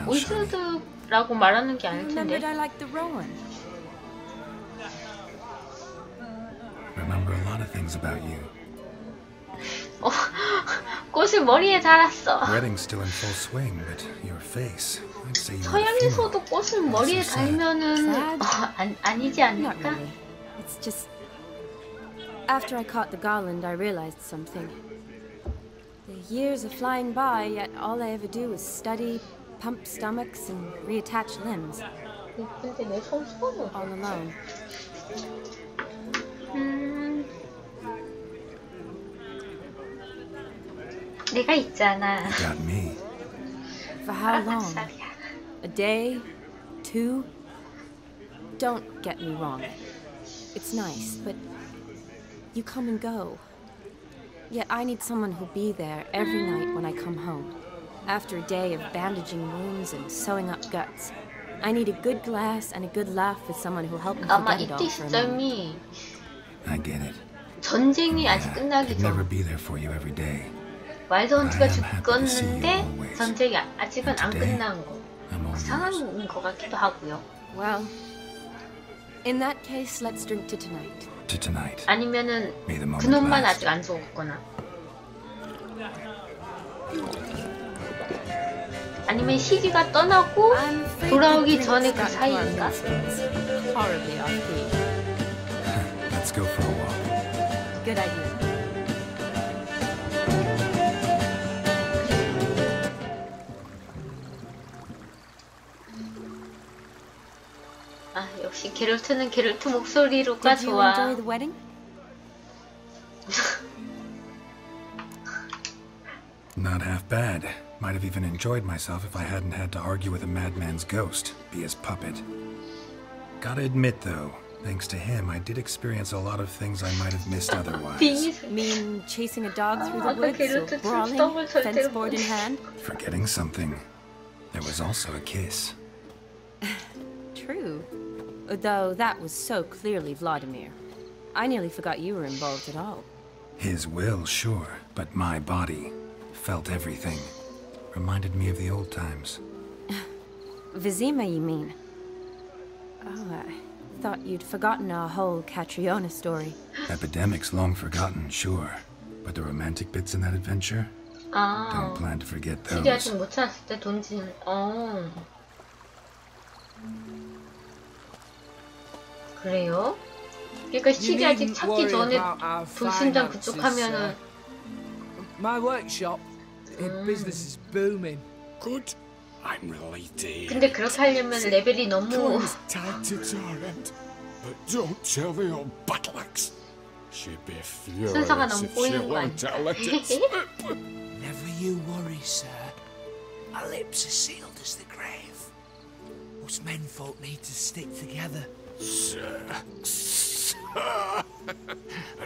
올지어드라고 말하는 게 아닐 텐데. Remembered I liked the Rowan. Remember a lot of things about you. 꽃을 머리에 달았어. Wedding's still in full swing, but your face. I'd say you 서양에서도 꽃을 머리에 달면은 아니지 않을까? It's just after I caught the garland, I realized something. The years are flying by, yet all I ever do is study, pump stomachs, and reattach limbs. All alone. 내가 있잖아. Got me. For how long? A day? 2? Don't get me wrong. It's nice, but you come and go. Yet I need someone who'll be there every night when I come home. After a day of bandaging wounds and sewing up guts, I need a good glass and a good laugh with someone who'll help me 아마 forget it 이때 all for a moment. 시점이 I get it. 전쟁이 아직 끝나기 I'd never 전. be there for you every day. 와일드헌트가 죽었는데 전쟁이 아직은 안 끝난 거. 이상한 거 같기도 하고요. Well, In that case, let's drink to tonight. To tonight. 아니면은 May the moment 그놈만 last. 아직 안 죽었거나. 아니면 시리가 떠나고 돌아오기 전에 그 사이인가? Horribly off key. Let's go for a walk. Good idea. 아, 역시 게롤트는 게롤트 목소리로가 Did you 좋아. enjoy the wedding? Not half bad. Might have even enjoyed myself if I hadn't had to argue with a madman's ghost, be his puppet. Gotta admit, though, thanks to him, I did experience a lot of things I might have missed otherwise. Mean chasing a dog through the woods or brawling, fence board in hand? Forgetting something. There was also a kiss. True. Though that was so clearly Vladimir. I nearly forgot you were involved at all. His will, sure, but my body felt everything. Reminded me of the old times. Vizima, you mean? Oh, I thought you'd forgotten our whole Catriona story. Epidemics long forgotten, sure. But the romantic bits in that adventure? Don't plan to forget those. 시리 아직 못 찾았을 때 돈지는. 그래요? 그러니까 시리 아직 찾기 전에 돌순장 그쪽 하면은. My workshop, business is booming. Good. I'm relieved to hear. 근데 그렇게 하려면 레벨이 너무. Tied to torrent, but don't tell the old battleaxe. She'd be 순서가 furious 너무 if she 꼬이는 거 learned to let it 아니야? slip. Never you worry, sir. Our lips are sealed as the grave. Us menfolk need to stick together. Sir.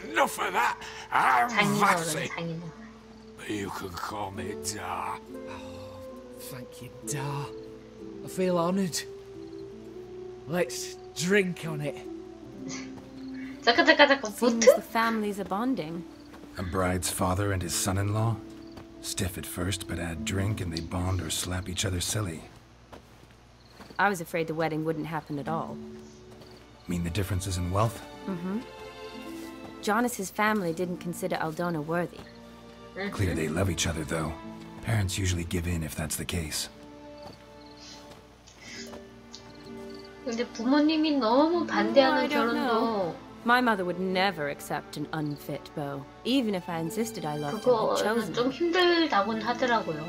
Enough of that. I'm Vassy. You can call me Da. Thank you, Da. I feel honoured. Let's drink on it. 잠깐. Seems the families are bonding. A bride's father and his son-in-law? Stiff at first, but add drink and they bond or slap each other silly. I was afraid the wedding wouldn't happen at all. Mean the differences in wealth? Mm-hmm. Jonas's family didn't consider Aldona worthy. Clear they love each other, though. Parents usually give in if that's the case. 근데 부모님이 너무 반대하는 결혼도. My mother would never accept an unfit beau, even if I insisted I loved him and chosen 그거는 좀 힘들다고는 하더라고요.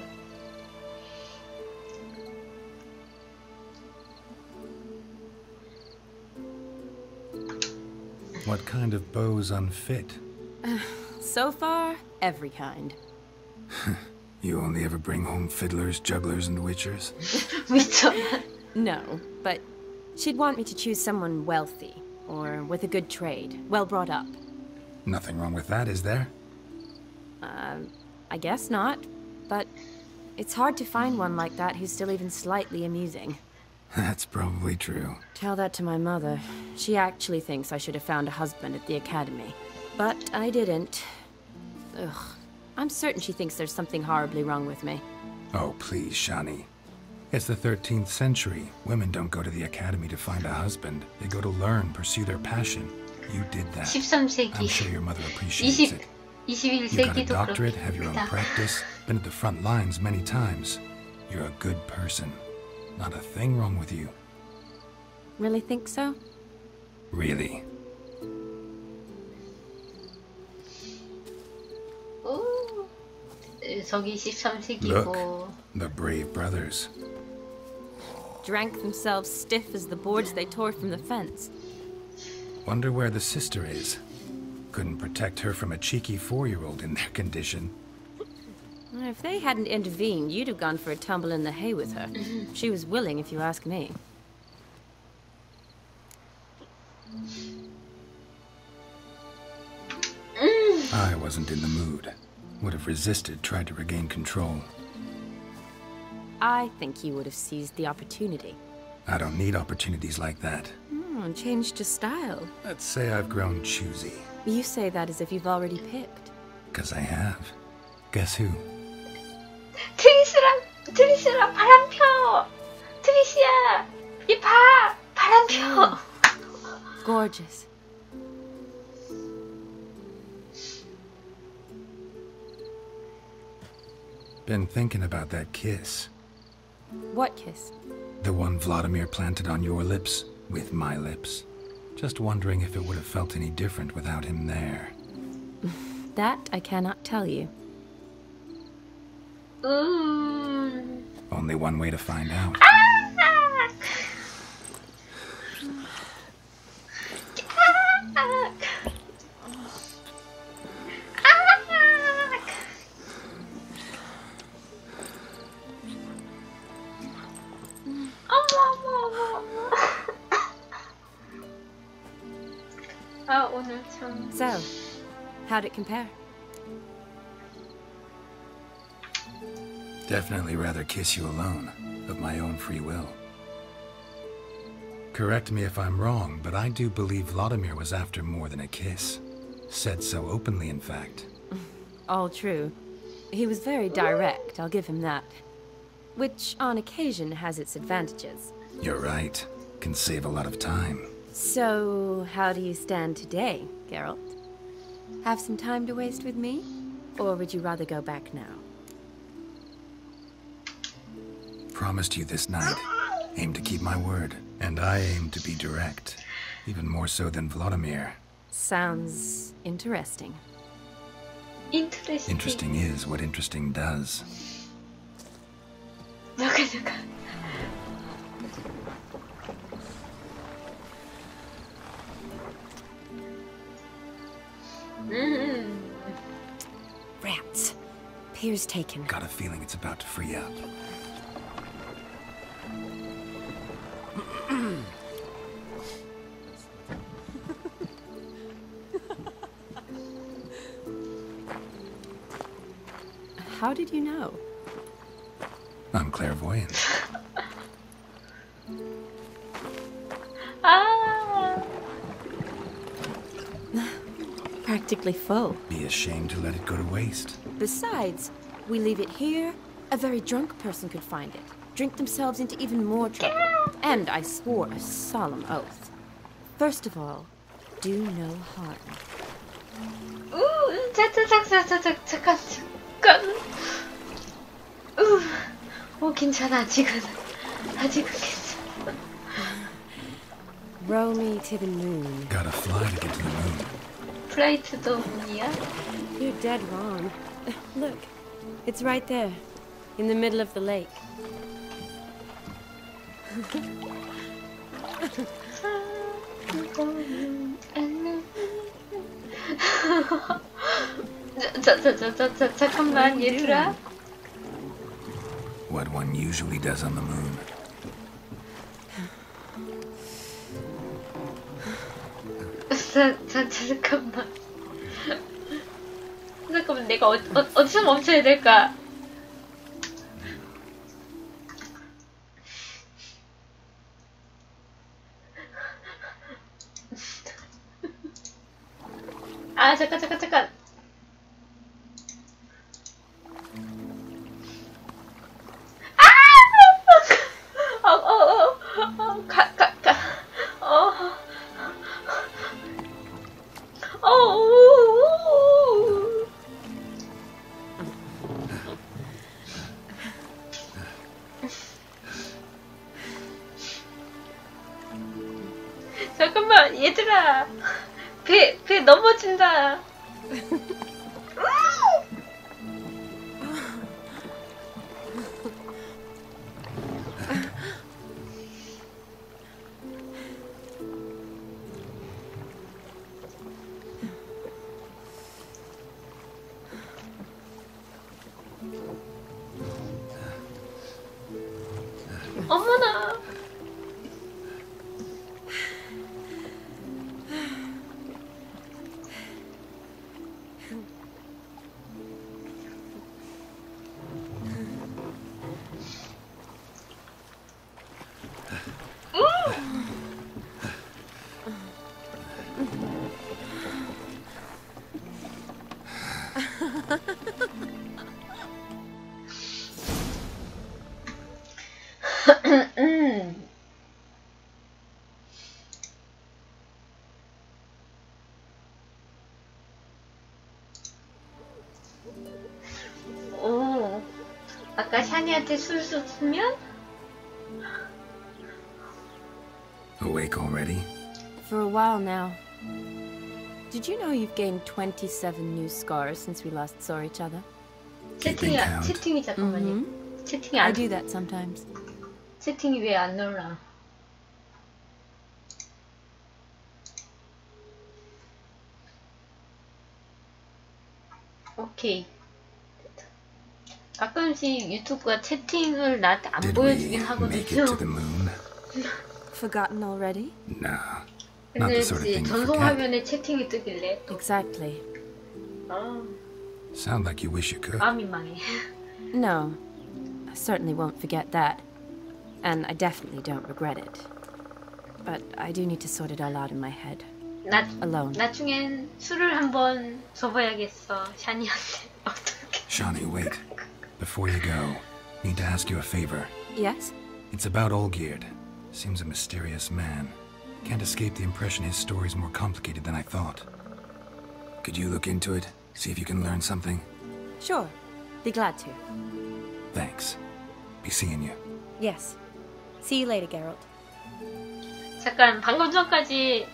What kind of beau's unfit? So far, every kind. You only ever bring home fiddlers, jugglers, and witchers? No, but she'd want me to choose someone wealthy, or with a good trade, well brought up. Nothing wrong with that, is there? I guess not, but it's hard to find one like that who's still even slightly amusing. That's probably true. Tell that to my mother. She actually thinks I should have found a husband at the academy. But I didn't. Ugh. I'm certain she thinks there's something horribly wrong with me. Oh, please, Shani. It's the 13th century. Women don't go to the academy to find a husband. They go to learn, pursue their passion. You did that. 13세기. I'm sure your mother appreciates it. 21세기도 You got a doctorate, have your own 그렇다. practice, been at the front lines many times. You're a good person. Not a thing wrong with you. Really think so? Really. 오, 저기 Look, 13세기고. the brave brothers. Drank themselves stiff as the boards they tore from the fence. Wonder where the sister is. Couldn't protect her from a cheeky 4-year-old in their condition. If they hadn't intervened, you'd have gone for a tumble in the hay with her. She was willing, if you ask me. I wasn't in the mood. Would have resisted, tried to regain control. I think you would have seized the opportunity. I don't need opportunities like that. Changed your style. Let's say I've grown choosy. You say that as if you've already picked. 'Cause I have. Guess who? 트리스랑 바람 펴! 트리시야! 이 봐! 바람 펴! Gorgeous. Been thinking about that kiss. What kiss? The one Vladimir planted on your lips with my lips. Just wondering if it would have felt any different without him there. That I cannot tell you. Only one way to find out. So, how'd it compare? Definitely rather kiss you alone, of my own free will. Correct me if I'm wrong, but I do believe Vladimir was after more than a kiss. Said so openly, in fact. All true. He was very direct, I'll give him that. Which, on occasion, has its advantages. You're right. Can save a lot of time. So, how do you stand today, Geralt? Have some time to waste with me? Or would you rather go back now? Promised you this night. Aim to keep my word. And I aim to be direct. Even more so than Vladimir. Sounds interesting. Interesting is what interesting does. Rats. Pier's taken. Got a feeling it's about to free up. How did you know? I'm clairvoyant. Practically full. Be ashamed to let it go to waste. Besides, we leave it here, a very drunk person could find it, drink themselves into even more trouble. And I swore a solemn oath. First of all, do no harm. 잠깐. 괜찮아, 아직은 괜찮아. Row me to the moon. Gotta fly to get to the moon. Fly to the moon이야? You're dead wrong. Look, it's right there, in the middle of the lake. 잠깐만, 얘들아. What one usually does on the moon. 잠깐만, 내가 어디서 멈춰야 될까? 아, 잠깐. 잠깐만, 얘들아. 배 넘어진다. 어머나. 오, 아까 샤니한테 술 줬으면? Awake already? For a while now. Did you know you've gained 27 new scars since we last saw each other? 채팅이 잠깐만요. 채팅이 안. I do that sometimes. 채팅이 왜 안 놀라? 오케이. 가끔씩 유튜브가 채팅을 나한테 안 보여주긴 하거든요. Forgotten already? No. 근데 이제 전송 화면에 채팅이 뜨길래. Exactly. Sound like you wish you could. 아 민망해. No, I certainly won't forget that. And I definitely don't regret it. But I do need to sort it all out in my head. Alone. 나중엔 술을 한번 줘봐야겠어, 샤니한테. 어떻게? Shani, wait. Before you go, need to ask you a favor. Yes? It's about Olgierd. Seems a mysterious man. Can't escape the impression his story's more complicated than I thought. Could you look into it? See if you can learn something? Sure. Be glad to. Thanks. Be seeing you. Yes. See you later, Geralt. 잠깐, 방금 전까지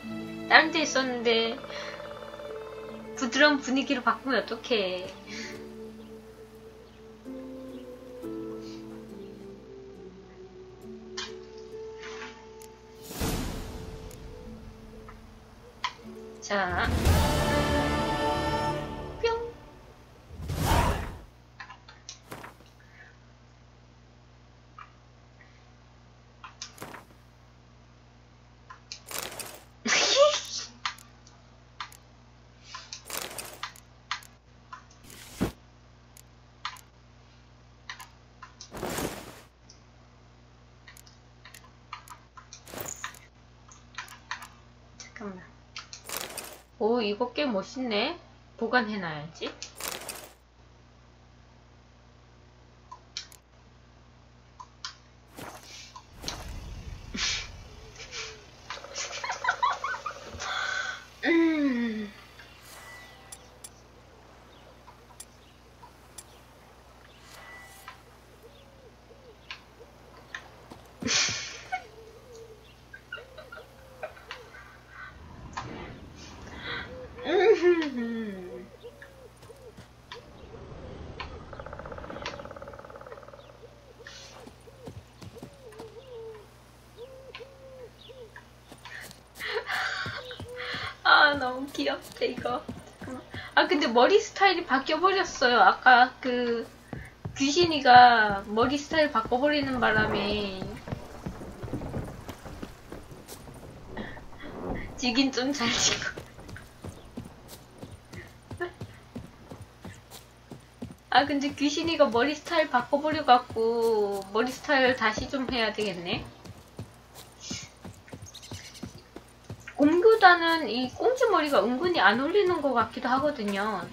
다른 데 있었는데 부드러운 분위기로 바꾸면 어떡해. 자, 뿅. 잠깐만. 오, 이거 꽤 멋있네. 보관해놔야지. 아, 너무 귀엽다 이거. 잠깐만. 아, 근데 머리 스타일이 바뀌어버렸어요. 아까 그 귀신이가 머리 스타일 바꿔버리는 바람에 지긴 좀 잘 지고. 아, 근데 귀신이가 머리 스타일 바꿔버려갖고 머리 스타일 다시 좀 해야 되겠네. 곰보다는 이 꽁지머리가 은근히 안 어울리는 것 같기도 하거든요.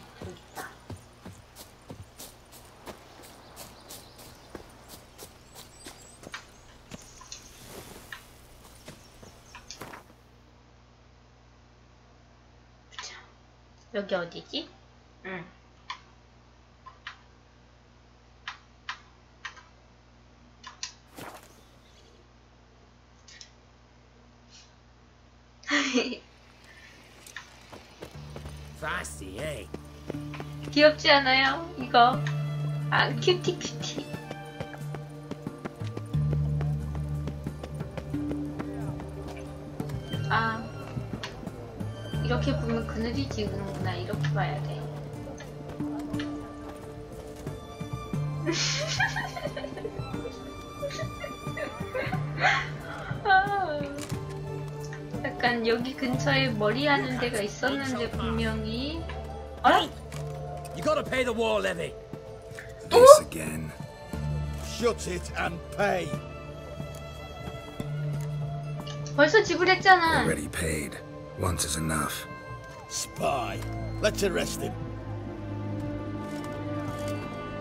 여기 어디지? Fancy, eh? 귀엽지 않아요? 이거. 아, 큐티 큐티. 아, 이렇게 보면 그늘이 지구는구나. 이렇게 봐야 돼. 약간 여기 근처에 머리 하는 데가 있었는데 분명히. Hey! You gotta pay the war levy. This again. Shut it and pay. 벌써 지불했잖아. Already paid. Once is enough. Spy. Let's arrest him.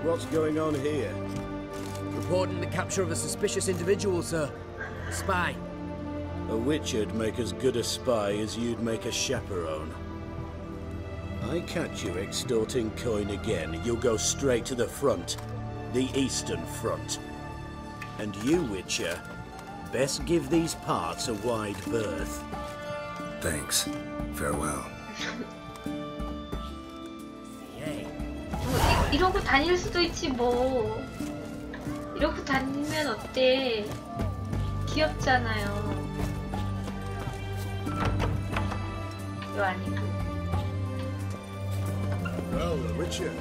What's going on here? Reporting the capture of a suspicious individual, sir. Spy. A witcher'd make as good a spy as you'd make a chaperone. I catch you extorting coin again, you'll go straight to the front. The Eastern Front. And you, Witcher, best give these parts a wide berth. Thanks. Farewell. 이러고 다닐 수도 있지 뭐. 이러고 다니면 어때? 귀엽잖아요. 이거 아니고. Well, Witcher.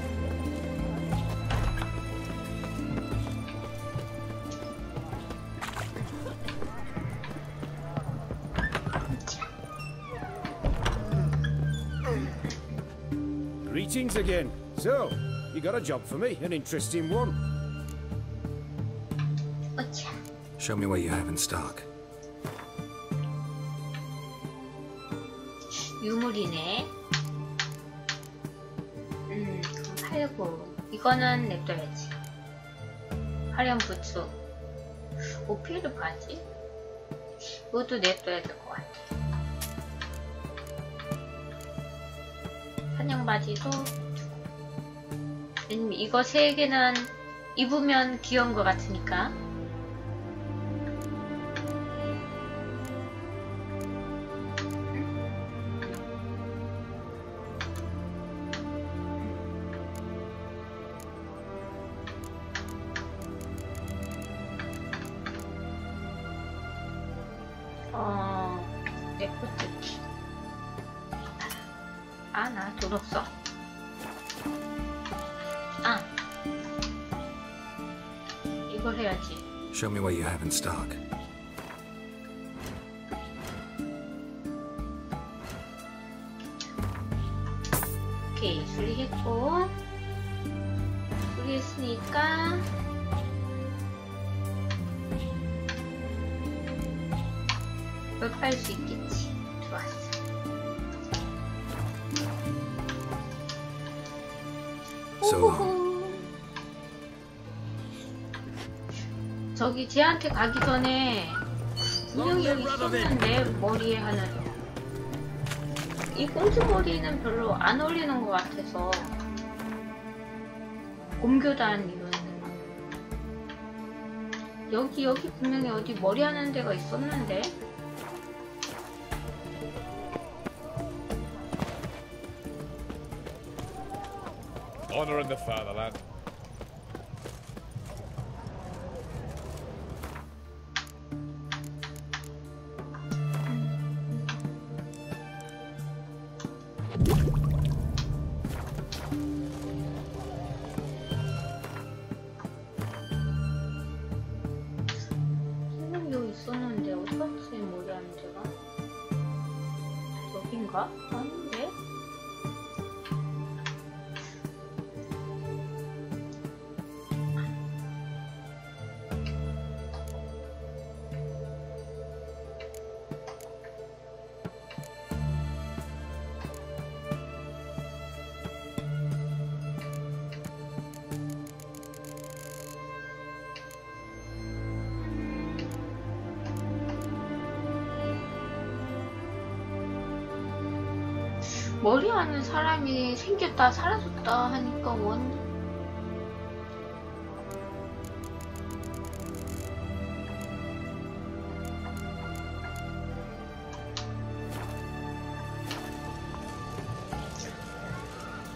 Greetings again. So, you got a job for me, an interesting one. Show me what you have in stock. 유물이네. 그럼 팔고. 이거는 냅둬야지. 화려한 부츠. 오피르 바지? 이것도 냅둬야 될 것 같아. 사냥 바지도 아니면 이거 3개는 입으면 귀여운 것 같으니까. 레포트. 아, 나 돈 없어. 아, 이걸 해야지. Show me what you have in stock. 오케이, 수리했고. 수리했으니까 이걸 팔 수 있겠지. 좋았어. 저기 쟤한테 가기 전에 분명히 여기 있었는데 머리에 하는 이 꽁트머리는 별로 안 어울리는 것 같아서 곰교단 이런 여기 분명히 어디 머리 하는 데가 있었는데. Honor in the fatherland. 여기 있었는데 어디 갔지? 머리 하는 데가? 여긴가? 아닌데? 머리 하는 사람이 생겼다 사라졌다 하니까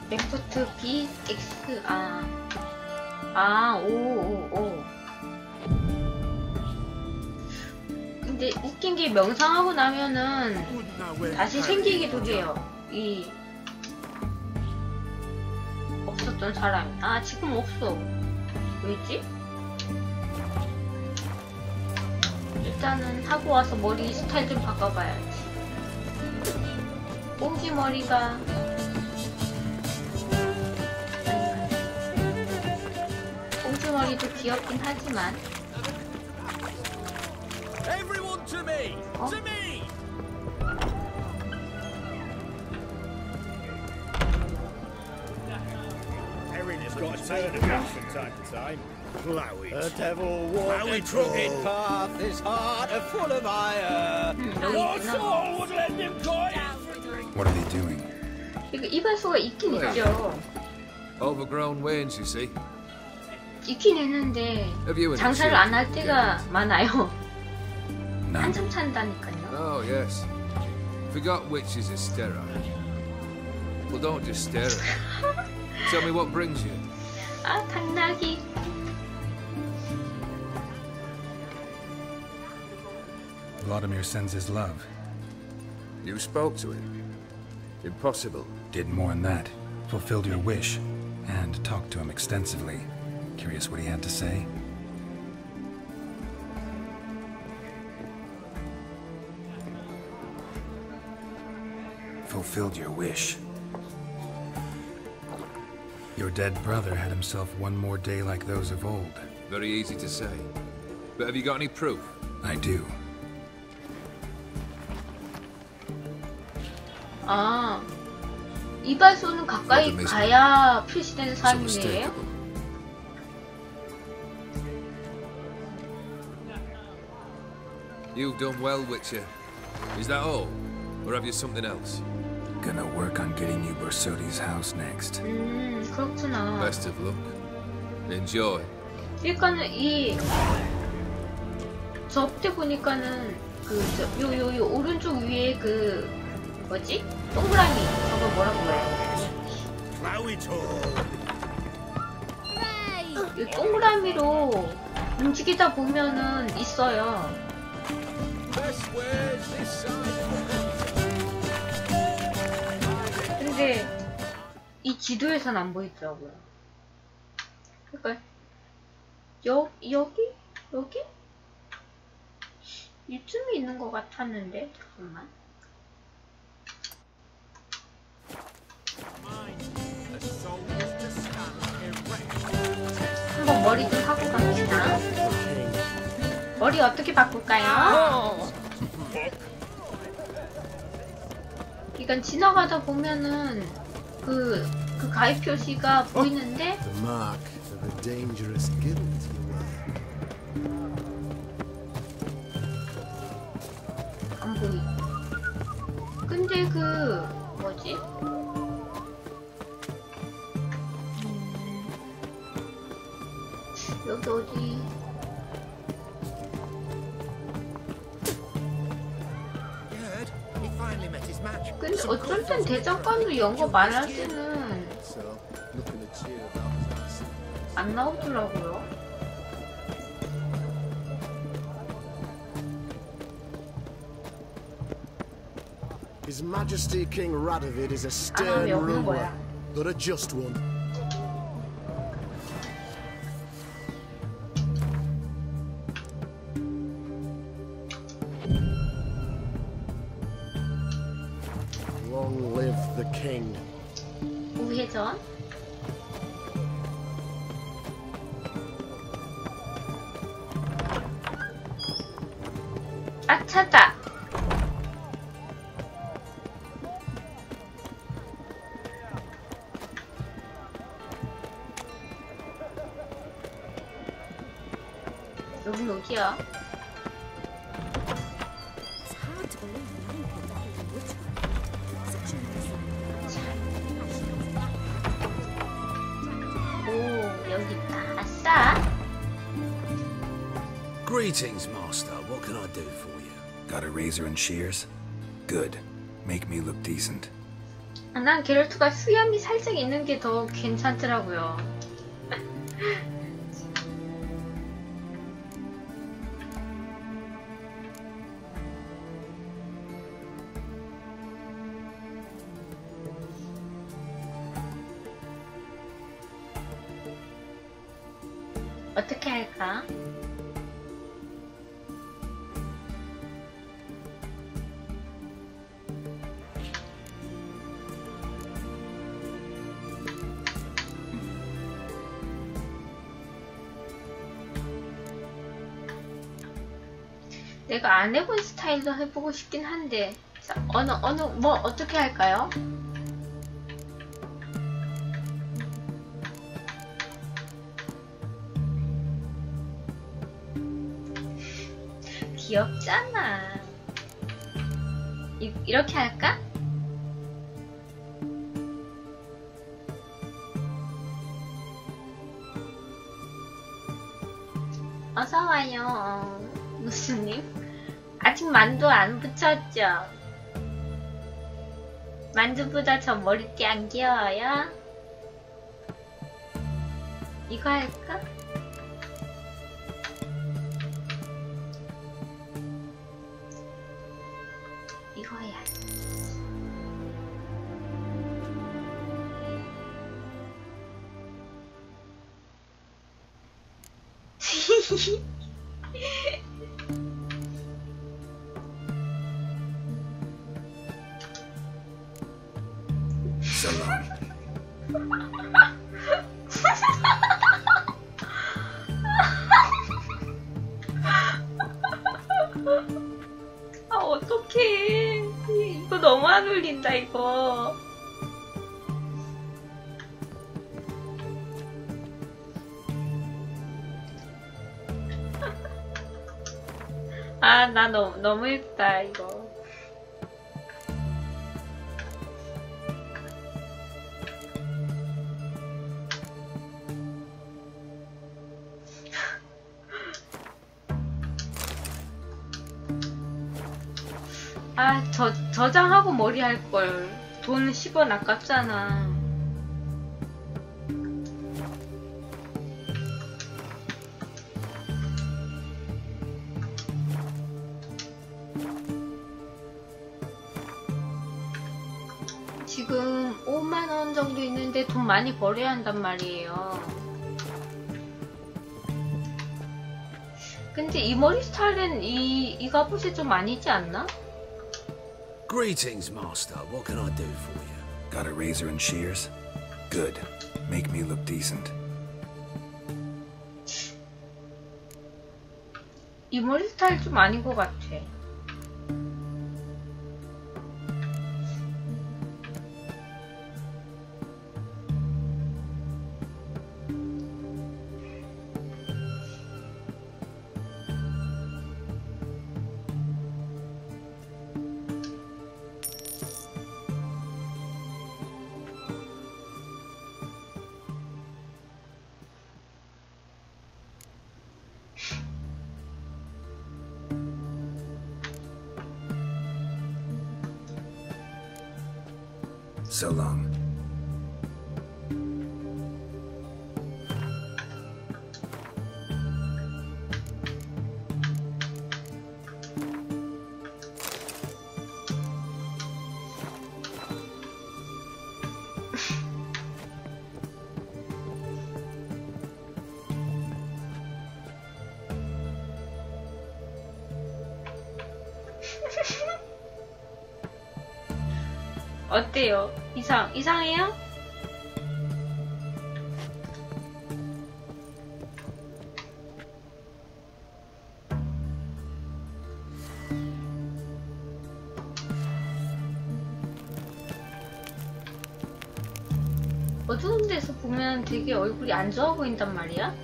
레프트 B X O. 근데 웃긴 게 명상하고 나면은 다시 생기기도 해요. 이 없었던 사람이. 아, 지금 없어. 왜지? 일단은 하고 와서 머리 스타일 좀 바꿔봐야지. 꽁지 머리가 꽁지 머리도 귀엽긴 하지만. Everyone to me! To me! Got to turn about from time to time. Plough it. The devil walked a crooked path, his heart a full of ire. Your soul would lend him coin. What are they doing? 그러니까 이발소가 있긴 있죠. Overgrown wains, you see. 있긴 있는데 장사를 안 할 때가 많아요. 한참 찬다니까요. Oh yes. Forgot witches are sterile. Well, don't just stare at it. Tell me what brings you. 아, 당나귀. Vladimir sends his love. You spoke to him? Impossible. Did more than that. Fulfilled your wish. And talked to him extensively. Curious what he had to say? Fulfilled your wish. Your dead brother had himself one more day like those of old. Very easy to say. But have you got any proof? I do. 아, 이발소는 가까이 가야 표시되는 사람이에요? You've done well, Witcher. Is that all? Or have you something else? Gonna work on getting you Borsodi's house next. 그렇구나. Best of luck. Enjoy. 그러니까는 이 접대 보니까는 요 오른쪽 위에 그 뭐지? 동그라미 저거 뭐라고 해요? 이 동그라미로 움직이다 보면은 있어요. 근데 이 지도에선 안 보이더라고요. 그러니까 여기 이쯤에 있는 것 같았는데 잠깐만. 한번 머리 좀 하고 갑시다. 머리 어떻게 바꿀까요? 이건 지나가다 보면은 그 가입 표시가 보이는데 안 보이. 근데 그 뭐지? 여기 어디? 근데 어쩔 땐 대장간으로 연거 말할 때는 안 나오더라고요. His Majesty King Radovid is a stern ruler, but a just one. Long live the king. 우회전. 아, 찾다. 여긴 어디야? 오, 여기 있다. 아싸. Greetings, master. What can I do for you? Got a razor and shears? Good. Make me look decent. 아, 난 게롤트가 수염이 살짝 있는 게 더 괜찮더라고요. 어떻게 할까? 내가 안 해본 스타일도 해보고 싶긴 한데, 자, 뭐 어떻게 할까요? 귀엽잖아. 이렇게 할까? 어서와요. 무슨님? 아직 만두 안 붙였죠? 만두보다 저 머리띠 안 귀여워요? 이거 할까? 이거 해야 돼. So long. 아, 어떡해. 이거 너무 안 어울린다, 이거. 아, 나 너무 예쁘다, 이거. 아, 저장하고 머리 할걸. 돈 10원 아깝잖아. 지금 5만원 정도 있는데 돈 많이 벌어야 한단 말이에요. 근데 이 머리 스타일은 이 값이 좀 아니지 않나? Greetings, Master. What can I do for you? Got a razor and shears? Good. Make me look decent. 이 머리 스타일 좀 아닌 것 같아. So long. 어때요? 이상해요? 어두운 데서 보면 되게 얼굴이 안 좋아 보인단 말이야?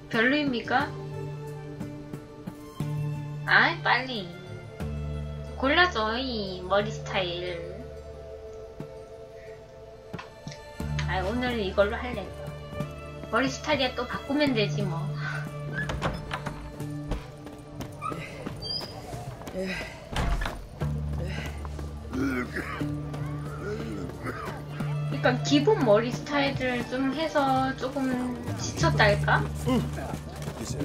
별로입니까? 아이, 빨리 골라줘, 이 머리 스타일. 아, 오늘은 이걸로 할래. 머리 스타일이야, 또 바꾸면 되지 뭐. 그러니까 기본 머리 스타일을 좀 해서 조금 지쳤달까?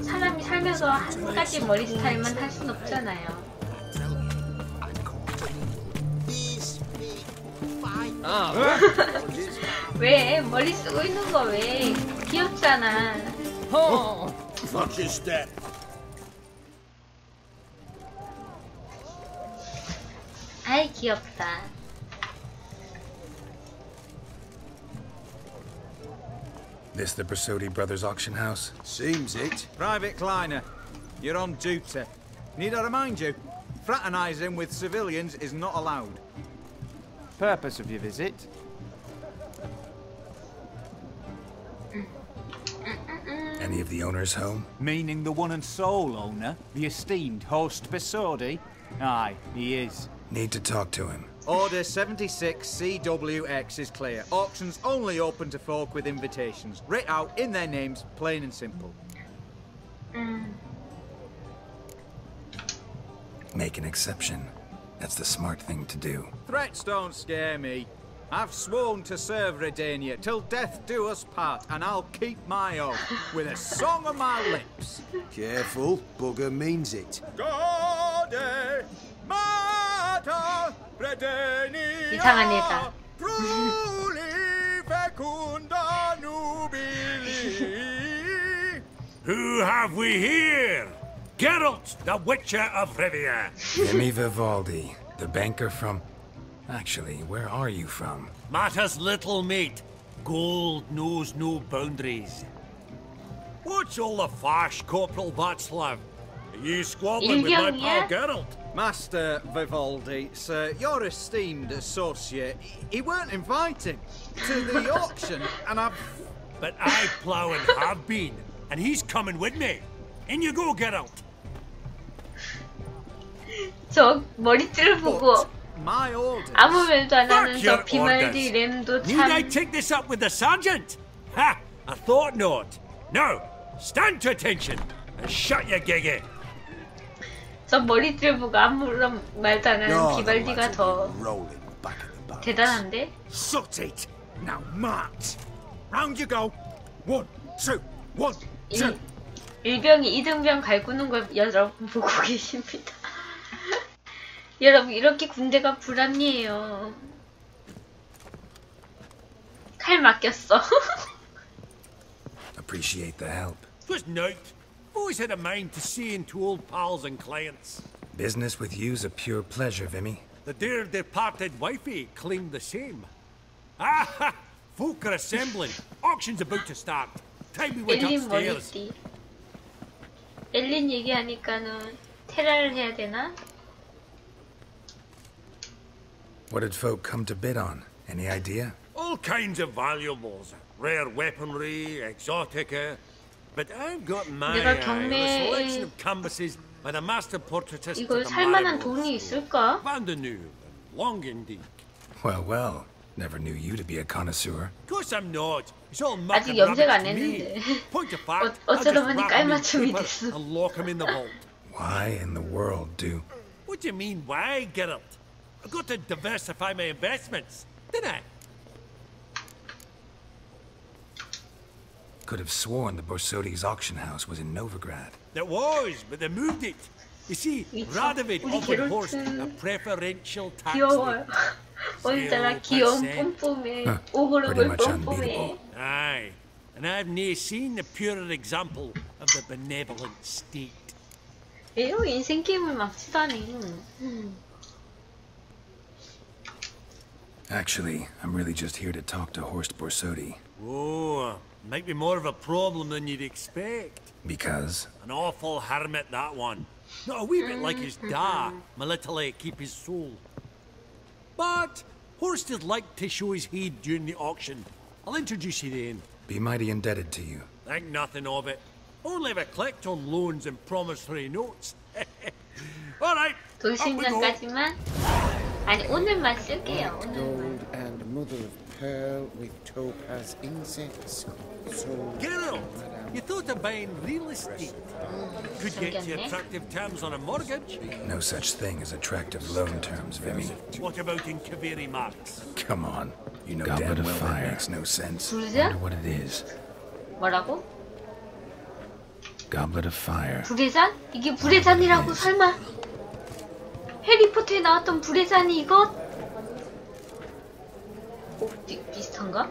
사람이 살면서 한 가지 머리 스타일만 할 순 없잖아요. 왜? 머리 쓰고 있는 거 왜? 귀엽잖아. 아이, 귀엽다. This the Brasotti Brothers auction house? Seems it. Private Kleiner, you're on duty. Need I remind you, fraternising with civilians is not allowed. Purpose of your visit? An Any of the owners home? Meaning the one and sole owner, the esteemed host Besodi? Aye, he is. Need to talk to him. Order 76 CWX is clear. Auctions only open to folk with invitations. Writ out in their names, plain and simple. Make an exception. That's the smart thing to do. Threats don't scare me. I've sworn to serve Redania till death do us part, and I'll keep my oath with a song on my lips. Careful, bugger means it. Gode Mata Redania 이상한 애다. Truli fecunda nubili. Who have we here? Geralt, the Witcher of Rivia. Vimy Vivaldi, the banker from... Actually, where are you from? Matters little, mate. Gold knows no boundaries. What's all the fash, Corporal Václav? Are you squabbling with my pal Geralt? Master Vivaldi, sir, your esteemed associate, he weren't invited to the auction, and I've... But I plough and have been, and he's coming with me. In you go, Geralt. 저 머리띠를 보고 아무 말도 안 하는 저 비말디 램도 Need I 참. take this up with the sergeant? Ha! I thought not. Now, stand to attention and shut your giggy. 저 머리띠를 보고 아무런 말도 안 하는 비발디가 더 대단한데? Sort it. Now march. Round you go. 1, 2, 1, 2. 일병이 이등병 갈구는 걸 여러분 보고 계십니다. 여러분 이렇게 군대가 불합리해요. 칼 맡겼어. Appreciate the help. 'Twas nought. Always had a mind to see into old pals and clients. Business with you's a pure pleasure, Vimy. The dear departed wifey claimed the same. Ah! Folk are assembling. Auction's about to start. Time we went 엘린 upstairs. 머리띠. 엘린 얘기하니까는 테라를 해야 되나? What did folk come to bid on? Any idea? All kinds of valuables. Rare weaponry, exotica. But I've got my eye on a selection of canvases by the master portraitist 이걸 of the 살만한 Maribor 돈이 School. 있을까? Vandeneuve, Longendijk. Well, well. Never knew you to be a connoisseur. Of course I'm not. It's all 아직 muck and 염색 안 rubbish to me. 했는데. Point of fact, 어쩌다 I'll just 보니 wrap 'em in 깔맞춤이 paper 됐어. and lock 'em in the vault. Why in the world do... What do you mean, why, Geralt? I've got to diversify my investments, didn't I? Could have sworn the Borsodi's auction house was in Novigrad. It was, but they moved it. You see, Radovid 우리 offered Horst 게롤트 a preferential tax 귀여워요. rate. 오늘따라 귀여운 뽐뽐해. 오그룹을 뽐뽐해. Aye, and I've never seen a purer example of the benevolent state. 에요 인생 게임을 막 치다니. Actually, I'm really just here to talk to Horst Borsodi. Oh, might be more of a problem than you'd expect. Because? An awful hermit, that one. Not a wee bit like his da, my little keep his soul. But Horst would like to show his head during the auction. I'll introduce you then. Be mighty indebted to you. Think nothing of it. Only if I collect on loans and promissory notes. All right. 돌신장까지만. 아니 오늘만 쓸게요. 오늘만. Gold and mother of pearl with topaz insets. Geralt, you thought of buying real estate. Could get you attractive terms on a mortgage. No such thing as attractive loan terms, Vimy. What about in Kaveri Marks? Come on. You know damn well that makes no sense. 부르자? Wonder what it is. 뭐라고? Goblet of Fire. 불의 잔? 이게 불의 잔이라고 설마? 해리포터에 나왔던 불의 잔이 이것? 비슷한가?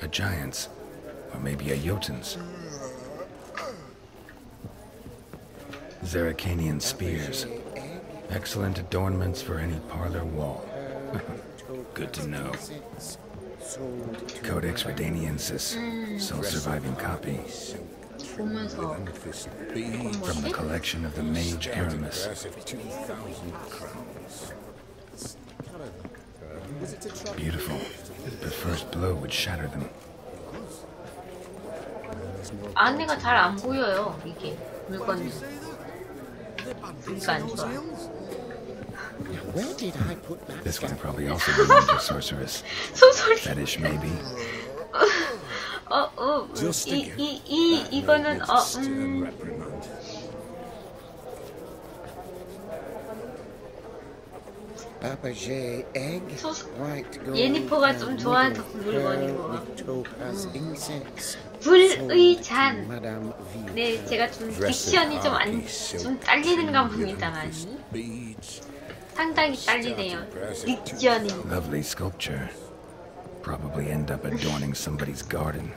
A giant's. Or maybe a Jotun's. Zeracanian spears. Excellent adornments for any parlor wall. Good to know. Codex Redaniensis. Sole surviving copy. 보면서 From the collection of the mage Aramis. would shatter them. 안에가 잘 안 보여요. 이게 물건이. 그러니까 안 좋아. Where did I put that? This one probably also belongs to sorceress. 소설이. Fetish, maybe. 이거는 Babaget egg, white gold, 예니퍼가 좀 좋아하는 물건이고. topaz insects. 불의 잔. 네, 제가 좀 딕션이 좀 딸리는가 봅니다, 많이. 상당히 딸리네요. 딕션이. Lovely sculpture. Probably end up adorning somebody's garden.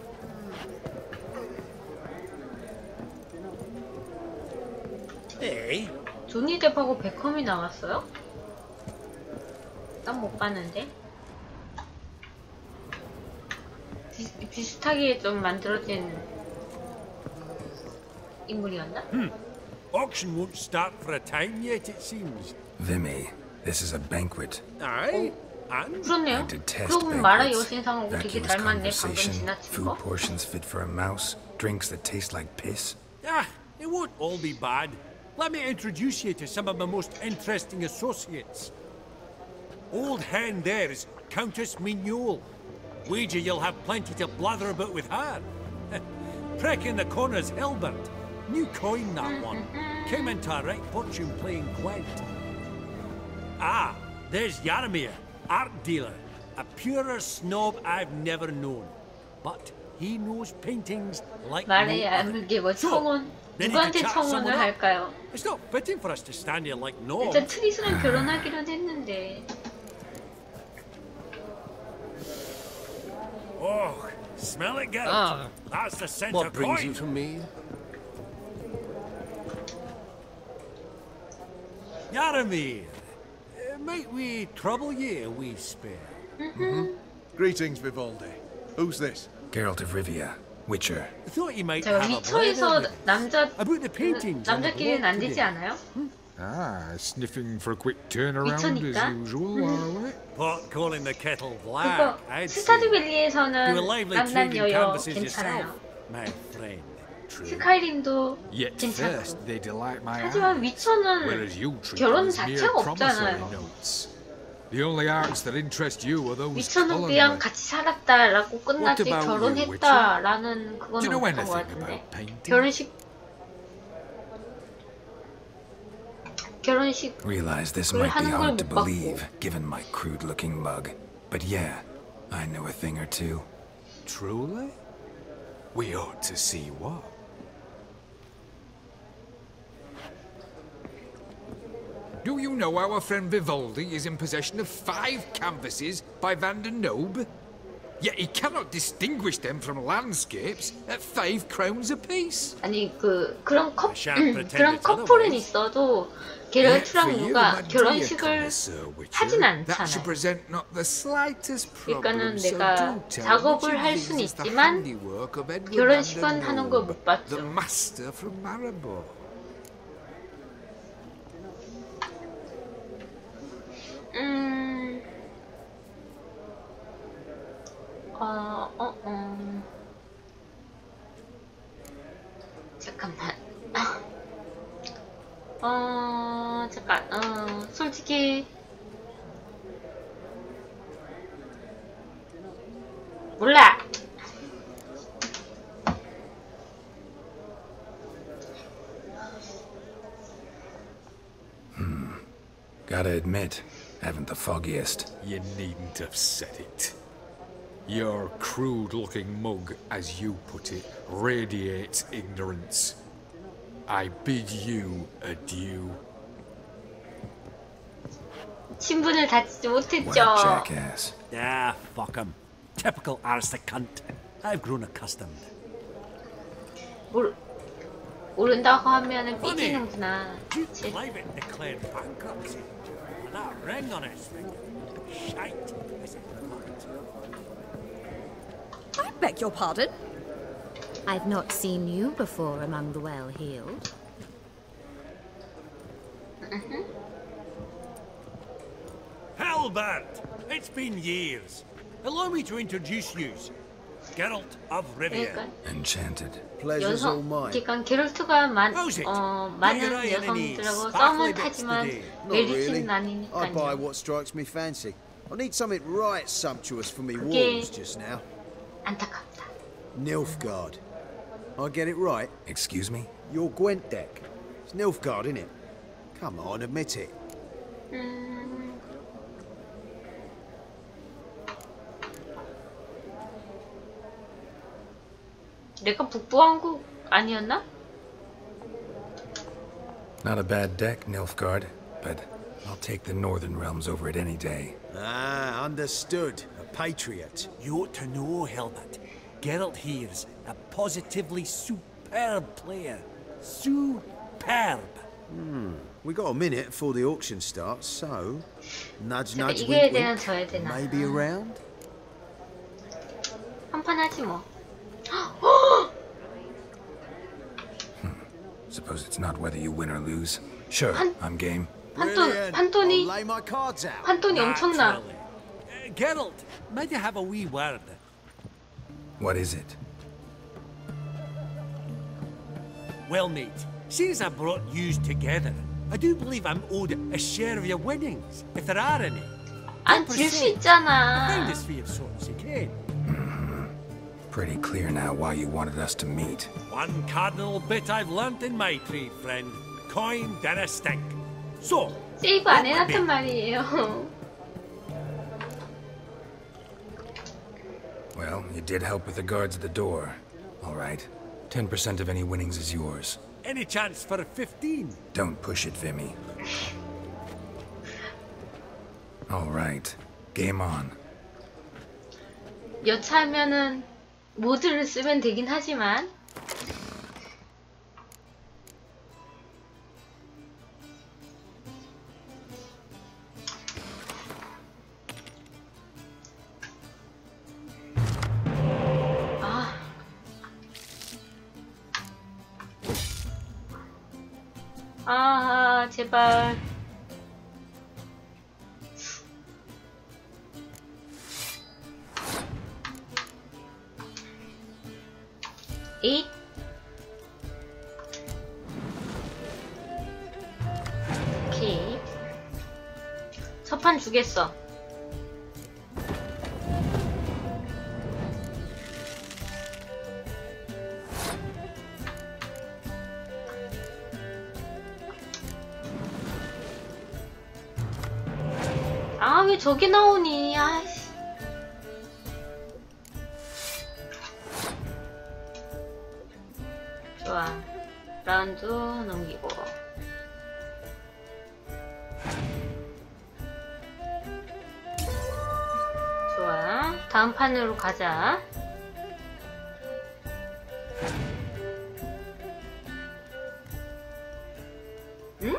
조니 뎁하고 베컴이 나왔어요? 난 못 봤는데. 비슷하게 좀 만들어진 인물이었나? Auction won't start for a time yet, it seems. Vimy, this is a banquet. Aye. 그렇네요. 그러고 보면 마라 여신상하고 되게 닮았네. 방금 지나친 food 거. portions fit for a mouse, drinks that taste like piss. It won't all be bad. Let me introduce you to some of my most interesting associates. Old hen there is Countess Mignole. Wager you'll have plenty to blather about with her. Prick in the corner's Hilbert. New coin, that one. Came into a right fortune playing Gwent. There's Yaramir, art dealer. A purer snob I've never known. But he knows paintings like no 말해 other. 알게 뭐 청혼 누구한테 청혼을 할까요? It's not fitting for us to stand here like knobs. 일단 트리스랑 결혼하기로 했는데. Oh, smell it, Geralt. That's the scent What of brings coin. you to me? Yaramir, might we trouble ye a wee spare? Greetings, Vivaldi. Who's this? Geralt of Rivia, Witcher. Thought you might 제가 have a 위쳐에서 blend about the paintings. 남자끼리는 안 되지 않아요? Sniffing for a quick turnaround as 미쳐니까. usual, are we? Pot calling the kettle black. 그거 I'd say. 스타듀밸리에서는 Do a lively 남남 trading 여여 canvases 괜찮아요. yourself, my friend. 스카이림도 Yet 괜찮고. first they delight my 하지만 eyes, 위쳐는 whereas you treat 결혼 them as mere 자체가 promissory 없잖아요. notes. The only arts that interest you are those 위쳐는 그냥 culinary. 같이 살았다라고 끝나지 What about you, 결혼했다라는 Do 그건 you know 없던 것 anything 같은데. about painting? 결혼식 Realize this 그걸 might be 하는 걸 hard to 못 봤고. believe, given my crude-looking mug. But yeah, I know a thing or two. Truly? We ought to see what. Do you know our friend Vivaldi is in possession of 5 canvases by Van der Nobe? Yet he cannot distinguish them from landscapes at 5 crowns apiece. 아니 그런 커플은 있어도 게롤트랑 누가 결혼식을 하진 않잖아요. 그러니까는 내가 작업을 할 수는 있지만 결혼식은 하는 걸 못 봤죠. 잠깐. 솔직히 몰라. Gotta admit, haven't the foggiest. You needn't have said it. Your crude-looking mug, as you put it, radiates ignorance. I bid you adieu. 신분을 다지지 못했죠. Jackass. Fuck him. Typical aristocrat. I've grown accustomed. 모른다고 하면은 삐지는구나. Duke Clive declared bankruptcy. And that ring on his finger. Shite. I beg your pardon? I've not seen you before among the well-heeled. Halbert! It's been years. Allow me to introduce you. Geralt of Rivia. Enchanted. 여성, 그러니까 게롤트가 많은 여성들하고 썸을 타지만 멜리스는 아니니까요. I buy what strikes me fancy. I need something right sumptuous for me walls just now. 안타깝다. Nilfgaard. I get it right? Excuse me? Your Gwent deck. It's Nilfgaard, isn't it? Come on, admit it. 내가 북부왕국 아니었나? Not a bad deck, Nilfgaard, but I'll take the Northern Realms over it any day. Ah, understood. A patriot. You ought to know, Helmut. Geralt here's a positively superb player. Superb. We got a minute before the auction starts, so nudge, nudge, 이겨야 wink, 되나 wink. 져야 되나? Maybe a round. 한판 하지 뭐. Suppose it's not whether you win or lose. Sure, I'm game. 판돈이 엄청나. Geralt, might you have a wee word? What is it? Well, mate, since I brought yous together, I do believe I'm owed a share of your winnings, if there are any. 안 질 수 있잖아. I found this for your sorts, you can. Pretty clear now why you wanted us to meet. One cardinal bit I've learnt in my trade, friend. Coin dinna stink. So, 세이브 안 해놨단 말이에요. Well, you did help with the guards at the door. All right. 10% of any winnings is yours. Any chance for a 15? Don't push it, Vimy. All right. Game on. 여차하면은 모드를 쓰면 되긴 하지만 제발. 에잇. 오케이. 첫판 주겠어. 아, 왜 저기 나오니? 아이씨. 좋아. 라운드 넘기고. 좋아. 다음 판으로 가자. 응?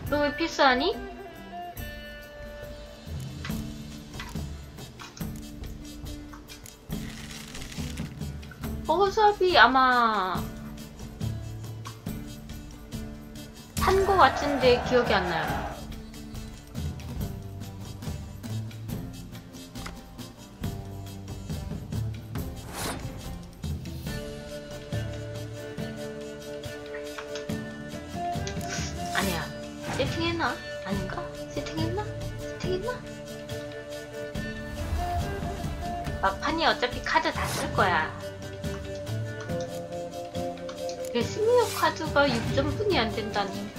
너 왜 필수하니? 버섯이 아마 산 거 같은데 기억이 안 나요. 아니야. 세팅했나? 아닌가? 세팅했나? 세팅했나? 막판이 어차피 카드 다 쓸 거야. 승리력 카드가 6점뿐이 안 된다니.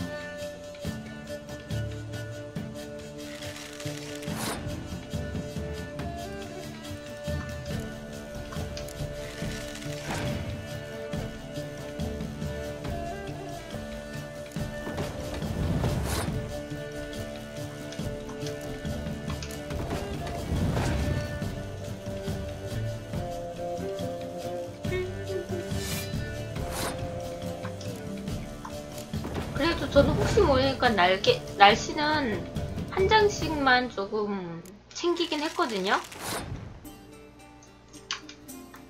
그래도 저는 혹시 모르니까 날씨는 한 장씩만 조금 챙기긴 했거든요.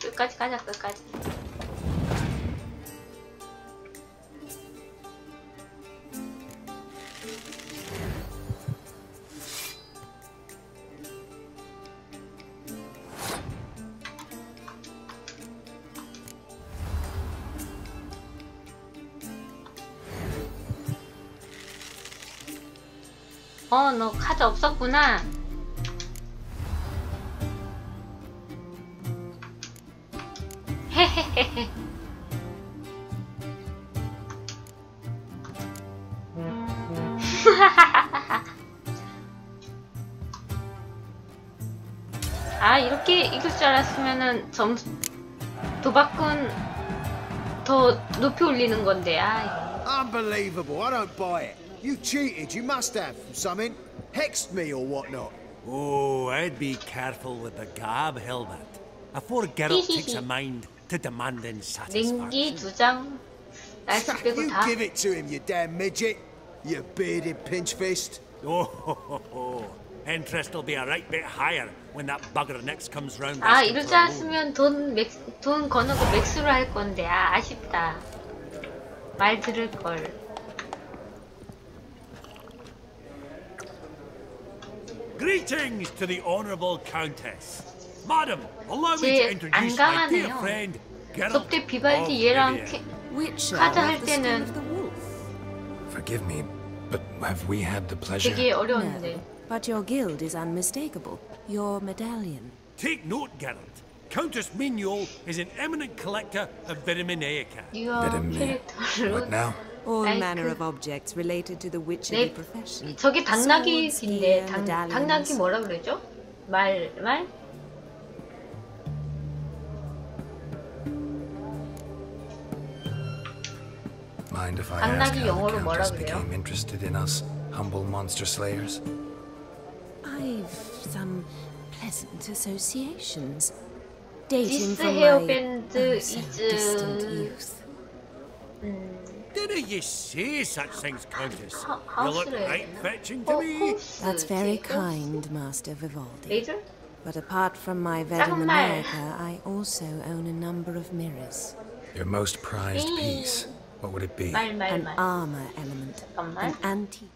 끝까지 가자, 끝까지. 너 카드 없었구나. 헤헤헤헤. 아, 이렇게 이길 줄 알았으면은 점수 도박꾼 더 높이 올리는 건데. Unbelievable! I don't buy it. You cheated. You must have something. Hexed me or whatnot. Oh, I'd be careful with the gab, Hilbert. Afore Geralt takes a mind to demanding satisfaction. 냉기 2장. 날씨 빼고 You 다. give it to him, you damn midget. You bearded pinchfist. Oh. Interest will be a right bit higher when that bugger next comes round. 아, 이러지 않았으면 돈 거는 거 맥스로 할 건데. 아쉽다. 말 들을 걸. Greetings to the honourable countess. Madam, allow me to introduce my dear friend, Geralt. 그때 비발디 얘랑 카드 할 때는 Forgive me, but have we had the pleasure? 되게 어려웠는데. But your guild is unmistakable. Your medallion. Take note, Geralt. Countess Mignol is an eminent collector of vitaminaica. What now? All manner of objects related to the witchery profession. 저게 당나귀인데 당나귀 뭐라 그러죠? 말? Mind if I ask how the Countess became interested in us, humble monster slayers? I've some pleasant associations, dating This from hairband my is distant youth. Didn't you say such things, Countess? You look right fetching to me. That's very kind, Master Vivaldi. Laser? But apart from my Venomaica, I also own a number of mirrors. Your most prized piece, what would it be? An armor element, an antique.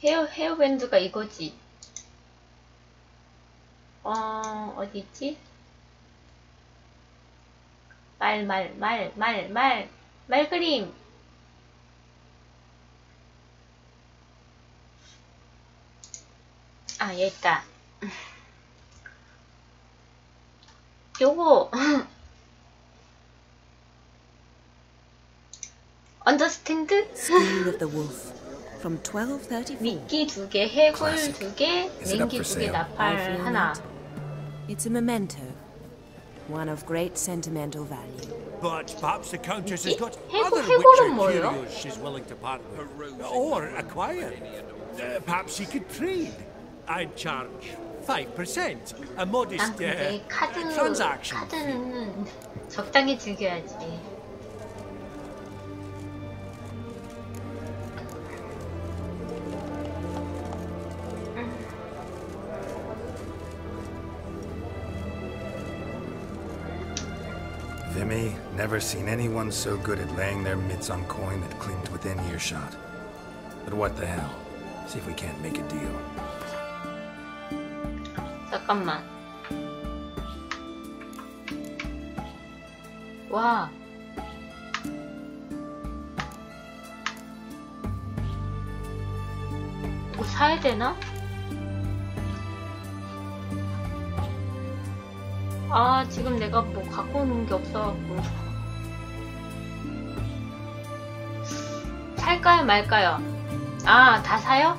헤어밴드가 이거지. 어디 있지? 말 그림. 아, 얘 있다. 요거 Understand? School of the Wolf. From 1234. 미끼 2개, 해골 2개, 냉기 2개, 나팔 하나. It's a memento. One of great sentimental value. But perhaps the Countess has got other 해골은 witcher 뭐예요? curios she's willing to part with. Or acquire. Perhaps she could trade. I'd charge 5%. A modest 근데 transaction. 카드는 적당히 즐겨야지. Vimy, never seen anyone so good at laying their mitts on coin that clinked within earshot. But what the hell? See if we can't make a deal. 잠깐만. 와. 이거 사야 되나? 아, 지금 내가 뭐 갖고 오는 게 없어갖고. 살까요, 말까요? 아, 다 사요?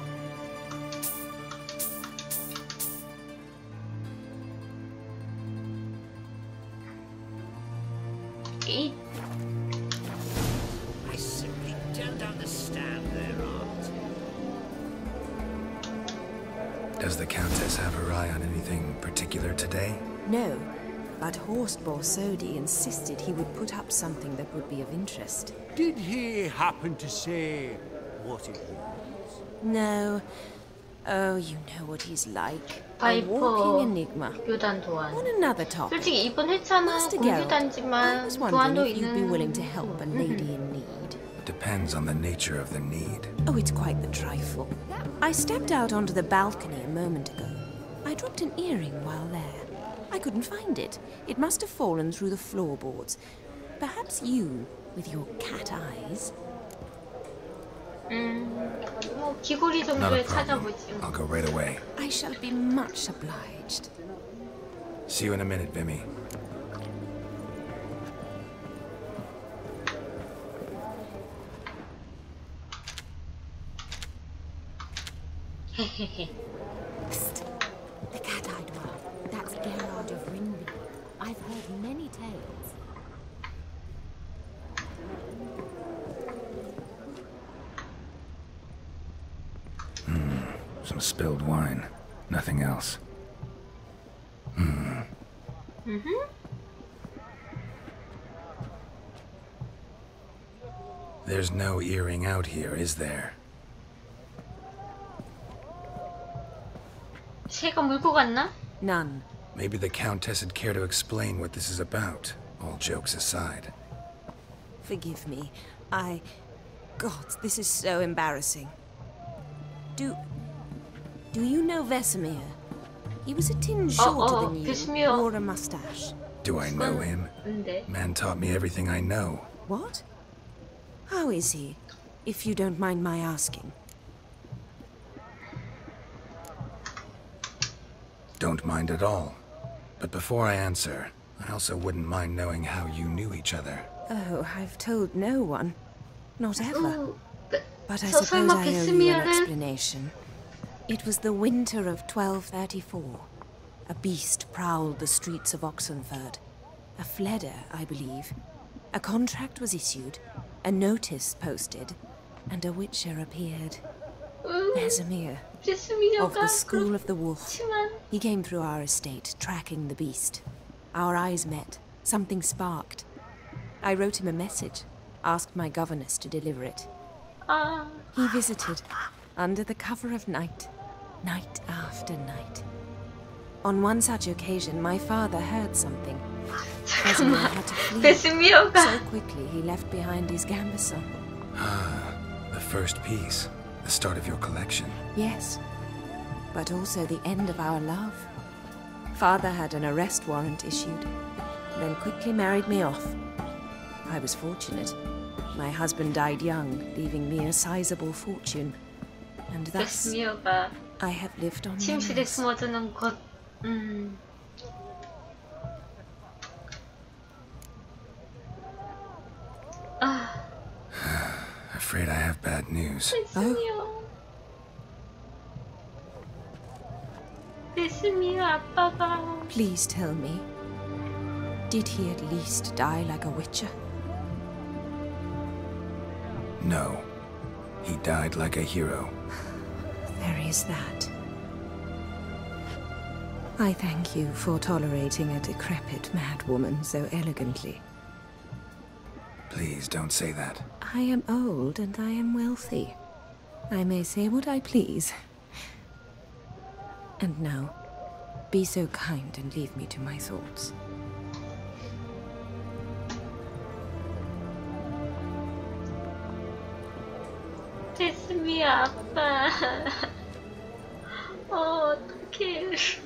이 I simply don't understand their art. Does the Countess have her eye on anything particular today? No, but Horst Borsodi insisted he would put up something that would be of interest. Did he happen to say what it was? No. Oh, you know what he's like. A 파이퍼 walking enigma. 교단 도안. On another topic. 솔직히 이번 회차는 공유단지만 was 도안도 wondering if you'd be 있는. willing to help a lady in need. Depends on the nature of the need. Oh, it's quite the trifle. I stepped out onto the balcony a moment ago. I dropped an earring while there. I couldn't find it. It must have fallen through the floorboards. Perhaps you, with your cat eyes. 뭐 귀걸이 정도에 찾아보지. I'll go right away. I shall be much obliged. See you in a minute, Vimy. Psst. The cat-eyed one. That's Gerard of Ringby. I've heard many tales. Some spilled wine. Nothing else. There's no earring out here, is there? 새가 물고 갔나? None. Maybe the Countess would care to explain what this is about, all jokes aside. Forgive me. God, this is so embarrassing. Do you know Vesemir? He was a tinge shorter than you, wore a mustache. Do I know him? Man taught me everything I know. What? How is he, if you don't mind my asking? Don't mind at all. But before I answer, I also wouldn't mind knowing how you knew each other. Oh, I've told no one. Not ever. But I so suppose I owe you an Vesemir? explanation. It was the winter of 1234. A beast prowled the streets of Oxenford. A fledder, I believe. A contract was issued, a notice posted, and a witcher appeared. Vesemir, of the School of the Wolf. He came through our estate, tracking the beast. Our eyes met. Something sparked. I wrote him a message, asked my governess to deliver it. He visited, under the cover of night, night after night. On one such occasion, my father heard something. Vesemir had to flee. So quickly, he left behind his gambeson. The first piece. The start of your collection. Yes, but also the end of our love. Father had an arrest warrant issued, then quickly married me off. I was fortunate. My husband died young, leaving me a sizable fortune. And thus, I have lived on 침실에 숨어드는 것. Afraid I have bad news. Oh. Please tell me, did he at least die like a witcher? No. He died like a hero. There is that. I thank you for tolerating a decrepit madwoman so elegantly. Please don't say that. I am old and I am wealthy. I may say what I please. And now, be so kind and leave me to my thoughts. 베스미야 아빠. 어떡해.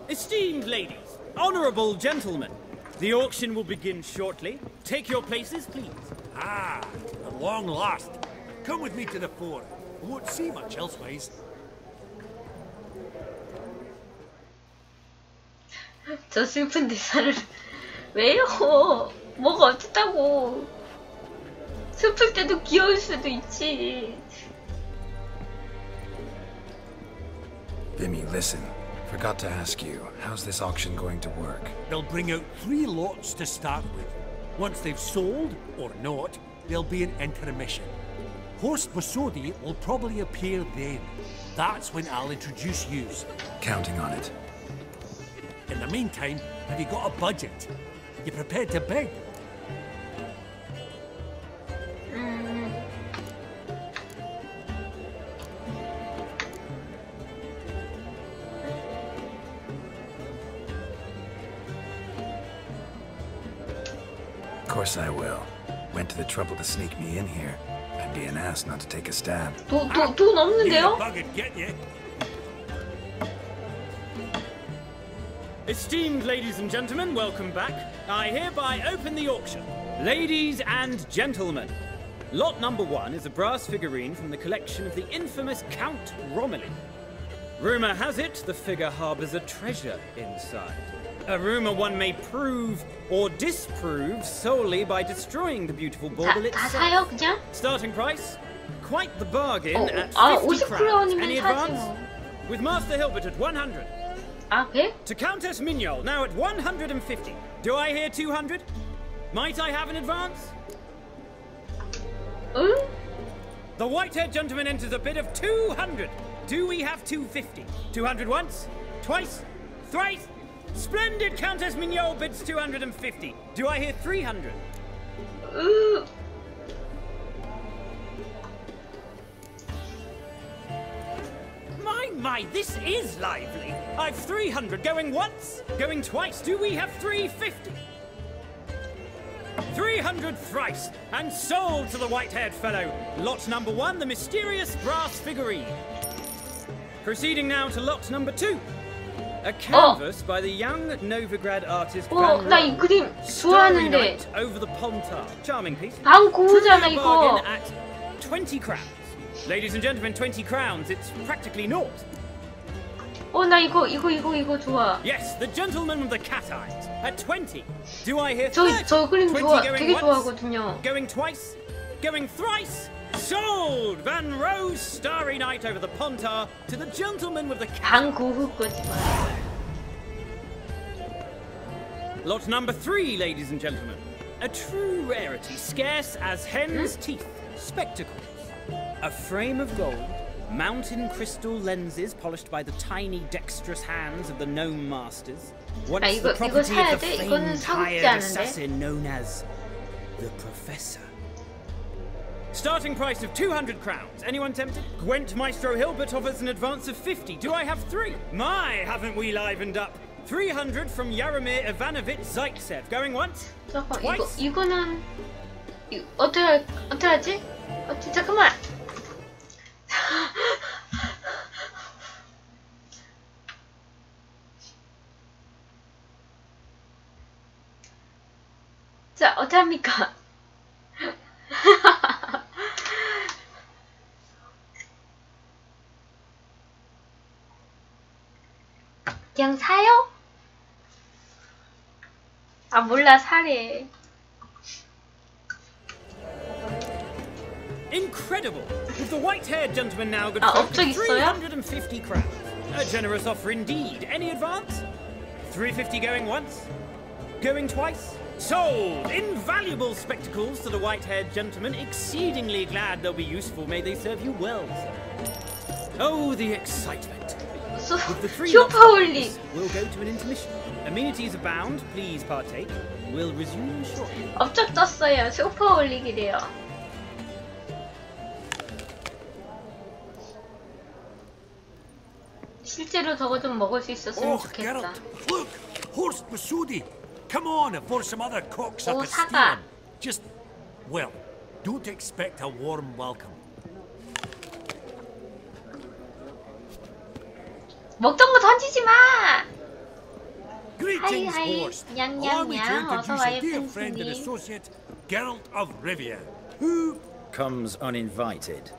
Esteemed ladies, honorable gentlemen, the auction will begin shortly. Take your places, please. Ah, at long last. Come with me to the fore. I won't see much elsewise. 저 슬픈 대사를 왜요? 뭐가 어쨌다고. 슬플 때도 귀여울 수도 있지. Vimy, listen. Forgot to ask you, how's this auction going to work? They'll bring out 3 lots to start with. Once they've sold, or not, there'll be an intermission. Horst Bosodi will probably appear then. That's when I'll introduce yous. Counting on it. In the meantime, have you got a budget? You prepared to beg? Of course I will. Went to the trouble to sneak me in here. I'd be an ass not to take a stab. 돈 없는데요? Esteemed ladies and gentlemen, welcome back. I hereby open the auction. Ladies and gentlemen, lot number 1 is a brass figurine from the collection of the infamous Count Romilly. Rumour has it the figure harbours a treasure inside. A rumour one may prove or disprove solely by destroying the beautiful bauble itself. Starting price, quite the bargain at 50 crowns. Any advance? With Master Hilbert at 100. Okay. To Countess Mignol, now at 150. Do I hear 200? Might I have an advance? The white-haired gentleman enters a bid of 200. Do we have 250? 200 once? Twice? Thrice? Splendid! Countess Mignol bids 250. Do I hear 300? My, this is lively. I've 300 going once, going twice. Do we have 350? 300 thrice, and sold to the white-haired fellow. Lot number 1, the mysterious brass figurine. Proceeding now to lot number 2. A canvas by the young Novigrad artist 나 이 그림 좋아하는데. Over the Pontar. Charming piece. 방 고르잖아 이거. At 20 crowns. Ladies and gentlemen, 20 crowns. It's practically naught. 나 이거 좋아. Yes, the gentleman with the cat eyes. At 20. Do I hear 30? 저 그림 좋아. 되게 좋아하거든요. Going twice? Going thrice? Sold! Van Roe's Starry Night over the Pontar to the gentleman with the cat. 방 고흐 거지 마. Lot number 3, ladies and gentlemen. A true rarity, scarce as hen's teeth. Spectacles. A frame of gold, mountain crystal lenses polished by the tiny, dexterous hands of the gnome masters. Once the property of the famed hired assassin known as the Professor. Starting price of 200 crowns. Anyone tempted? Gwent Maestro Hilbert offers an advance of 50. Do I have 3? My, haven't we livened up? 300 from Yaromir Ivanovich Zaitsev. Going once? 잠깐, 이거는 어떻게 하지? 잠깐만. 자, 어떡합니까? 그냥 사요? 아, 몰라, 사래. Incredible! With the white-haired gentleman now good for 350 crowns. A generous offer indeed. Any advance? 350 going once? Going twice? Sold! Invaluable spectacles to the white-haired gentleman. Exceedingly glad they'll be useful. May they serve you well, sir. Oh, the excitement. With the 3 lots, we'll go to an intermission. Amenities abound. Please partake. We'll resume shortly. 업적 떴어요. 슈퍼 올리기래요. 실제로 저거 좀 먹을 수 있었으면 좋겠다. Geralt, look! Horst Masudi! Come on before some other cocks up 오, at 사과. stealing. Just, well, don't expect a warm welcome. 먹던 거 던지지 마! Greetings, 하이, Horst. 냥냥냥. Allow me to 어서 introduce 와요, a dear friend and 팬스님. associate, Geralt of Rivia, who comes uninvited.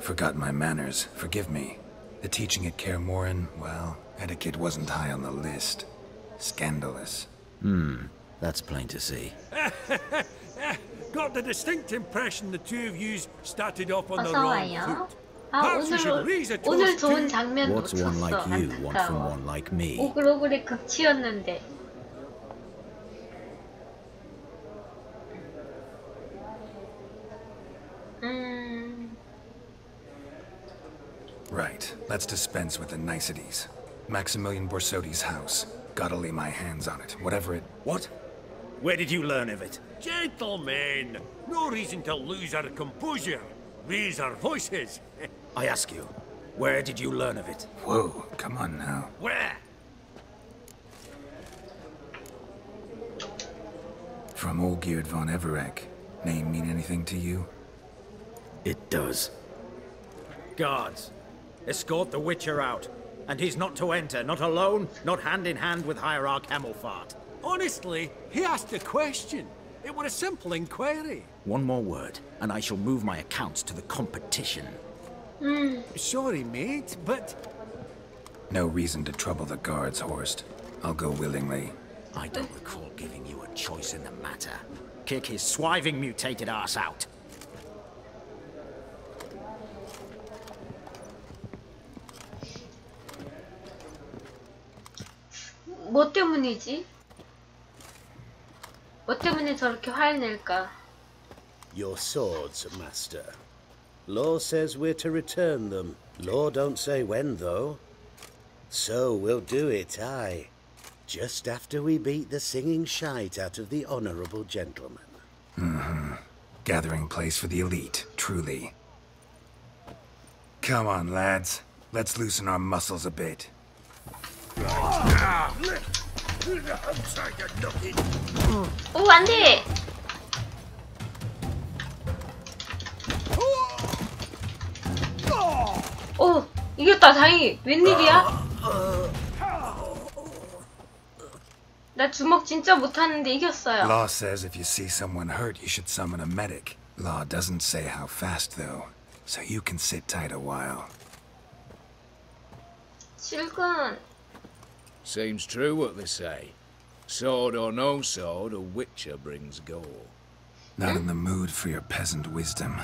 Forgot my manners. Forgive me. The teaching at Kaer Morhen, well, etiquette wasn't high on the list. Scandalous. That's plain to see. got the distinct impression the two of you started off on the 어서 wrong 와요. foot. 아, Perhaps we should raise a 오늘 toast 좋은 to... 장면 What's one 놓쳤어. like you want from 안타까워. one like me? 오글오글의 극치였는데. Right. Let's dispense with the niceties. Maximilian Borsodi's house. Gotta lay my hands on it, whatever it... What? Where did you learn of it? Gentlemen, no reason to lose our composure. Raise our voices. I ask you, where did you learn of it? Whoa, come on now. Where? From Olgierd von Everec. Name mean anything to you? It does. Guards, escort the Witcher out. And he's not to enter, not alone, not hand in hand with Hierarch Hemmelfart. Honestly, he asked a question. It were a simple inquiry. One more word, and I shall move my accounts to the competition. Sorry, mate, but... No reason to trouble the guards, Horst. I'll go willingly. I don't recall giving you a choice in the matter. Kick his swiving mutated ass out. 뭐 때문이지? 뭐 때문에 저렇게 화를 낼까? Your swords, master. Law says we're to return them. Law don't say when, though. So we'll do it, aye. Just after we beat the singing shite out of the honorable gentleman. Gathering place for the elite, truly. Come on, lads. Let's loosen our muscles a bit. 오, 안 돼! 오, 이겼다, 다행히. 웬일이야? 나 주먹 진짜 못하는데 이겼어요. Law says if you see someone hurt, you should summon a medic. Law doesn't say how fast, though, so you can sit tight a while. 실근. Seems true what they say. Sword or no sword, a witcher brings gore. Not in the mood for your peasant wisdom.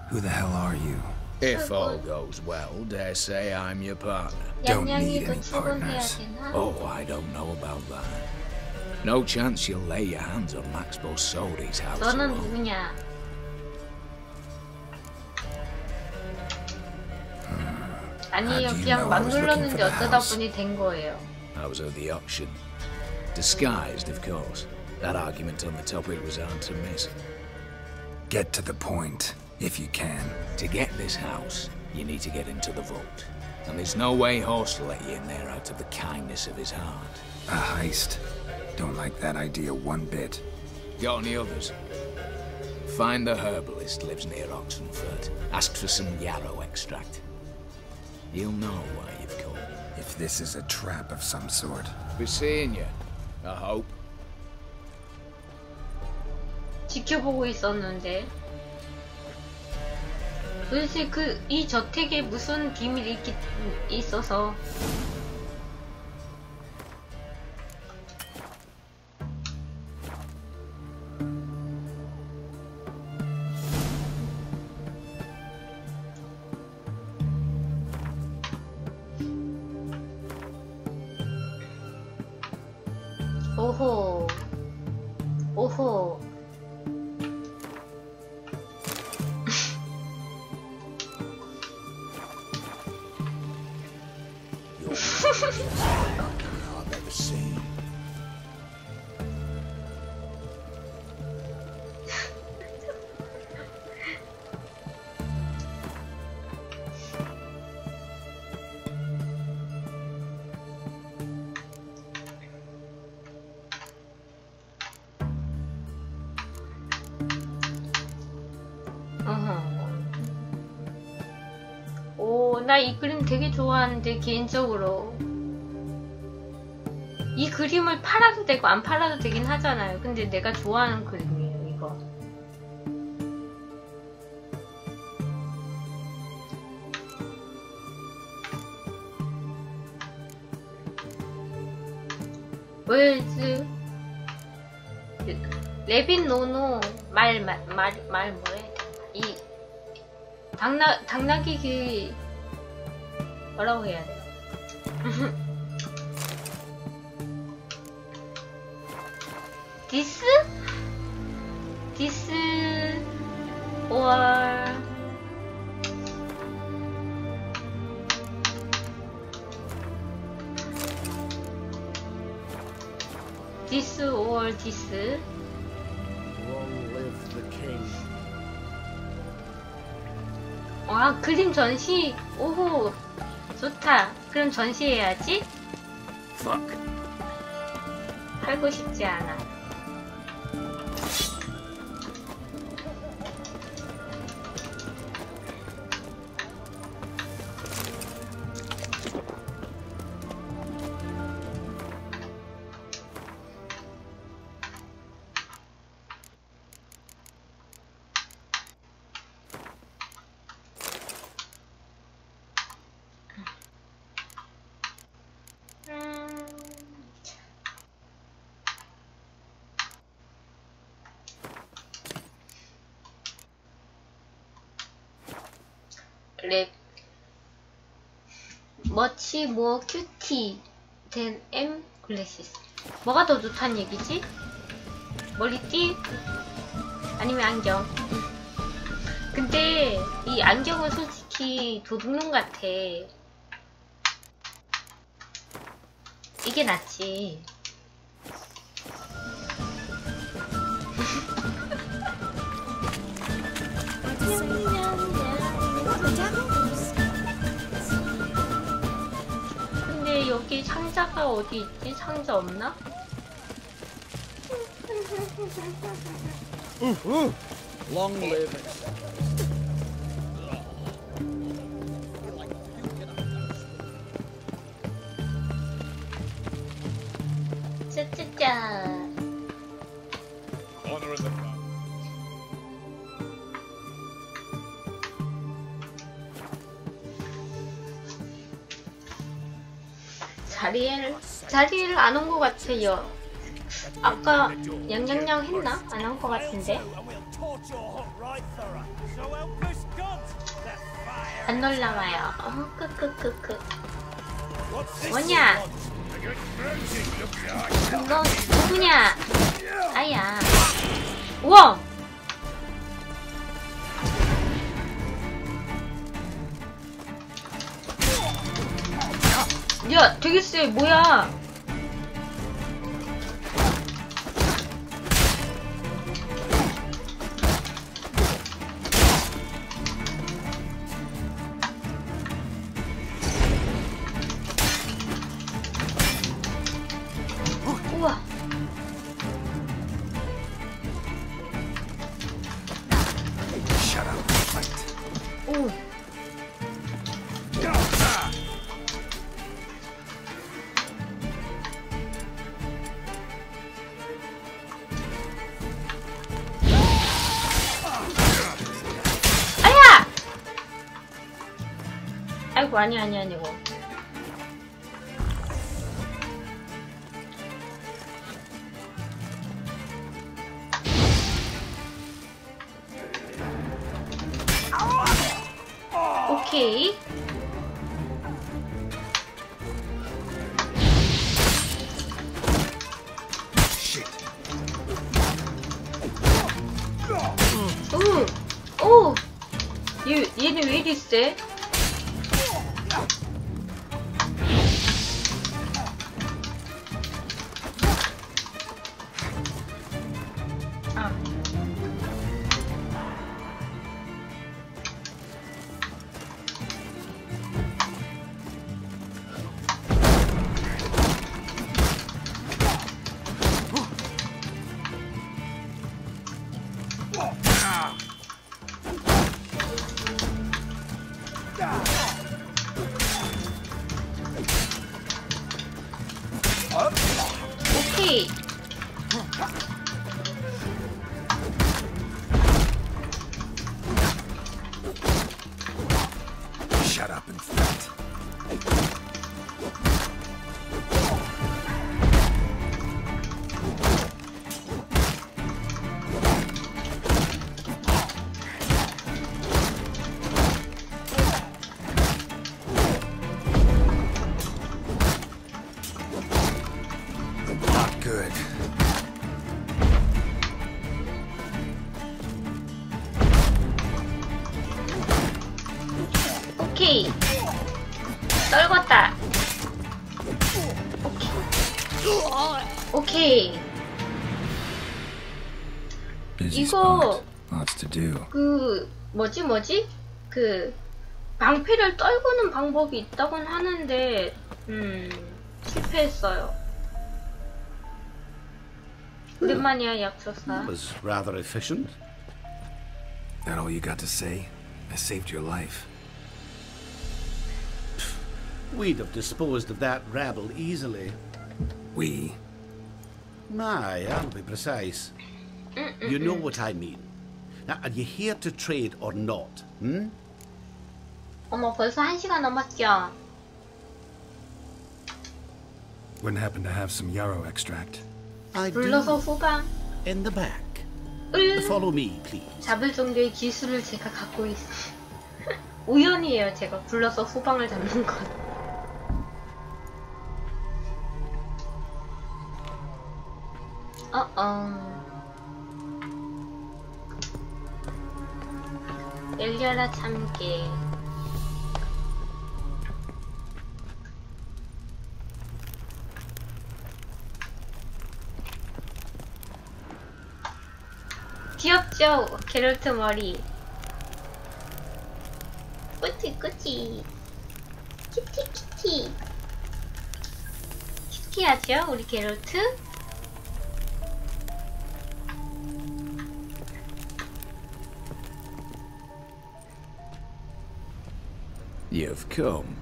Who the hell are you? If all goes well, dare say I'm your partner. Don't need any partners. Oh, I don't know about that. No chance you'll lay your hands on Max Bossodi's house 너는 alone. 누구냐? 아니요, 그냥 막 눌렀는데 어쩌다 보니 된 거예요. I was at the auction. Disguised, of course. That argument on the topic was hard to miss. Get to the point, if you can. To get this house, you need to get into the vault. And there's no way Horst will let you in there out of the kindness of his heart. A heist. Don't like that idea one bit. Got any others? Find the herbalist lives near Oxenford. Ask for some yarrow extract. He'll know why you've come. If this is a trap of some sort. Be seeing you, I hope. 지켜보고 있었는데 도대체 이 저택에 무슨 비밀이 있어서 오호 오호 I've ever seen. 오, 나 이 그림 되게 좋아하는데 개인적으로 이 그림을 팔아도 되고 안 팔아도 되긴 하잖아요. 근데 내가 좋아하는 그림이에요, 이거. 월즈 레빈 노노 말 뭐래? 이 당나귀 그 뭐라고 해야 돼요? This or this or this. Long live the king. 와, 그림 전시. 오호, 좋다. 그럼 전시해야지. Fuck. 팔고 싶지 않아. 랩. Much more cutie than M glasses. 뭐가 더 좋단 얘기지? 머리띠? 아니면 안경? 근데 이 안경은 솔직히 도둑놈 같아. 이게 낫지. 근데 여기 상자가 어디 있지? 상자 없나? Long live it. 짜짜짜. Honor in the crowd. 자리를 안 온 것 같아요. 아까 냥냥냥 했나? 안 한 것 같은데. 안 올라와요. 크크크크크. 뭐냐? 너 누구냐? 아야. 우와. 야, 되게 세. 뭐야? 우와. 오. 아야! 아이고, 아니고. 오케이. 오! 얘는 왜 이리 세? 오케이. Shut up and fight. Not good. 오케이. 떨궜다. 오케이. 이거 그 뭐지? 그 방패를 떨구는 방법이 있다곤 하는데 실패했어요. 오랜만이야 약초사. Was rather efficient. That all you got to say? I saved your life. We'd have disposed of that rabble easily. We? My, I'll be precise. You know what I mean. Now, are you here to trade or not? 어머, 벌써 1시간 넘었죠? Wouldn't happen to have some yarrow extract. I 불러서 후방. In the back. 을 Follow me, please. 잡을 정도의 기술을 제가 갖고 있어. 우연이에요. 제가 불러서 후방을 잡는 건. 열려라 참깨. 귀엽죠? 게롤트 머리. 꾸찌꾸찌. 키티키티. 키티하죠? 우리 게롤트? You've come.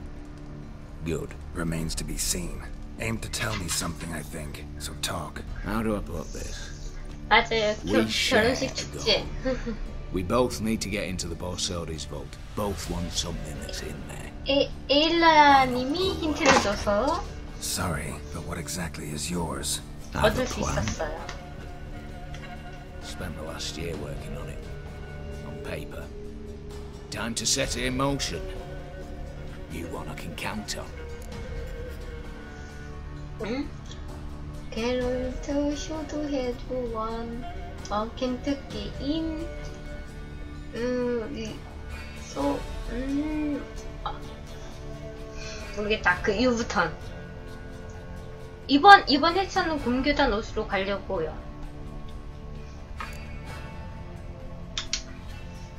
Good. Remains to be seen. Aim to tell me something, I think. So talk. How do I put this? 맞아요. We share 결혼식 the 축제. goal. We both need to get into the Borsodi's vault. Both want something that's in there. 에일라님이 힌트를 줘서 Sorry, but what exactly is yours? 얻을 수 있었어요. Spent the last year working on it. On paper. Time to set it in motion. You one I can count on. 응? 게롤트 should have won 어켄트 게임. 모르겠다. 그 이후부턴 이번 회차는 곰교단 옷으로 가려고요.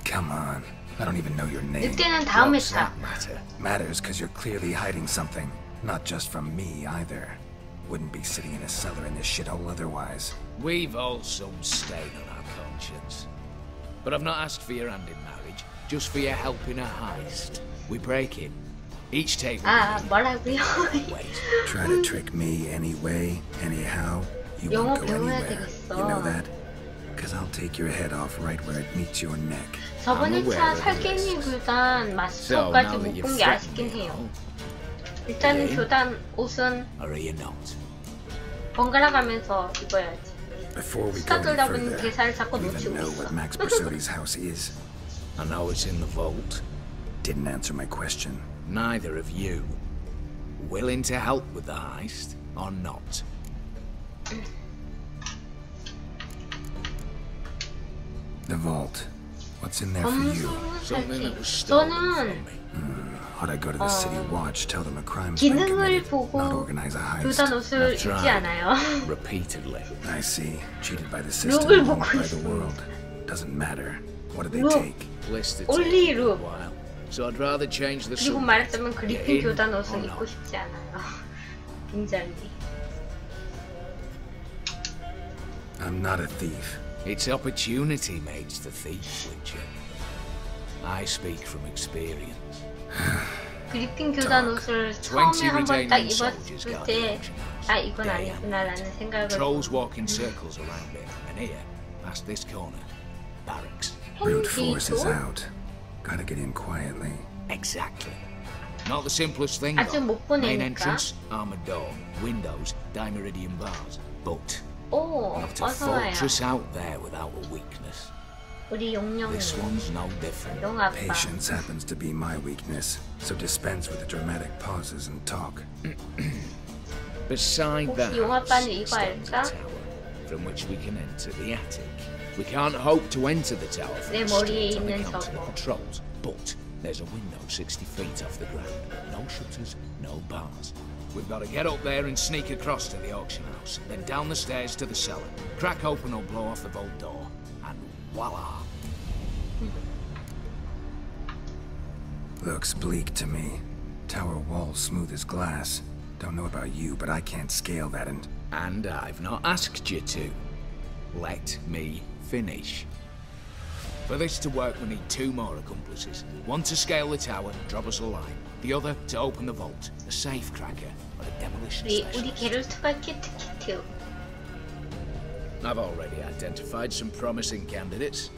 Come on. I don't even know your name. 늑대는 다음 What's 회차. that matter? Matters because you're clearly hiding something. Not just from me, either. Wouldn't be sitting in a cellar in this shithole otherwise. We've all some stain on our conscience. But I've not asked for your hand in marriage, just for your help in a heist. We break in. Each table. 뭐라고요? Try to trick me anyway, anyhow. You won't go anywhere. You know that? Because I'll take your head off right where it meets your neck. 저번 회차 살게임 교단 마스터까지 못 본 게 아쉽긴 해요. 일단은 교단 옷은 번갈아 가면서 입어야지. Before we go any further, 대사를 자꾸 you 놓치고 even know 있어. what Max Brasodi's house is. I know it's in the vault. Didn't answer my question. Neither of you. Willing to help with the heist or not? The vault. What's in there for you? Something that was stolen from me. Ought I go to the city watch, tell them a crime's been 기능을 committed, 보고 not organize a heist? 교단 옷을 입지 않아요. Repeatedly. I see. Cheated by the system, 룩을 wronged 보고 by 있어. the world. Doesn't matter. What did they 룩. take? 올리 룩. So I'd rather change the 그리고 subject. 말하자면 그리핀 교단 or 옷은 not? 입고 싶지 않아요. 굉장히. I'm not a thief. It's opportunity makes the thief, Witcher. I speak from experience. 그리핀 교단 옷을 처음에 한번 딱 입었을 때, 아 이건 아니구나라는 생각을. Trolls walk in circles around it, and here, past this corner, barracks. Brute force is out. Gotta get in quietly. Exactly. Not the simplest thing, 아직 though. 못 Main 보내니까. entrance, armored door, windows, dimeridian bars. But 오, not a 어서 와요. fortress out there without a weakness. 우리 용룡이. This one's no different. 용 아빠. Patience happens to be my weakness, so dispense with the dramatic pauses and talk. Beside that 혹시 용 아빠는 이거 stands a 알까? tower from which we can enter the attic. We can't hope to enter the tower from 내 the 머리에 street on 있는 account of the 저거. patrols, but there's a window 60 feet off the ground. No shutters, no bars. We've got to get up there and sneak across to the auction house, then down the stairs to the cellar. Crack open or blow off the vault door, and voila! Looks bleak to me. Tower wall smooth as glass. Don't know about you, but I can't scale that and... And I've not asked you to. Let me finish. For this to work, we need two more accomplices. One to scale the tower, drop us a line. The other to open the vault, a safe cracker, or a demolition 우리 specialist. 게롤트가 키트. I've already identified some promising candidates.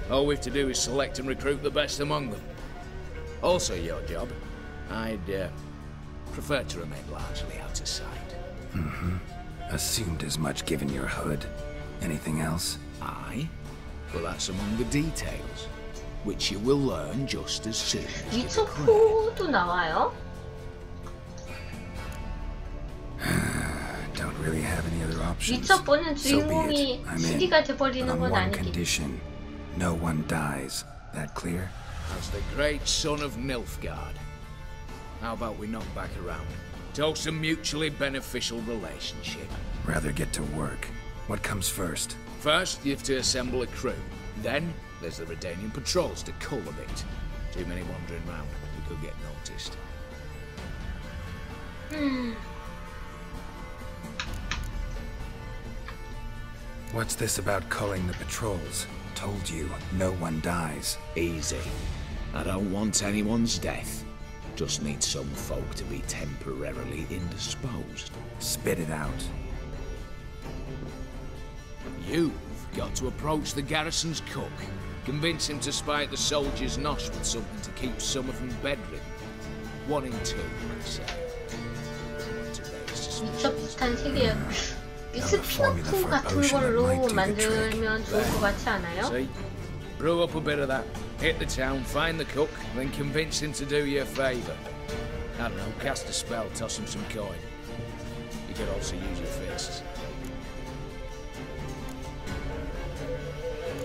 All we have to do is select and recruit the best among them. Also your job. I'd prefer to remain largely out of sight. Assumed as much given your hood. Anything else? Aye? Well, that's among the details. which you will learn just as soon as you 위쳐 4도 나와요? Don't really have any other options. 위쳐 4는 So be 주인공이 it. I'm in. CD가 But 돼버리는 on 건 one 아니겠지. condition. No one dies. That clear? As the great son of Nilfgaard. How about we knock back around? Toast a mutually beneficial relationship. Rather get to work. What comes first? First, you have to assemble a crew. Then, there's the Redanian patrols to cull a bit. Too many wandering round. We could get noticed. What's this about culling the patrols? Told you, no one dies. Easy. I don't want anyone's death. Just need some folk to be temporarily indisposed. Spit it out. You've got to approach the garrison's cook. Convince him to spy at the soldiers' nosh with something to keep some of them bedridden. 1 in 2, I'd say. 위쳐 비슷한 세계야. 스피너프 같은 걸로 만들면 좋을 것 같지 않아요? See? Brew up a bit of that. Hit the town, find the cook, then convince him to do you a favour. I don't know, cast a spell, toss him some coin. You could also use your fists.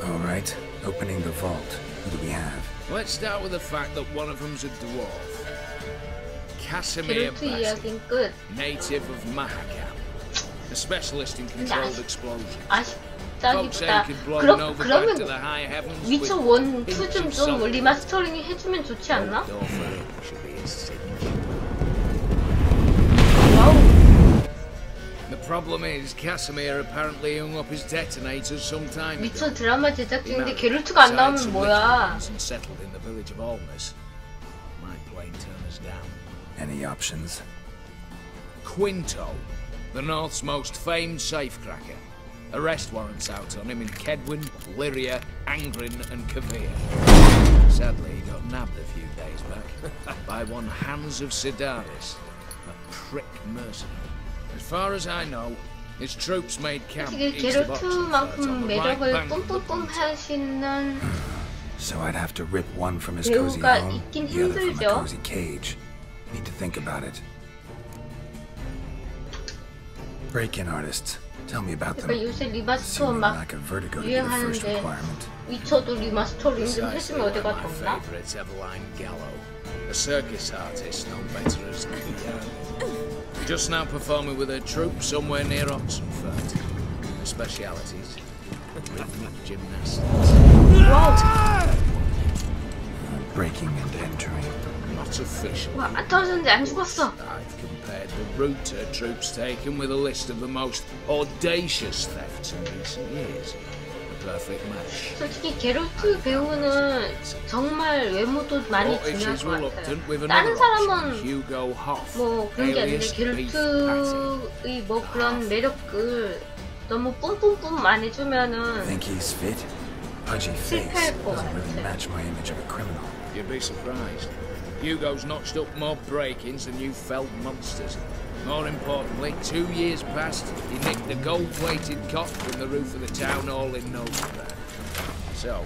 Alright, opening the vault. Who do we have? Let's start with the fact that one of them's a dwarf. Casimir 게롤트 이야기는 끝. native of Mahakam. A specialist in controlled explosions. 아쉽다기보다 그러면 위쳐 1, 2 좀 리마스터링 해주면 좋지 않나? The problem is Casimir apparently hung up his detonators some time ago. 위쳐 드라마 제작 중인데 게롤트가 안 나오면 뭐야? Settled in the village of Almas. Might plain turn us down. Any options? Quinto, the North's most famed safecracker. Arrest warrants out on him in Kedwin, Lyria, Angrin, and Kavir. Sadly, he got nabbed a few days back by one Hans of Sidaris, a prick mercenary. As far as I know, his troops made camp east of 게롤트만큼 매력을 뿜뿜뿜 하시는 So I'd have to rip one from his cozy home, 있긴 the other from a 힘들죠. cozy cage. Need to think about it. Break-in artists. Tell me about them. 요새 리마스터 막 유행하는데 위쳐도 리마스터링 좀 해주면 어디가 좋나? A circus artist known better as Kuyan. Just now performing with her troupe somewhere near Oxenfurt. Her specialities: rhythmic gymnastics. Wow. Breaking and entering. Not official. 와, 안 떨어졌는데 안 죽었어. I've compared the route her troops taken with a list of the most audacious thefts in recent years. A perfect match. 솔직히 게롤트 배우는 정말 외모도 많이 중요할 것 같아요. 다른 사람은 뭐 그런 게 아닌데 게롤트의 뭐 그런 매력을 너무 뿜뿜뿜 안 해주면은 실패할 것 같아요. You'd be surprised. Hugo's notched up more break-ins than you felled monsters. More importantly, 2 years past, he nicked a gold-plated cot from the roof of the town hall in Novigrad. So,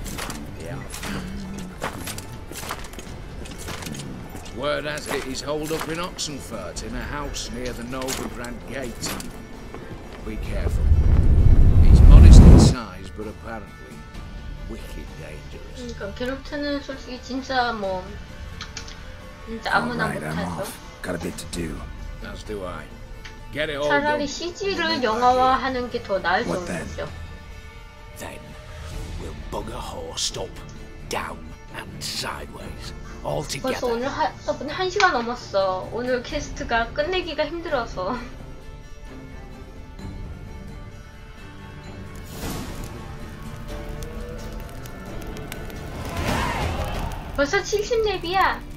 yeah. Word has it he's holed up in Oxenfurt in a house near the Novigrad gate. Be careful. He's modest in size, but apparently wicked dangerous. 그러니까 게롤트는 솔직히 진짜 뭐 진짜 아무나 못하죠. Got a bit to do. As do I. Get it all 차라리 done. CG를 영화화하는 게 더 나을 What 정도죠. Then we'll bug a horse up, down and sideways, all 벌써 together. 오늘 덕분 1시간 넘었어. 오늘 캐스트가 끝내기가 힘들어서. 벌써 70렙이야.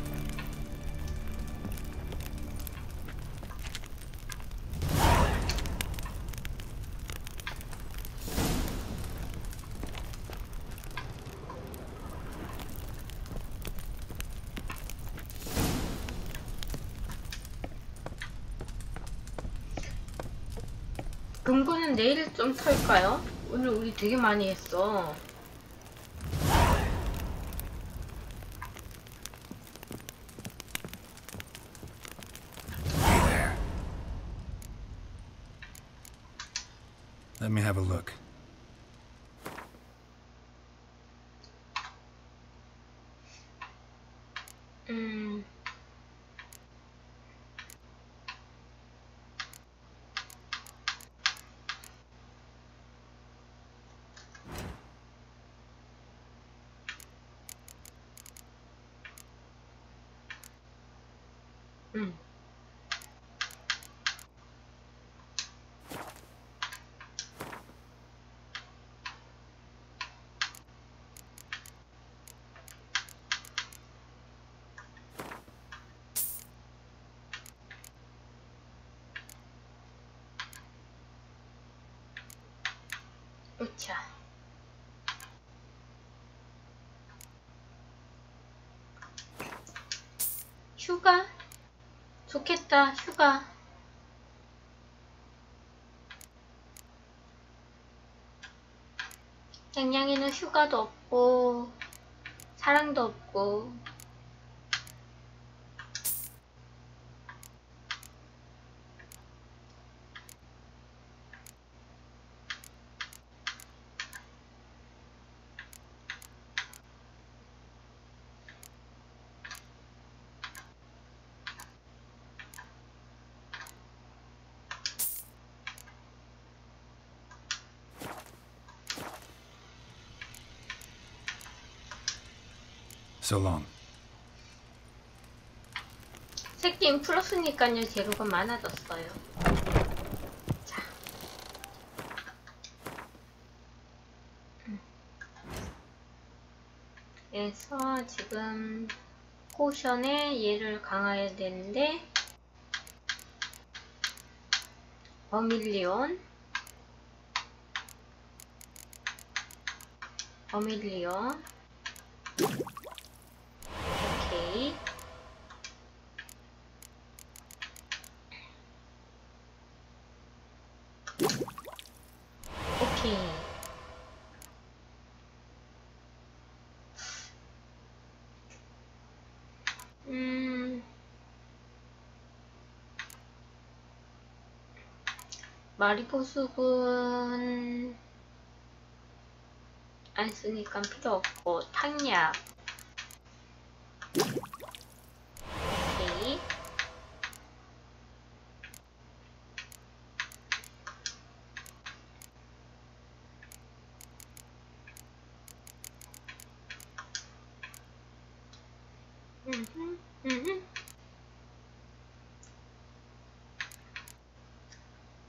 금고는 내일 좀 털까요? 오늘 우리 되게 많이 했어. Let me have a look. 으차. 휴가? 좋겠다, 휴가. 냥냥이는 휴가도 없고 사랑도 없고 So long. 새게임 풀었으니까요, 재료가 많아졌어요. 자. 그래서 지금 포션에 얘를 강화해야 되는데 버밀리온 오케이. 오케이. 마리보숙은 안 쓰니까 필요 없고 탕약. 오케이.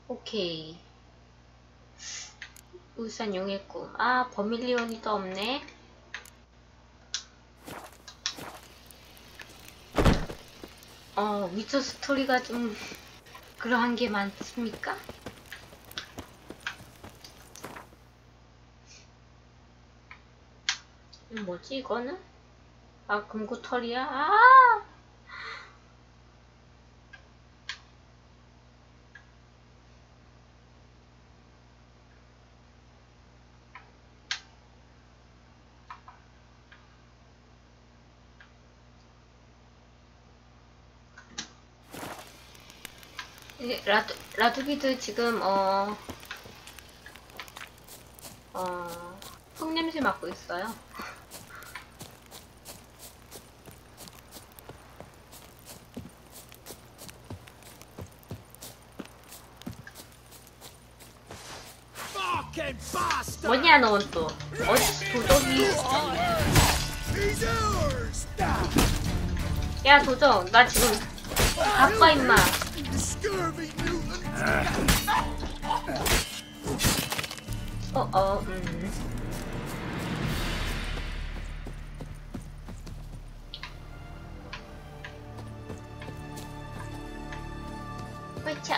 오케이. 울산 용의 꿈. 아, 버밀리온이 더 없네. 위쳐 스토리가 좀 그러한 게 많습니까? 뭐지 이거는? 아, 금고털이야? 아! 라두비드 지금 흙냄새 맡고 있어요. 뭐냐 넌 또 어디 도적이. 야 도적 나 지금 바빠 임마.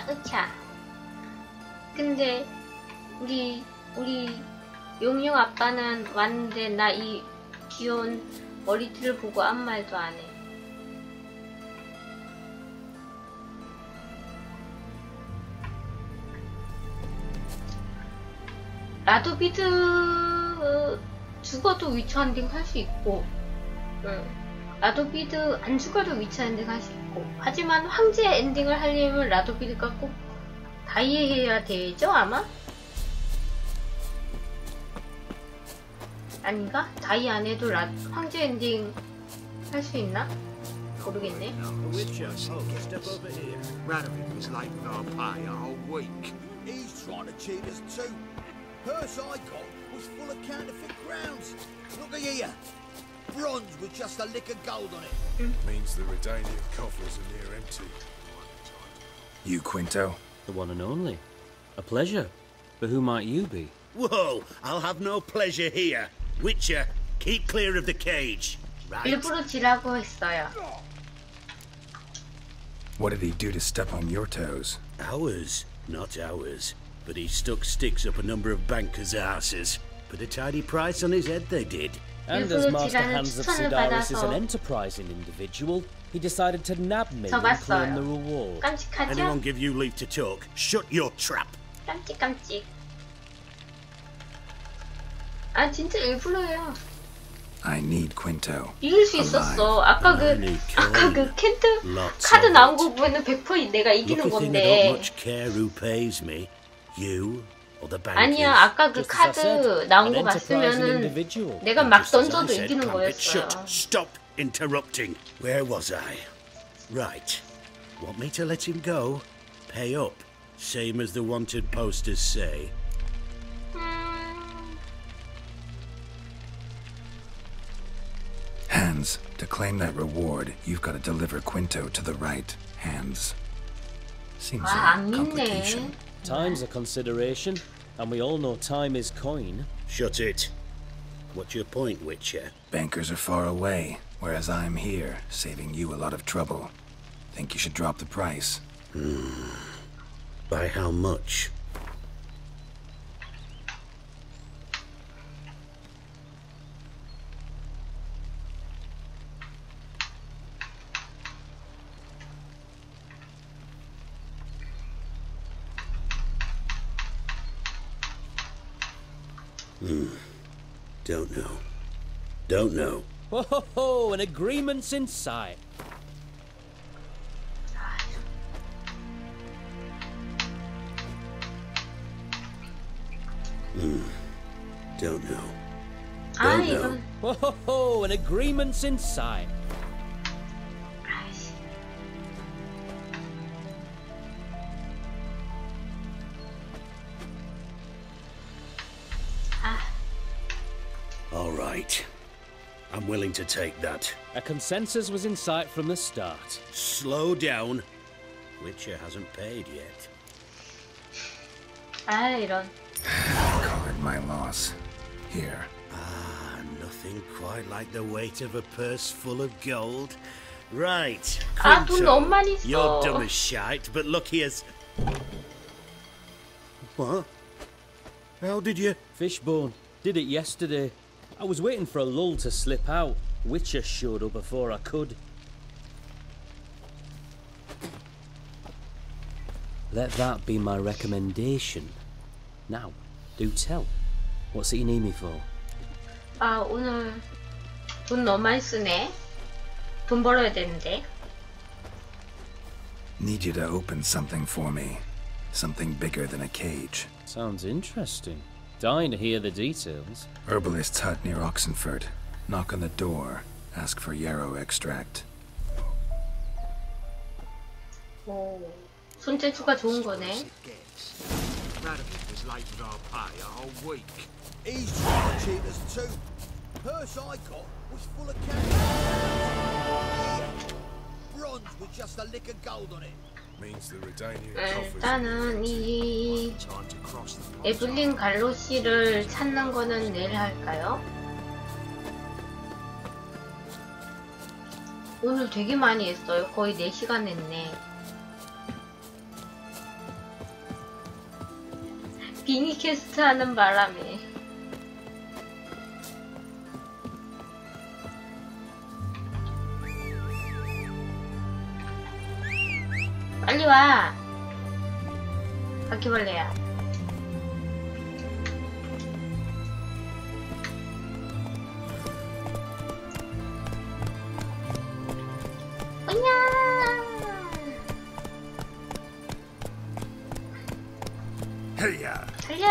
으차. 근데 우리 용용 아빠는 왔는데 나 이 귀여운 머리띠를 보고 아무 말도 안 해. 라도비드 죽어도 위쳐 엔딩 할 수 있고, 라도비드 안 죽어도 위쳐 엔딩 할 수 있고, 하지만 황제 엔딩을 하려면 라도비드가 꼭 다이해야 되죠 아마? 아닌가? 다이 안 해도 황제 엔딩 할 수 있나? 모르겠네. Witcher, step over here. Radovid was late with our pay a whole week. He's trying to cheat us too. Purse I got was full of counterfeit crowns. Look at here. Bronze with just a lick of gold on it. Means the Redanian coffers are near empty. You, Quinto? The one and only. A pleasure. But who might you be? Whoa! I'll have no pleasure here. Witcher, keep clear of the cage. Right? 일부러 지라고 했어요. What did he do to step on your toes? Ours, not ours. But he stuck sticks up a number of bankers' asses. Put a tidy price on his head, they did. And as Master Hans of Sedaris is an enterprising individual, he decided to nab me and claim the reward. 깜찍하죠? Anyone give you leave to talk? Shut your trap. 깜찍. 아 진짜 일부러예요. I need Quinto. 이길 수 있었어. 아까 그 켄트 카드 나온 거 보면은 100% 내가 이기는 건데. 아니야, 아까 그 카드 나온 거 봤으면은 내가 막 던져도 이기는 거였어요. Stop interrupting. Where was I? Right. Want me to let him go? Pay up. Same as the wanted posters say. Hans, to claim that reward, you've got to deliver Quinto to the right hands. Seems a complication. Time's a consideration, and we all know time is coin. Shut it. What's your point, Witcher? Bankers are far away, whereas I'm here, saving you a lot of trouble. Think you should drop the price? By how much? Don't know. Don't know. Ho ho ho! An agreement's in sight. Don't know. Don't know. Ho ho ho! An agreement's in sight. All right. I'm willing to take that. A consensus was in sight from the start. Slow down. Witcher hasn't paid yet. 이런. Call it my loss. Here. Nothing quite like the weight of a purse full of gold. Right. 돈 너무 많이 써. You're dumb as shite, but look here's... What? How did you... Fishbone. Did it yesterday. I was waiting for a lull to slip out. Witcher showed up before I could. Let that be my recommendation. Now, do tell. What's it you need me for? 오늘 돈 너무 많이 쓰네. 돈 벌어야 되는데. Need you to open something for me. Something bigger than a cage. Sounds interesting. Dying to hear the details. Herbalist's hut near Oxenford. Knock on the door. Ask for yarrow extract. 오, 손재주가 좋은 거네. Radovid was late with our pay a whole week. He's trying to cheat us too. Purse I got was full of cash. Bronze with just a lick of gold on it. 일단은 이 에블린 갈로시를 찾는 거는 내일 할까요? 오늘 되게 많이 했어요. 거의 4시간 했네. 비니 캐스트 하는 바람에 빨리 와. 바퀴벌레야. Heya. 달려.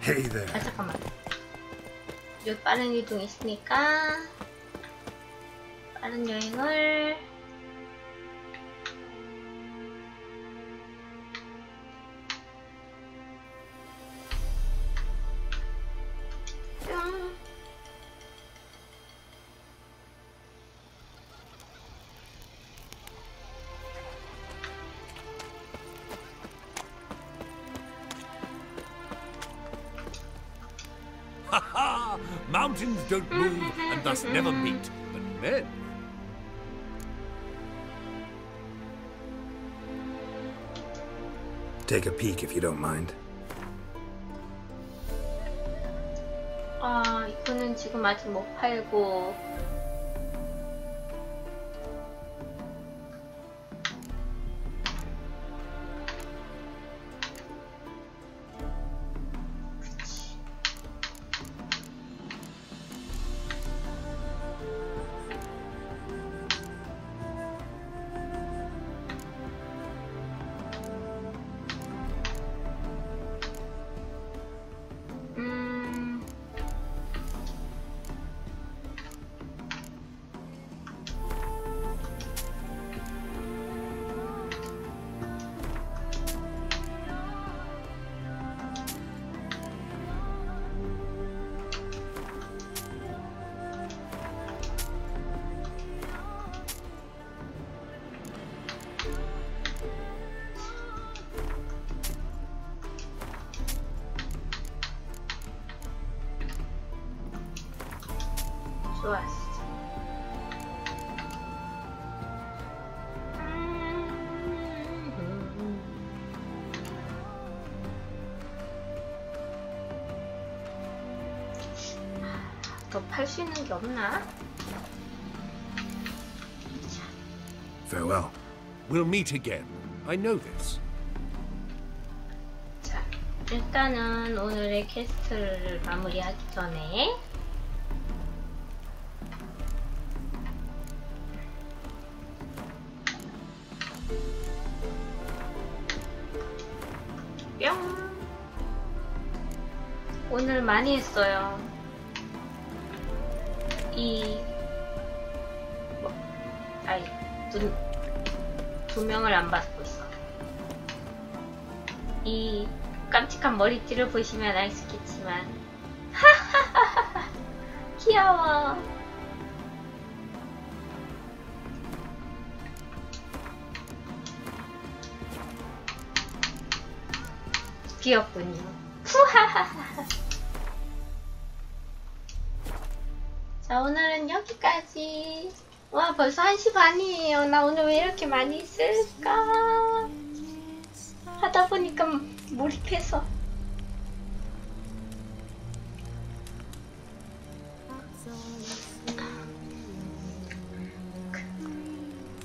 Hey there. 잠깐만. 여기 빠른 이동이 있으니까 빠른 여행을 Ha! Mountains don't move and thus never meet, but men. Take a peek if you don't mind. 아, 이거는 지금 아직 못 팔고 좋았어. 더 팔 수 있는 게 없나? Farewell. We'll meet again. I know this. 자, 일단은 오늘의 퀘스트를 마무리하기 전에 뿅! 오늘 많이 했어요. 두 명을 안 받고 있어. 이 깜찍한 머리띠를 보시면 알수있겠지만 하하하하 귀여워. 귀엽군요. 후하하하. 자, 오늘은 여기까지. 와, 벌써 1시 반이에요. 나 오늘 왜 이렇게 많이 있을까? 하다 보니까 몰입해서.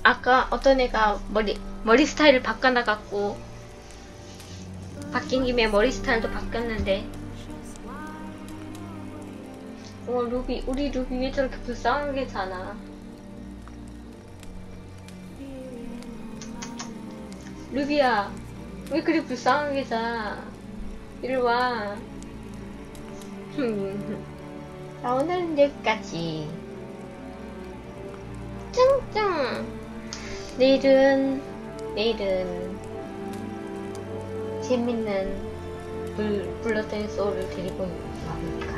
아까 어떤 애가 머리 스타일을 바꿔나갔고, 바뀐 김에 머리 스타일도 바뀌었는데, 우리 루비 왜 저렇게 불쌍하게 자나? 루비야, 왜 그리 불쌍하게 자? 이리 와. 자, 오늘은 여기까지. 짱짱. 내일은 재밌는 불렀던 소울을 데리고 와볼까.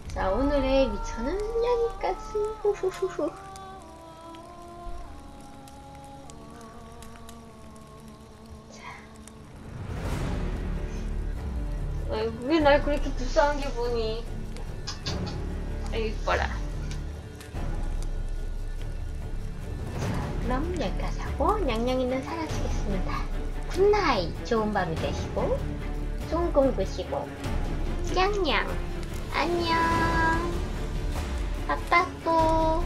자, 오늘의 미천은 여기까지. 후후후후. 자, 왜 날 그렇게 불쌍하게 보니? 아이, 이뻐라. 그럼 여기까지 하고 냥냥이는 사라지겠습니다. 굿나잇. 좋은 밤이 되시고 좋은 꿈 꾸시고 냥냥 안녕. 아빠또